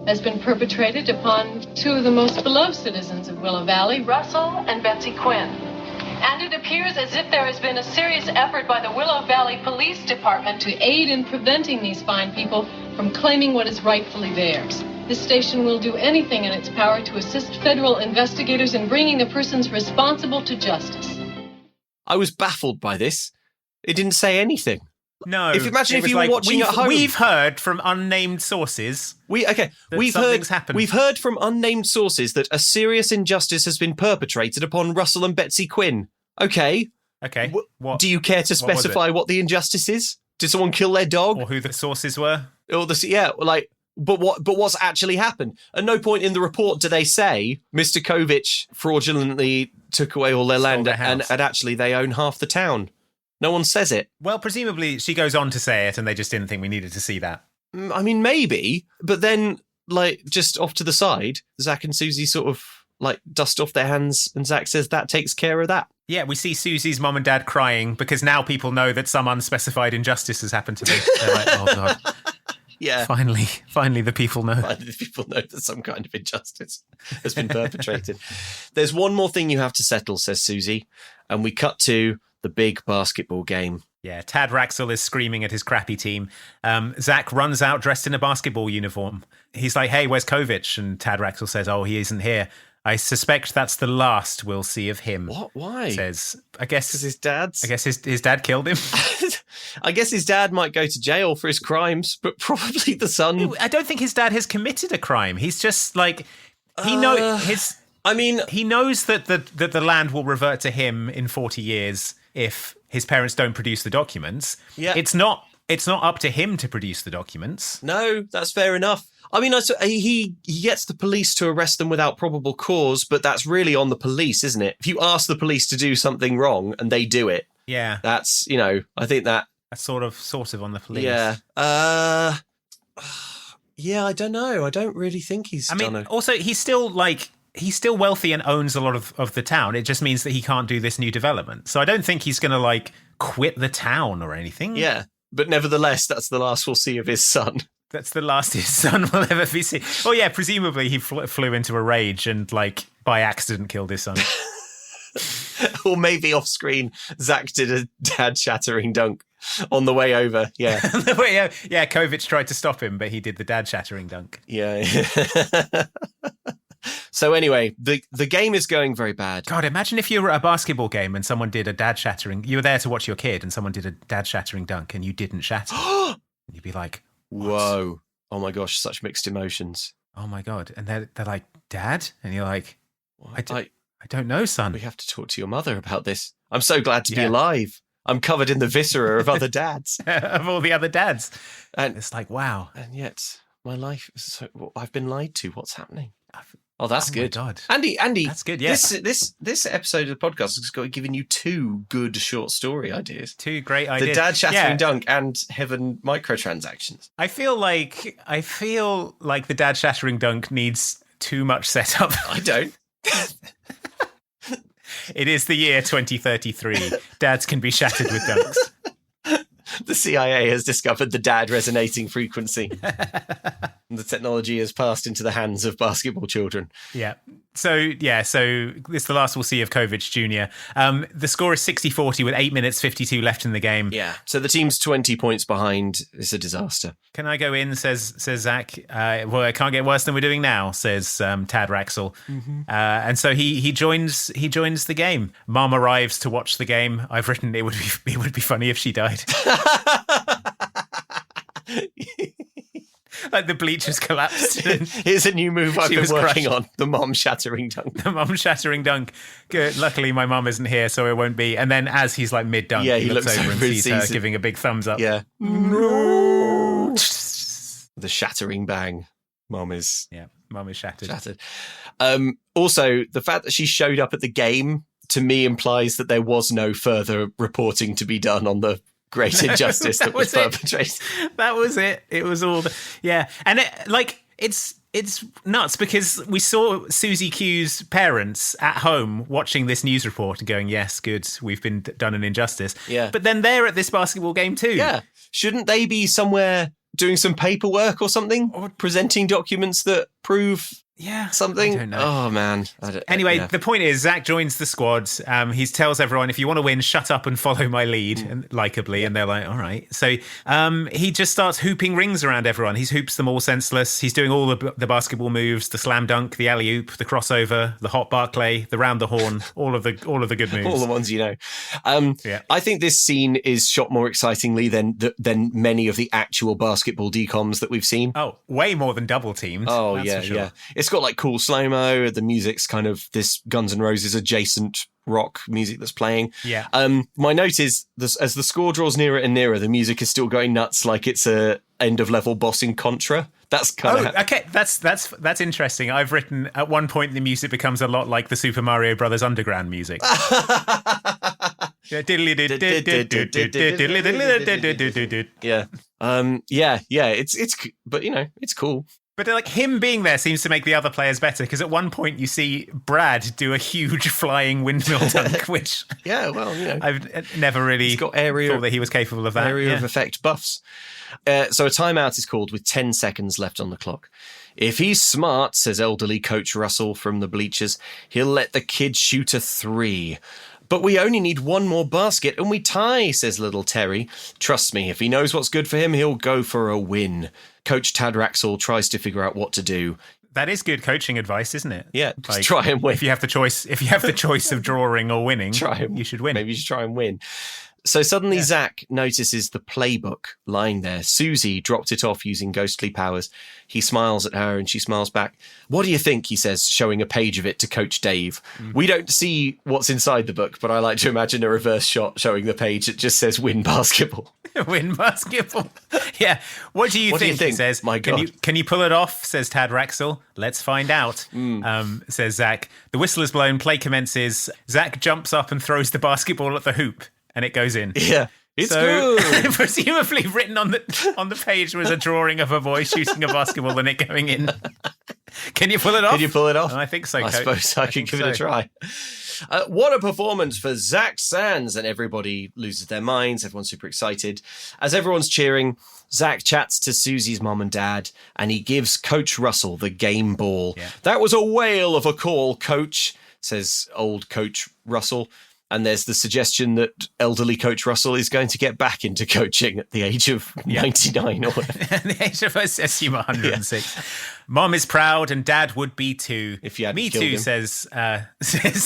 has been perpetrated upon two of the most beloved citizens of Willow Valley, Russell and Betsy Quinn. And it appears as if there has been a serious effort by the Willow Valley Police Department to aid in preventing these fine people from claiming what is rightfully theirs. This station will do anything in its power to assist federal investigators in bringing the persons responsible to justice.
I was baffled by this. It didn't say anything.
No.
Imagine if you were watching at home.
We've heard from unnamed sources.
We've heard from unnamed sources that a serious injustice has been perpetrated upon Russell and Betsy Quinn. Okay.
Okay.
Do you care to specify what the injustice is? Did someone kill their dog?
Or who the sources were?
But what's actually happened? At no point in the report do they say Mr. Kovich fraudulently took away all their land and actually they own half the town. No one says it.
Well, presumably she goes on to say it and they just didn't think we needed to see that.
I mean, maybe. But then, just off to the side, Zach and Susie sort of, dust off their hands and Zach says that takes care of that.
Yeah, we see Susie's mum and dad crying because now people know that some unspecified injustice has happened to them. They're like, oh, God.
Yeah.
Finally, the people know.
Finally, the people know that some kind of injustice has been perpetrated. "There's one more thing you have to settle," says Susie. And we cut to the big basketball game.
Yeah, Tad Raxel is screaming at his crappy team. Zach runs out dressed in a basketball uniform. He's like, "Hey, where's Kovich?" And Tad Raxel says, "Oh, he isn't here. I suspect that's the last we'll see of him."
What? Why?
Says, I guess...
Because his dad's...
I guess his dad killed him.
I guess his dad might go to jail for his crimes, but probably the son...
I don't think his dad has committed a crime. He's just he knows that the land will revert to him in 40 years if his parents don't produce the documents.
Yeah.
It's not up to him to produce the documents.
No, that's fair enough. I mean, he gets the police to arrest them without probable cause, but that's really on the police, isn't it? If you ask the police to do something wrong and they do it,
yeah,
that's, I think that's
sort of on the police.
Yeah. Yeah, I don't know. I don't really think he's
also, he's still wealthy and owns a lot of the town. It just means that he can't do this new development. So I don't think he's going to quit the town or anything.
Yeah, but nevertheless, that's the last we'll see of his son.
That's the last his son will ever be seen. Oh yeah, presumably he flew into a rage and by accident killed his son.
Or maybe off screen, Zach did a dad shattering dunk on the way over. Yeah.
Yeah, Kovich tried to stop him, but he did the dad shattering dunk.
Yeah. So anyway, the game is going very bad.
God, imagine if you were at a basketball game and someone did a dad shattering. You were there to watch your kid and someone did a dad shattering dunk and you didn't shatter. And you'd be like, what?
Whoa. Oh my gosh, such mixed emotions.
Oh my God. And they're like, Dad? And you're like, I don't know, son.
We have to talk to your mother about this. I'm so glad to be alive. I'm covered in the viscera of other dads.
Of all the other dads. And it's like, wow.
And yet my life is I've been lied to. What's happening? Oh, that's good.
My God.
Andy.
That's good, yeah.
This episode of the podcast has given you two good short story ideas.
Two great ideas.
The dad shattering dunk and heaven microtransactions.
I feel like the dad shattering dunk needs too much setup.
I don't.
It is the year 2033. Dads can be shattered with dunks.
The CIA has discovered the dad resonating frequency. And the technology has passed into the hands of basketball children.
Yeah. So this is the last we'll see of Kovic Jr. The score is 60-40 with 8 minutes 52 left in the game.
Yeah. So the team's 20 points behind. It's a disaster.
Can I go in, says Zach. Well, it can't get worse than we're doing now, says Tad Raxel.
Mm-hmm.
And so he joins the game. Mom arrives to watch the game. I've written it would be funny if she died. Like the bleachers collapsed.
Here's a new move I've been working on. The mom shattering dunk.
The mom shattering dunk. Good. Luckily, my mom isn't here, so it won't be. And then as he's like mid-dunk, he looks over and sees her giving a big thumbs up.
Yeah. No. The shattering bang. Mom is shattered. Also, the fact that she showed up at the game, to me, implies that there was no further reporting to be done on the great injustice that was perpetrated.
That was it. It was all and it's nuts because we saw Susie Q's parents at home watching this news report and going, yes, good, we've been done an injustice.
Yeah.
But then they're at this basketball game too.
Yeah. Shouldn't they be somewhere doing some paperwork or something? Or presenting documents that prove something?
I don't know.
Oh, man.
Anyway, the point is, Zach joins the squad. He tells everyone, if you want to win, shut up and follow my lead, and likably. And they're like, all right. So he just starts hooping rings around everyone. He hoops them all senseless. He's doing all the basketball moves, the slam dunk, the alley-oop, the crossover, the hot Barclay, the round the horn, all of the good moves.
All the ones you know. I think this scene is shot more excitingly than many of the actual basketball DCOMs that we've seen.
Oh, way more than double teamed.
Oh,
that's
yeah,
for sure.
yeah. It's got like cool slow-mo. The music's kind of this Guns N' Roses adjacent rock music that's playing.
Yeah.
My note is as the score draws nearer and nearer, the music is still going nuts like it's a end of level boss in Contra. That's kind of
okay. That's interesting. I've written at one point the music becomes a lot like the Super Mario Brothers Underground music. Yeah.
It's but it's cool.
But like him being there seems to make the other players better because at one point you see Brad do a huge flying windmill dunk, which I've never really thought that he was capable of that.
Area of effect buffs. So a timeout is called with 10 seconds left on the clock. If he's smart, says elderly Coach Russell from the bleachers, he'll let the kid shoot a 3. But we only need one more basket and we tie, says little Terry. Trust me, if he knows what's good for him, he'll go for a win. Coach Tad Raxel tries to figure out what to do.
That is good coaching advice, isn't it?
Yeah, just try and win.
If you have the choice of drawing or winning, you should win.
Maybe you should try and win. So suddenly Zach notices the playbook lying there. Susie dropped it off using ghostly powers. He smiles at her and she smiles back. What do you think, he says, showing a page of it to Coach Dave. We don't see what's inside the book, but I like to imagine a reverse shot showing the page that just says win basketball.
Win basketball. Yeah. What do you think? He says.
My God.
Can you pull it off, says Tad Raxel. Let's find out, says Zach. The whistle is blown, play commences. Zach jumps up and throws the basketball at the hoop. And it goes in.
Yeah, it's good.
Presumably written on the page was a drawing of a boy shooting a basketball and it going in. Can you pull it off?
Can you pull it off?
I think so,
I
Coach.
suppose I can give it a try. What a performance for Zach Sands. And everybody loses their minds. Everyone's super excited. As everyone's cheering, Zach chats to Susie's mom and dad, and he gives Coach Russell the game ball. Yeah. That was a whale of a call, Coach, says old Coach Russell. And there's the suggestion that elderly Coach Russell is going to get back into coaching at the age of 99 or whatever.
At the age of, I assume, 106. Yeah. Mom is proud and Dad would be too.
If you hadn't
Me
killed
too,
him.
says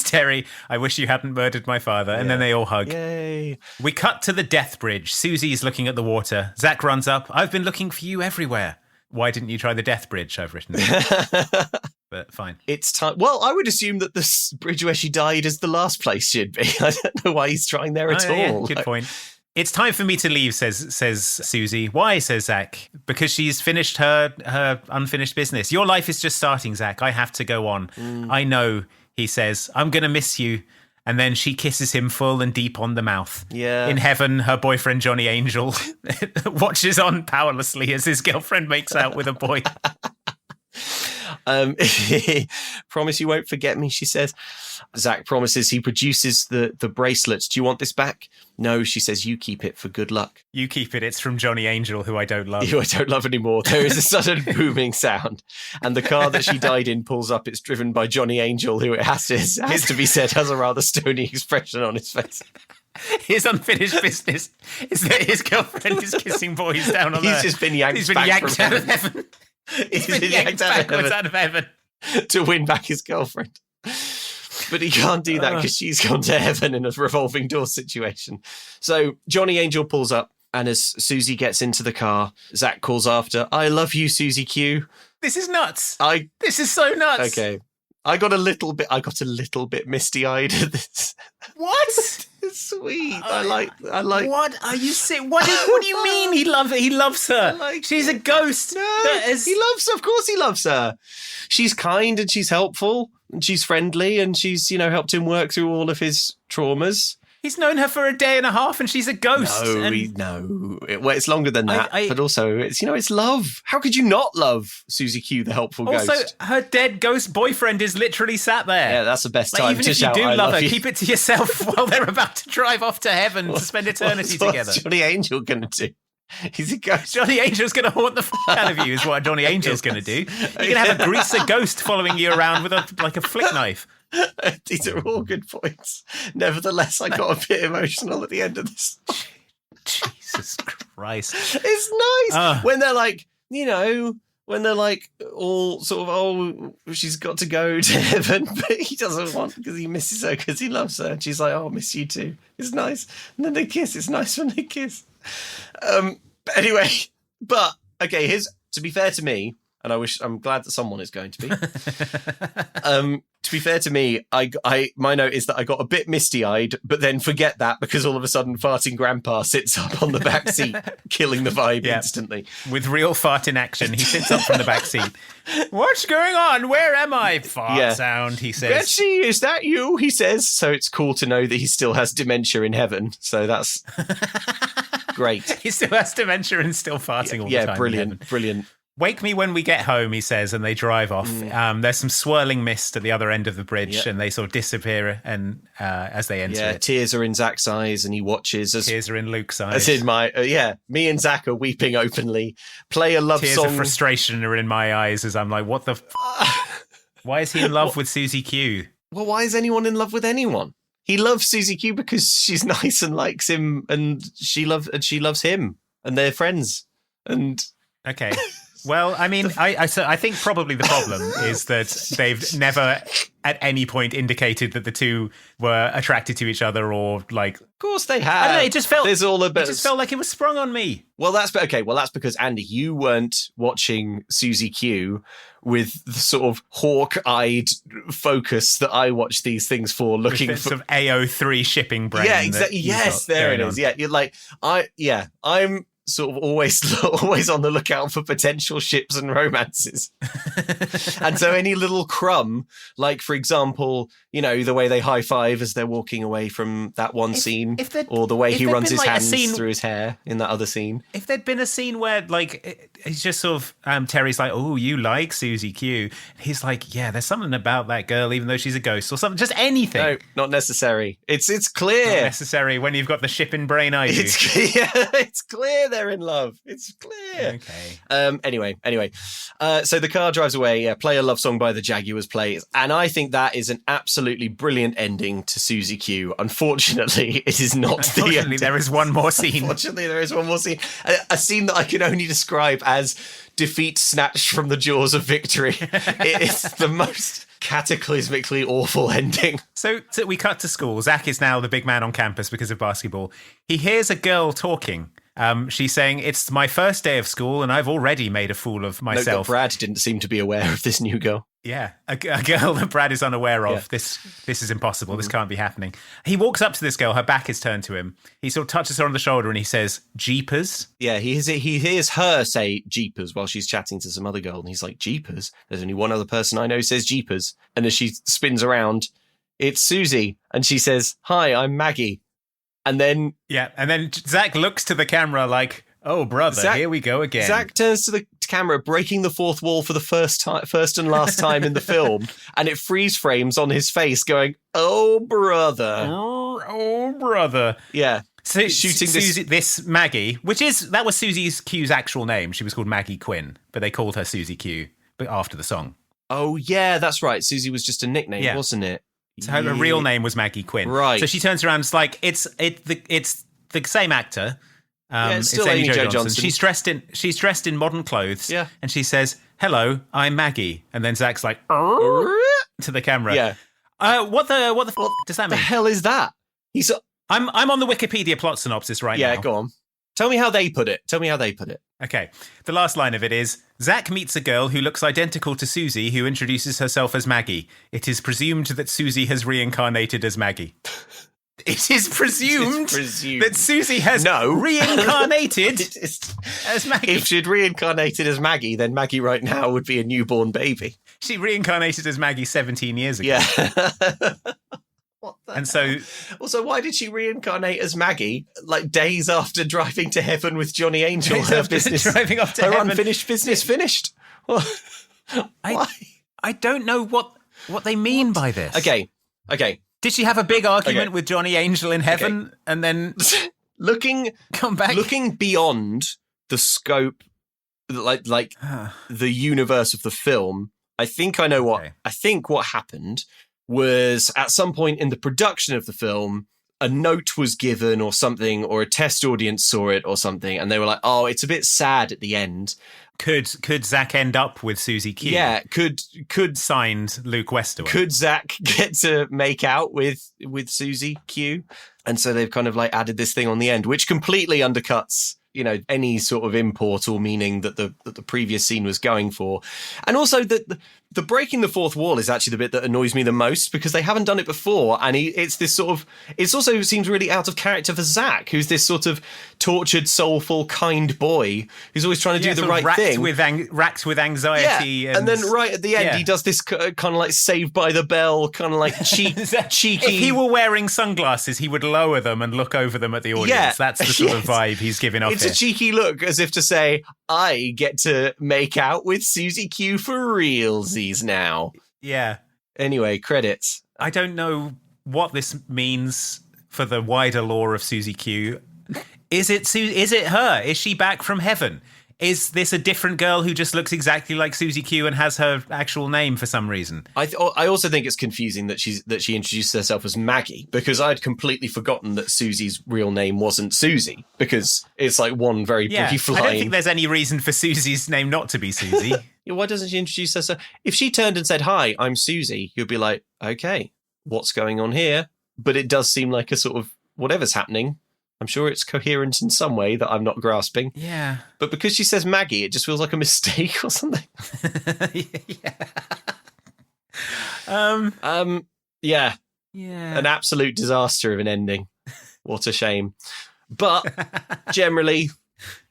Terry. I wish you hadn't murdered my father. And then they all hug.
Yay.
We cut to the death bridge. Susie's looking at the water. Zach runs up. I've been looking for you everywhere. Why didn't you try the death bridge? I've written. But fine.
It's time. Well, I would assume that this bridge where she died is the last place she'd be. I don't know why he's trying there at all.
Yeah, good point. It's time for me to leave, says Susie. Why, says Zach? Because she's finished her unfinished business. Your life is just starting, Zach. I have to go on. I know, he says. I'm going to miss you. And then she kisses him full and deep on the mouth.
Yeah.
In heaven, her boyfriend, Johnny Angel, watches on powerlessly as his girlfriend makes out with a boy.
Promise you won't forget me, she says. Zach promises he produces the bracelet. Do you want this back? No, she says, you keep it for good luck.
You keep it. It's from Johnny Angel, who I don't love.
Who I don't love anymore. There is a sudden booming sound, and the car that she died in pulls up. It's driven by Johnny Angel, who it has to be said has a rather stony expression on his face.
His unfinished business is that his girlfriend is kissing boys down on
He's just been yanked
out of heaven. He's been yanked backwards out of heaven
to win back his girlfriend. But he can't do that because she's gone to heaven in a revolving door situation. So Johnny Angel pulls up, and as Susie gets into the car, Zach calls after, I love you, Susie Q.
This is nuts. This is so nuts.
Okay. I got a little bit misty-eyed at this.
What?
It's sweet. I like.
What are you saying? What do you mean he loves her? She's a ghost.
No, he loves her. Of course he loves her. She's kind and she's helpful and she's friendly and she's, helped him work through all of his traumas.
He's known her for a day and a half and she's a ghost.
No. Well, it's longer than that. But also, it's love. How could you not love Susie Q, the helpful ghost?
Also, her dead ghost boyfriend is literally sat there.
Yeah, that's the best time to shout,
even if you do
I
love her,
you.
Keep it to yourself while they're about to drive off to heaven to spend eternity together.
What's Johnny Angel going to do? He's a ghost.
Johnny Angel's going to haunt the fuck out of you is what Johnny Angel's going to do. You're going to have a greaser ghost following you around with a flick knife.
These are all good points. Nevertheless, I got a bit emotional at the end of this.
Jesus Christ.
It's nice when they're like, all sort of, she's got to go to heaven, but he doesn't want because he misses her because he loves her. And she's like, I miss you too. It's nice. And then they kiss. It's nice when they kiss. Anyway, but okay, to be fair to me, and I'm glad that someone is going to be. To be fair to me, my note is that I got a bit misty-eyed, but then forget that because all of a sudden farting grandpa sits up on the back seat, killing the vibe instantly.
With real fart in action, he sits up from the back seat. What's going on? Where am I? Fart sound, he says.
Betsy, is that you? He says. So it's cool to know that he still has dementia in heaven. So that's great.
He still has dementia and still farting all the time.
Yeah, brilliant.
Wake me when we get home, he says, and they drive off. There's some swirling mist at the other end of the bridge, and they sort of disappear and as they enter it.
Tears are in Zach's eyes, and he watches.
Tears are in Luke's eyes.
As in my, me and Zach are weeping openly. Play a love
Tears
song.
Tears of frustration are in my eyes as I'm like, what the Why is he in love with Susie Q?
Well, why is anyone in love with anyone? He loves Susie Q because she's nice and likes him, and she loves him, and they're friends. And
okay. Well, I mean, I think probably the problem is that they've never at any point indicated that the two were attracted to each other or like.
Of course they have.
I don't know. It just felt.
It
just felt like it was sprung on me.
Well, that's because Andy, you weren't watching Susie Q with the sort of hawk-eyed focus that I watch these things for, looking for
sort of AO3 shipping brain.
Yeah, exactly. Yes, there it is. Yeah, you're like I'm sort of always on the lookout for potential ships and romances. And so any little crumb, like, for example, the way they high five as they're walking away from that one scene, or the way he runs his hands through his hair in that other scene.
If there'd been a scene where, like, it's just sort of, Terry's like, oh, you like Susie Q. He's like, yeah, there's something about that girl, even though she's a ghost or something, just anything.
No, not necessary. It's clear.
Not necessary when you've got the shipping brain eye.
It's clear they're in love. It's clear.
Okay.
Anyway. So the car drives away. Yeah, play a love song by the Jaguars plays, and I think that is an absolutely brilliant ending to Susie Q. Unfortunately, it is not the ending.
There is one more scene.
Unfortunately, there is one more scene. A scene that I can only describe as defeat snatched from the jaws of victory. It is the most cataclysmically awful ending.
So we cut to school. Zach is now the big man on campus because of basketball. He hears a girl talking. She's saying, it's my first day of school and I've already made a fool of myself.
Note that Brad didn't seem to be aware of this new girl.
Yeah, a girl that Brad is unaware of. Yeah. This is impossible. This can't be happening. He walks up to this girl. Her back is turned to him. He sort of touches her on the shoulder and he says, Jeepers.
Yeah, he hears her say Jeepers while she's chatting to some other girl. And he's like, Jeepers? There's only one other person I know who says Jeepers. And as she spins around, it's Susie. And she says, hi, I'm Maggie. And then
Zach looks to the camera like, oh, brother, here we go again.
Zach turns to camera breaking the fourth wall for the first and last time in the film, and it freeze frames on his face going, "Oh brother,
oh brother."
Yeah.
So
shooting
this Maggie, that was Susie Q's actual name. She was called Maggie Quinn, but they called her Susie Q after the song.
Oh yeah, that's right. Susie was just a nickname, wasn't it?
So her real name was Maggie Quinn.
Right.
So she turns around. It's like it's the same actor.
It's still Amy Jo Johnson.
She's dressed in modern clothes.
Yeah.
And she says, "Hello, I'm Maggie." And then Zach's like to the camera.
Yeah.
What the f- does that mean?
The hell is that?
I'm on the Wikipedia plot synopsis right now.
Yeah, go on. Tell me how they put it.
Okay. The last line of it is, Zach meets a girl who looks identical to Susie, who introduces herself as Maggie. It is presumed that Susie has reincarnated as Maggie. It is presumed that Susie has reincarnated as Maggie.
If she'd reincarnated as Maggie, then Maggie right now would be a newborn baby.
She reincarnated as Maggie 17 years ago.
Yeah. Also, why did she reincarnate as Maggie like days after driving to heaven with Johnny Angel? Her business,
driving off to heaven.
Unfinished business finished. Why?
I don't know what they mean by this.
Okay.
Did she have a big argument with Johnny Angel in heaven and then come back?
Looking beyond the scope, like the universe of the film, I think I know what. Okay. I think what happened was at some point in the production of the film, a note was given or something, or a test audience saw it or something, and they were like, "Oh, it's a bit sad at the end."
Could Zach end up with Susie Q?
Yeah, could
signed Luke Westerway.
Could Zach get to make out with Susie Q? And so they've kind of like added this thing on the end, which completely undercuts, any sort of import or meaning that the previous scene was going for. And also the breaking the fourth wall is actually the bit that annoys me the most, because they haven't done it before. And it also seems really out of character for Zach, who's this sort of tortured, soulful, kind boy who's always trying to do the right thing.
Racked with anxiety.
Yeah. And then right at the end, he does this kind of like Saved by the Bell, kind of like cheeky.
If he were wearing sunglasses, he would lower them and look over them at the audience. Yeah. That's the sort of vibe he's giving off.
It's a cheeky look, as if to say, I get to make out with Susie Q for realsies now.
Yeah.
Anyway, credits.
I don't know what this means for the wider lore of Susie Q. Is it her? Is she back from heaven? Is this a different girl who just looks exactly like Susie Q and has her actual name for some reason?
I also think it's confusing that she introduced herself as Maggie, because I'd completely forgotten that Susie's real name wasn't Susie, because it's like one very brief line.
I don't think there's any reason for Susie's name not to be Susie.
Why doesn't she introduce herself? If she turned and said, "Hi, I'm Susie," you'd be like, okay, what's going on here? But it does seem like a sort of whatever's happening. I'm sure it's coherent in some way that I'm not grasping.
Yeah.
But because she says Maggie, it just feels like a mistake or something. Yeah. An absolute disaster of an ending. What a shame. But generally,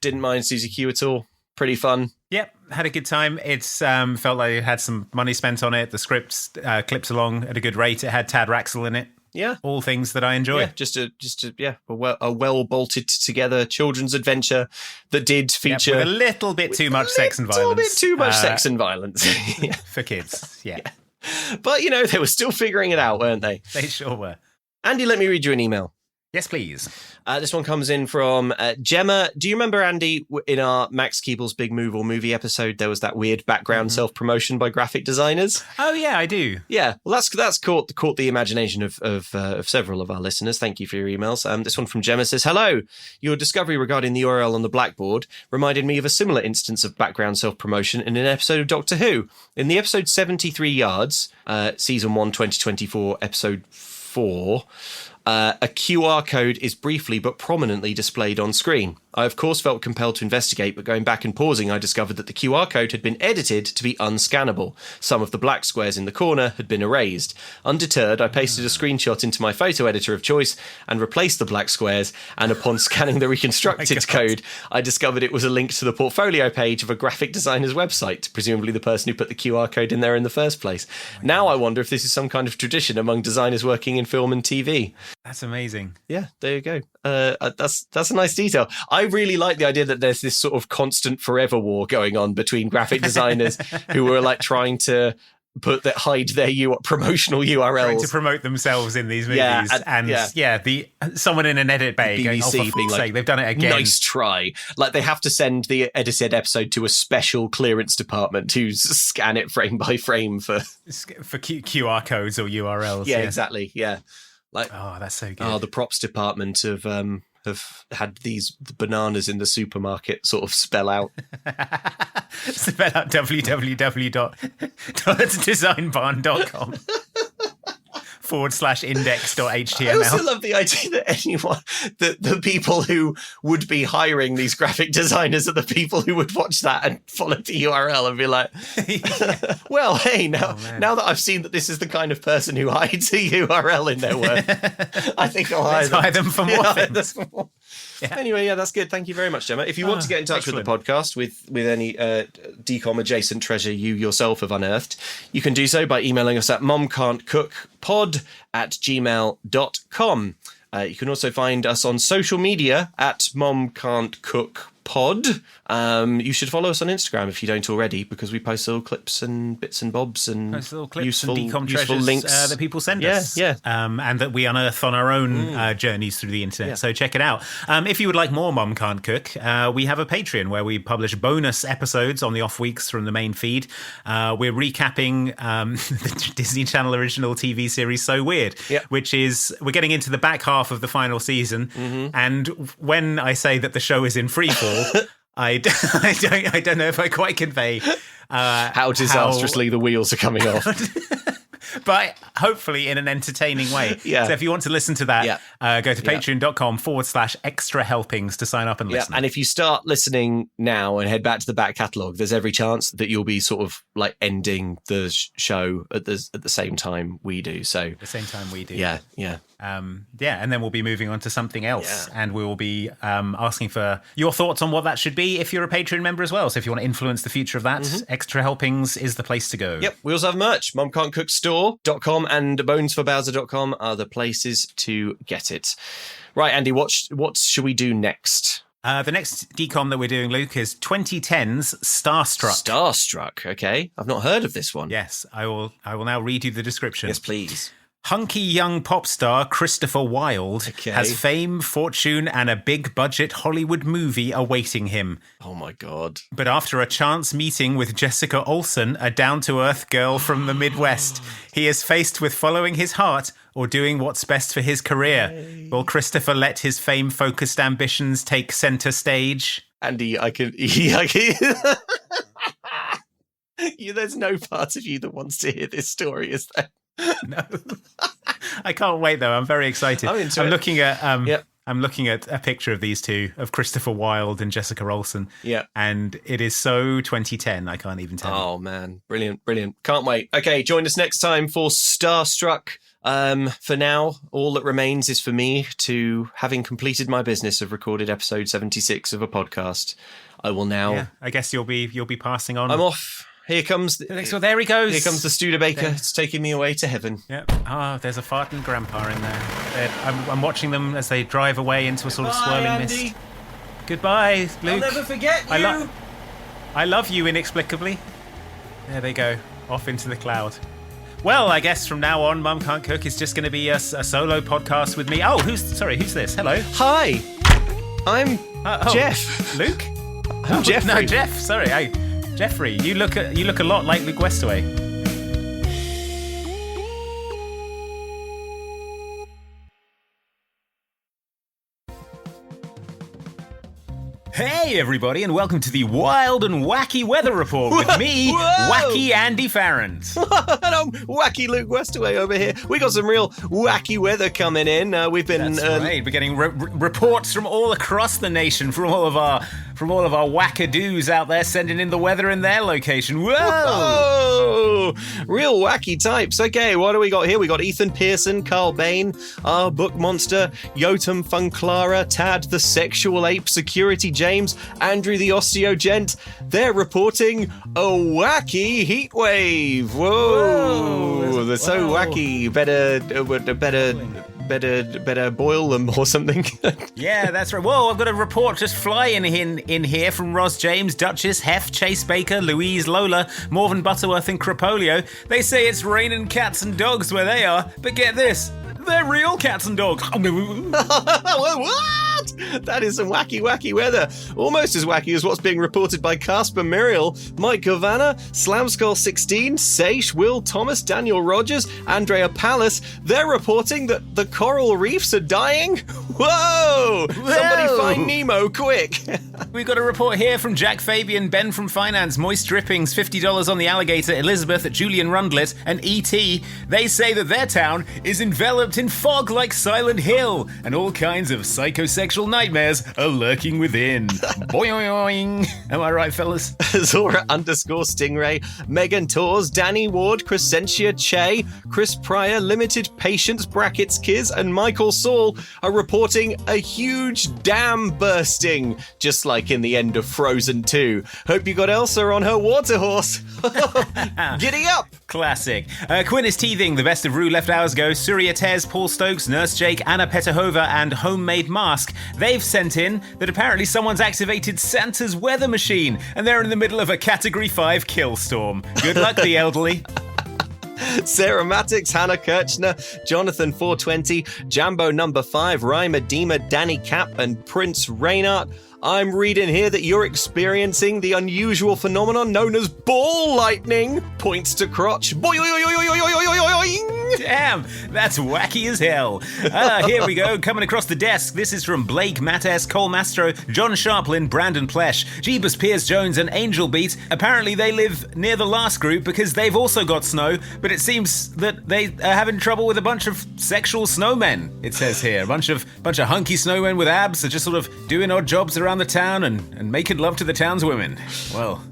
didn't mind Susie Q at all. Pretty fun.
Yep, had a good time. It's felt like it had some money spent on it. The script clips along at a good rate. It had Tad Raxel in it.
Yeah,
all things that I enjoy.
Yeah, a well bolted together children's adventure that did feature
with a little bit too much sex and violence.
A little bit too much sex and violence
for kids. Yeah.
But they were still figuring it out, weren't they?
They sure were.
Andy, let me read you an email.
Yes, please.
This one comes in from Gemma. Do you remember, Andy, in our Max Keeble's Big Move or Movie episode, there was that weird background self-promotion by graphic designers?
Oh, yeah, I do.
Yeah, well, that's caught the imagination of several of our listeners. Thank you for your emails. This one from Gemma says, "Hello. Your discovery regarding the URL on the blackboard reminded me of a similar instance of background self-promotion in an episode of Doctor Who. In the episode 73 Yards, Season 1, 2024, Episode 4... a QR code is briefly but prominently displayed on screen. I, of course, felt compelled to investigate, but going back and pausing, I discovered that the QR code had been edited to be unscannable. Some of the black squares in the corner had been erased. Undeterred, I pasted a screenshot into my photo editor of choice and replaced the black squares, and upon scanning the reconstructed code, I discovered it was a link to the portfolio page of a graphic designer's website, presumably the person who put the QR code in there in the first place. Now I wonder if this is some kind of tradition among designers working in film and TV.
That's amazing.
Yeah, there you go. That's a nice detail. I really like the idea that there's this sort of constant forever war going on between graphic designers who are like trying to hide their promotional URLs.
Trying to promote themselves in these movies. Someone in an edit bay going,
BBC
for
being like,
sake, they've done it again.
Nice try. Like they have to send the edited episode to a special clearance department to scan it frame by frame for
QR codes or URLs.
Yeah, exactly. Yeah. Like,
oh, that's so good.
Oh, the props department have had these bananas in the supermarket sort of spell out
www.designbarn.com /index.html.
I also love the idea that the people who would be hiring these graphic designers are the people who would watch that and follow the URL and be like, well, hey, now that I've seen that this is the kind of person who hides a URL in their work, I think I'll hire them
for more things.
Yeah. Anyway, that's good. Thank you very much, Gemma. If you want to get in touch with the podcast with any DCOM adjacent treasure you yourself have unearthed, you can do so by emailing us at momcan'tcookpod@gmail.com. You can also find us on social media at momcan'tcookpod. You should follow us on Instagram if you don't already, because we post little clips and bits and bobs and
little clips
useful
and DCOM
useful
treasures
links
that people send us.
Yeah.
And that we unearth on our own journeys through the internet.
Yeah.
So check it out. If you would like more Mum Can't Cook, we have a Patreon where we publish bonus episodes on the off weeks from the main feed. We're recapping the Disney Channel original TV series So Weird, which is, we're getting into the back half of the final season. And when I say that the show is in freefall, I don't know if I quite convey
how disastrously the wheels are coming off.
But hopefully in an entertaining way.
Yeah.
So if you want to listen to that, go to patreon.com/extra helpings to sign up and listen.
And if you start listening now and head back to the back catalogue, there's every chance that you'll be sort of like ending the show at the same time we do. So
the same time we do.
Yeah.
And then we'll be moving on to something else, and we will be asking for your thoughts on what that should be if you're a Patreon member as well. So if you want to influence the future of that, Extra Helpings is the place to go.
Yep. We also have merch. MumCan'tCookStore.com and BonesForBowser.com are the places to get it. Right, Andy, what should we do next?
The next DCOM that we're doing, Luke, is 2010's Starstruck.
Starstruck, okay. I've not heard of this one.
Yes, I will now read you the description.
Yes, please.
Hunky young pop star Christopher Wilde has fame, fortune, and a big-budget Hollywood movie awaiting him.
Oh, my God.
But after a chance meeting with Jessica Olsen, a down-to-earth girl from the Midwest, he is faced with following his heart or doing what's best for his career. Will Christopher let his fame-focused ambitions take centre stage?
Andy, there's no part of you that wants to hear this story, is there?
No. I can't wait though. I'm very excited. I'm looking at a picture of these two, of Christopher Wilde and Jessica Olsen.
Yeah.
And it is so 2010, I can't even tell you.
Oh man, brilliant. Can't wait. Okay, join us next time for Starstruck. For now, all that remains is for me to, having completed my business of recorded episode 76 of a podcast, I will now.
Yeah, I guess you'll be passing on.
I'm off. Here comes
so there he goes.
Here comes the Studebaker. It's taking me away to heaven.
Yep. There's a farting grandpa in there. I'm watching them as they drive away into a sort of swirling
Andy.
mist. Goodbye, Luke.
I'll never forget you.
I love you inexplicably. There they go, off into the cloud. Well, I guess from now on, Mum Can't Cook is just going to be a solo podcast with me. Oh, who's this? Hello.
Hi. I'm Jeff.
Luke?
I'm Jeffrey.
No, Jeff. Sorry. Jeffrey, you look a lot like Luke Westaway. Hey everybody, and welcome to the Wild and Wacky Weather Report with me, Wacky Andy Farrant.
And I'm Wacky Luke Westaway over here. We got some real wacky weather coming in. We've been
right. We're getting reports from all across the nation, from all of our wackadoos out there sending in the weather in their location.
Whoa! Real wacky types. Okay, what do we got here? We got Ethan Pearson, Carl Bain, our book monster, Yotam Funklara, Tad the sexual ape, Security James, Andrew the osteogent. They're reporting a wacky heat wave. Whoa! They're so wacky. Better better boil them or something.
Yeah, that's right. Whoa, I've got a report just flying in here from Ross James, Duchess, Hef, Chase Baker, Louise, Lola, Morven Butterworth and Cropolio. They say it's raining cats and dogs where they are, but get this, they're real cats and dogs.
What? That is some wacky weather. Almost as wacky as what's being reported by Casper Muriel, Mike Gavana, Slamskull16, Seish, Will Thomas, Daniel Rogers, Andrea Pallas. They're reporting that the coral reefs are dying. Whoa! Somebody find Nemo, quick!
We've got a report here from Jack Fabian, Ben from Finance, Moist Drippings, $50 on the Alligator, Elizabeth, Julian Rundlet, and E.T. They say that their town is enveloped in fog like Silent Hill, and all kinds of psychosexual nightmares are lurking within. Boing! Am I right, fellas?
Zora _Stingray, Megan Tors, Danny Ward, Crescentia Che, Chris Pryor, Limited Patience brackets Kiz, and Michael Saul are reporting a huge dam bursting, just like in the end of Frozen 2. Hope you got Elsa on her water horse. Giddy up!
Classic. Quinn is teething. The best of Rue left hours ago. Surya Tez, Paul Stokes, Nurse Jake, Anna Petahova, and Homemade Mask. They've sent in that apparently someone's activated Santa's weather machine, and they're in the middle of a Category 5 kill storm. Good luck, the elderly.
Sarah Matix, Hannah Kirchner, Jonathan 420, Jambo number 5, Rhymer Dima, Danny Cap, and Prince Reynard. I'm reading here that you're experiencing the unusual phenomenon known as ball lightning. Points to crotch.
Damn, that's wacky as hell. Here we go, coming across the desk. This is from Blake, Matt S, Cole Mastro, John Sharplin, Brandon Plesh, Jeebus Piers Jones, and Angel Beat. Apparently they live near the last group because they've also got snow, but it seems that they are having trouble with a bunch of sexual snowmen, it says here. A bunch of hunky snowmen with abs are just sort of doing odd jobs around the town and making love to the town's women. Well,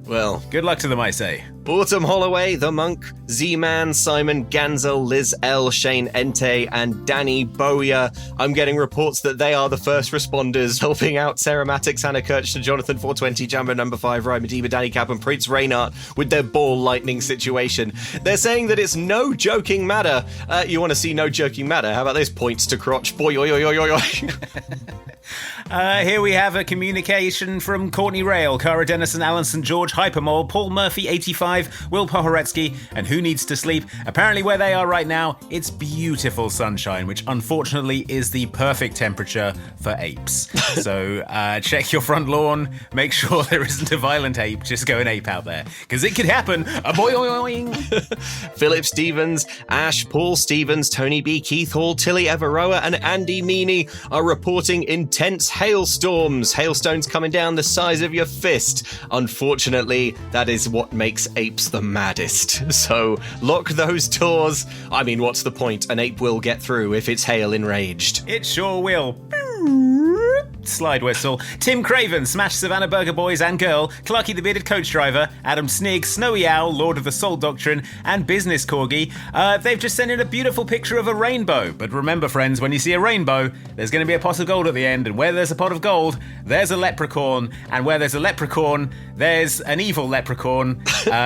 good luck to them, I say.
Autumn Holloway, The Monk, Z-Man, Simon Ganzel, Liz L, Shane Ente, and Danny Bowyer. I'm getting reports that they are the first responders helping out Sarah Matix, Hannah Kirchner, Jonathan 420, Jambo number 5, Ryan Medina, Danny Cap, and Prince Reynard with their ball lightning situation. They're saying that it's no joking matter. You want to see no joking matter? How about this? Points to crotch. Boy, oi, oi, oi, oi, oi.
Here we have a communication from Courtney Rail, Cara Dennison, Alan St. George, Hypermole, Paul Murphy, 85, Will Pohoretsky, and Who Needs to Sleep. Apparently where they are right now, it's beautiful sunshine, which unfortunately is the perfect temperature for apes. So check your front lawn, make sure there isn't a violent ape just going ape out there, because it could happen. Boing!
Philip Stevens, Ash, Paul Stevens, Tony B, Keith Hall, Tilly Everoa, and Andy Meany are reporting intense hailstorms. Hailstones coming down the size of your fist. Unfortunately, that is what makes apes the maddest. So lock those doors. I mean, what's the point? An ape will get through if it's hail enraged.
It sure will. Slide whistle. Tim Craven, Smash Savannah Burger Boys and Girl, Clarky the Bearded Coach Driver, Adam Snigg, Snowy Owl, Lord of the Soul Doctrine, and Business Corgi. They've just sent in a beautiful picture of a rainbow. But remember, friends, when you see a rainbow, there's going to be a pot of gold at the end. And where there's a pot of gold, there's a leprechaun. And where there's a leprechaun, there's an evil leprechaun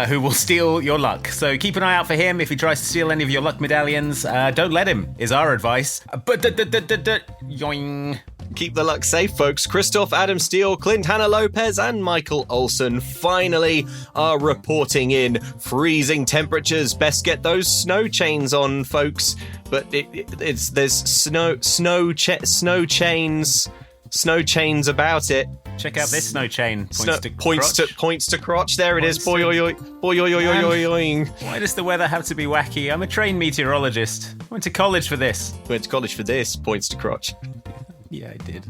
who will steal your luck. So keep an eye out for him. If he tries to steal any of your luck medallions, don't let him, is our advice. Yoing.
Keep the luck safe, folks. Christoph, Adam Steele, Clint, Hannah Lopez, and Michael Olsen finally are reporting in freezing temperatures. Best get those snow chains on, folks. But there's snow chains about it.
Check out this snow chain.
Points to crotch. There it is. Boy, oi, oi, boy, oi, oi, oi, oi, oi.
Why does the weather have to be wacky? I'm a trained meteorologist. I went to college for this.
Points to crotch.
Yeah, I did.